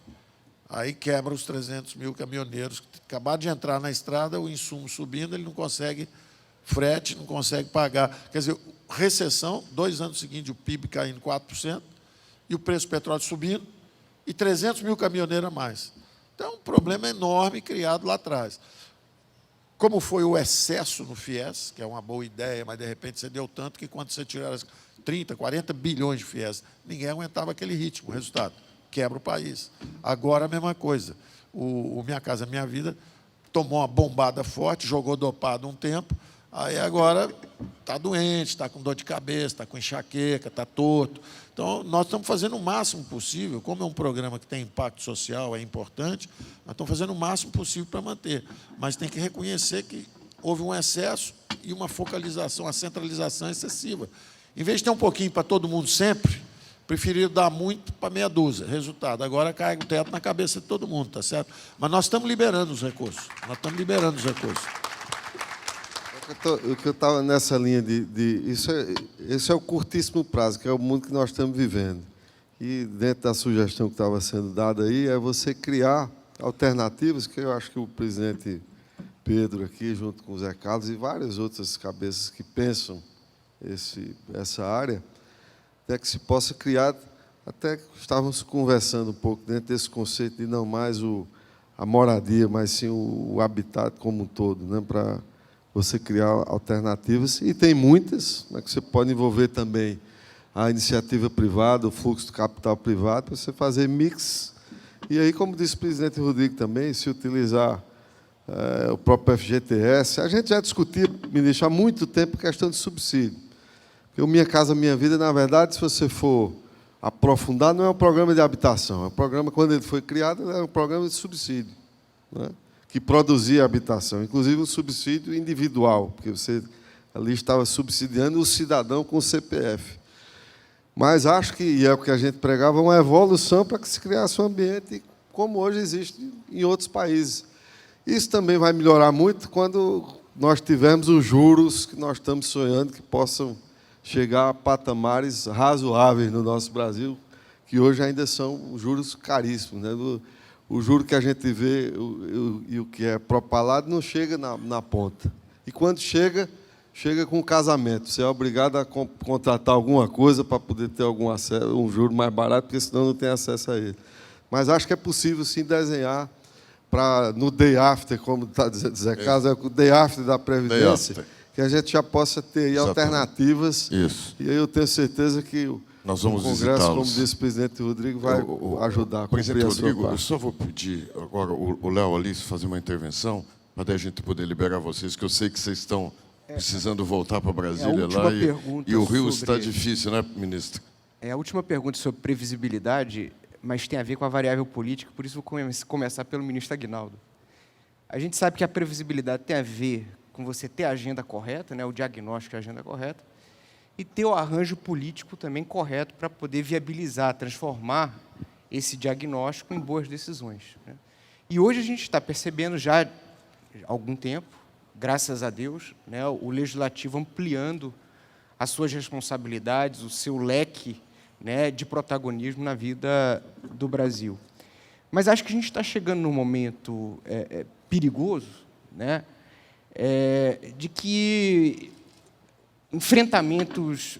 Aí quebra os 300 mil caminhoneiros que acabaram de entrar na estrada, o insumo subindo, ele não consegue frete, não consegue pagar. Quer dizer, recessão, 2 anos seguintes, o PIB caindo 4%, e o preço do petróleo subindo, e 300 mil caminhoneiros a mais. Então, um problema enorme criado lá atrás. Como foi o excesso no FIES, que é uma boa ideia, mas, de repente, você deu tanto que, quando você tirar 30, 40 bilhões de FIES, ninguém aguentava aquele ritmo. O resultado, quebra o país. Agora, a mesma coisa. O Minha Casa Minha Vida tomou uma bombada forte, jogou dopado um tempo, aí agora está doente, está com dor de cabeça, está com enxaqueca, está torto. Então, nós estamos fazendo o máximo possível, como é um programa que tem impacto social, é importante, nós estamos fazendo o máximo possível para manter. Mas tem que reconhecer que houve um excesso e uma focalização, a centralização excessiva. Em vez de ter um pouquinho para todo mundo sempre, preferiram dar muito para meia dúzia. Resultado, agora cai o teto na cabeça de todo mundo, tá certo? Mas nós estamos liberando os recursos. Nós estamos liberando os recursos. O que eu estava nessa linha esse é o curtíssimo prazo, que é o mundo que nós estamos vivendo. E dentro da sugestão que estava sendo dada aí, é você criar alternativas, que eu acho que o presidente Pedro aqui, junto com o Zé Carlos e várias outras cabeças que pensam essa área, até que se possa criar, até que estávamos conversando um pouco dentro desse conceito de não mais a moradia, mas sim o habitat como um todo, né, para você criar alternativas, e tem muitas, né, que você pode envolver também a iniciativa privada, o fluxo de capital privado, para você fazer mix. E aí, como disse o presidente Rodrigo também, se utilizar o próprio FGTS. A gente já discutia, ministro, há muito tempo a questão de subsídio. Porque o Minha Casa Minha Vida, na verdade, se você for aprofundar, não é um programa de habitação. É um programa, quando ele foi criado, era um programa de subsídio, né, que produzia habitação, inclusive um subsídio individual, porque você ali estava subsidiando o cidadão com o CPF. Mas acho que, e é o que a gente pregava, uma evolução para que se criasse um ambiente como hoje existe em outros países. Isso também vai melhorar muito quando nós tivermos os juros que nós estamos sonhando que possam chegar a patamares razoáveis no nosso Brasil, que hoje ainda são juros caríssimos, né? O juro que a gente vê e o que é propalado não chega na ponta. E quando chega com o casamento. Você é obrigado a contratar alguma coisa para poder ter algum acesso, um juro mais barato, porque senão não tem acesso a ele. Mas acho que é possível, sim, desenhar para, no day after, como está dizendo Zé Carlos, é o day after da Previdência, que a gente já possa ter aí alternativas. Isso. E aí eu tenho certeza que nós vamos o Congresso, como disse o presidente Rodrigo, vai ajudar a presidente Rodrigo, eu só vou pedir agora o Léo ali fazer uma intervenção, para daí a gente poder liberar vocês, que eu sei que vocês estão precisando voltar para Brasília lá, e o Rio está difícil, né, ministro? É a última pergunta sobre previsibilidade, mas tem a ver com a variável política, por isso vou começar pelo ministro Aguinaldo. A gente sabe que a previsibilidade tem a ver com você ter a agenda correta, né, o diagnóstico e a agenda correta, e ter o arranjo político também correto para poder viabilizar, transformar esse diagnóstico em boas decisões, né? E hoje a gente está percebendo já há algum tempo, graças a Deus, né, o Legislativo ampliando as suas responsabilidades, o seu leque, né, de protagonismo na vida do Brasil. Mas acho que a gente está chegando num momento perigoso, né, de que enfrentamentos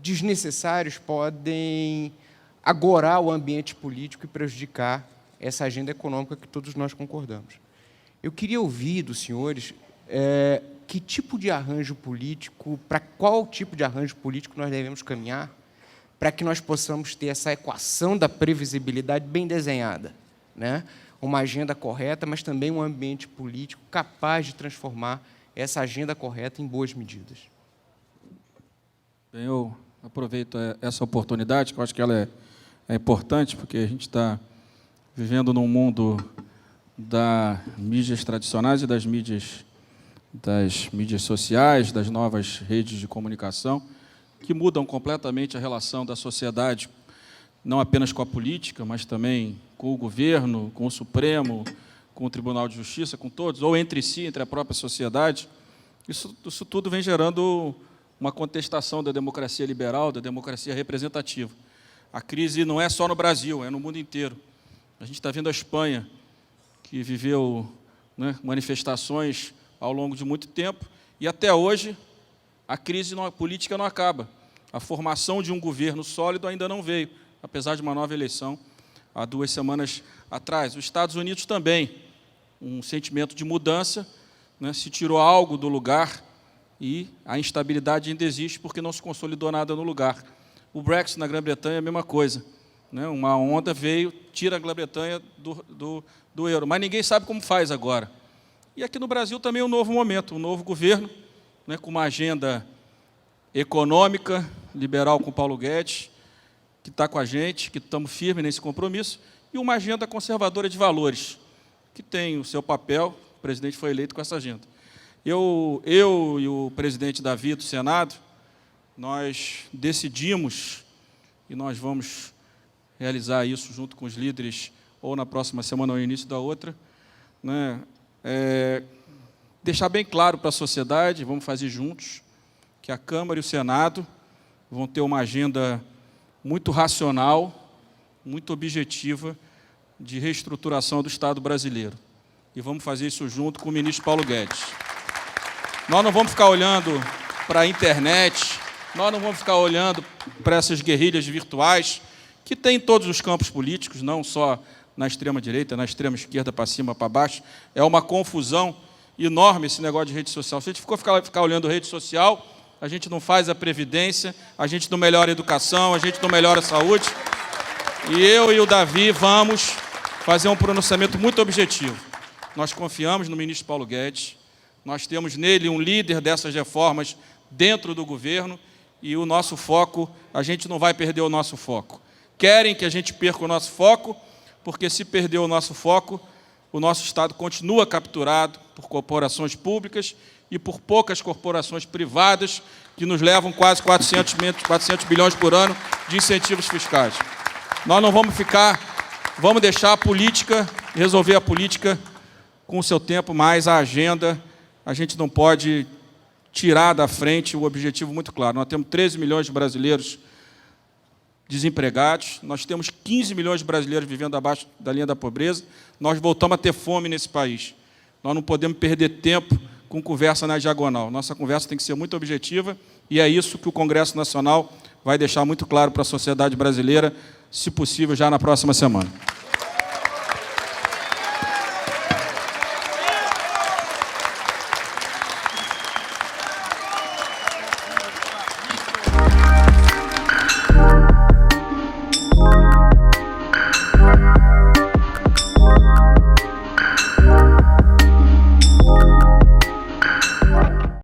desnecessários podem agorar o ambiente político e prejudicar essa agenda econômica que todos nós concordamos. Eu queria ouvir dos senhores que tipo de arranjo político, para qual tipo de arranjo político nós devemos caminhar para que nós possamos ter essa equação da previsibilidade bem desenhada, né? Uma agenda correta, mas também um ambiente político capaz de transformar essa agenda correta em boas medidas. Bem, eu aproveito essa oportunidade, que eu acho que ela é importante, porque a gente está vivendo num mundo das mídias tradicionais e das mídias sociais, das novas redes de comunicação, que mudam completamente a relação da sociedade, não apenas com a política, mas também com o governo, com o Supremo, com o Tribunal de Justiça, com todos, ou entre si, entre a própria sociedade. Isso tudo vem gerando uma contestação da democracia liberal, da democracia representativa. A crise não é só no Brasil, é no mundo inteiro. A gente está vendo a Espanha, que viveu, né, manifestações ao longo de muito tempo, e até hoje a crise política não acaba. A formação de um governo sólido ainda não veio, apesar de uma nova eleição há 2 semanas atrás. Os Estados Unidos também, um sentimento de mudança, né, se tirou algo do lugar e a instabilidade ainda existe porque não se consolidou nada no lugar. O Brexit na Grã-Bretanha é a mesma coisa, né? Uma onda veio, tira a Grã-Bretanha do euro, mas ninguém sabe como faz agora. E aqui no Brasil também um novo momento, um novo governo, né, com uma agenda econômica, liberal com Paulo Guedes, que está com a gente, que estamos firmes nesse compromisso, e uma agenda conservadora de valores, que tem o seu papel. O presidente foi eleito com essa agenda. Eu e o presidente Davi do Senado, nós decidimos, e nós vamos realizar isso junto com os líderes, ou na próxima semana ou no início da outra, né, deixar bem claro para a sociedade, vamos fazer juntos, que a Câmara e o Senado vão ter uma agenda muito racional, muito objetiva, de reestruturação do Estado brasileiro. E vamos fazer isso junto com o ministro Paulo Guedes. Nós não vamos ficar olhando para a internet, nós não vamos ficar olhando para essas guerrilhas virtuais, que tem em todos os campos políticos, não só na extrema-direita, na extrema-esquerda, para cima, para baixo. É uma confusão enorme esse negócio de rede social. Se a gente ficar olhando rede social, a gente não faz a previdência, a gente não melhora a educação, a gente não melhora a saúde. E eu e o Davi vamos fazer um pronunciamento muito objetivo. Nós confiamos no ministro Paulo Guedes, nós temos nele um líder dessas reformas dentro do governo, e o nosso foco, a gente não vai perder o nosso foco. Querem que a gente perca o nosso foco, porque se perder o nosso foco, o nosso Estado continua capturado por corporações públicas e por poucas corporações privadas, que nos levam quase 400 bilhões por ano de incentivos fiscais. Nós não vamos vamos deixar a política, resolver a política com o seu tempo, mas a agenda, a gente não pode tirar da frente o objetivo muito claro. Nós temos 13 milhões de brasileiros desempregados, nós temos 15 milhões de brasileiros vivendo abaixo da linha da pobreza, nós voltamos a ter fome nesse país. Nós não podemos perder tempo com conversa na diagonal. Nossa conversa tem que ser muito objetiva, e é isso que o Congresso Nacional vai deixar muito claro para a sociedade brasileira, se possível, já na próxima semana.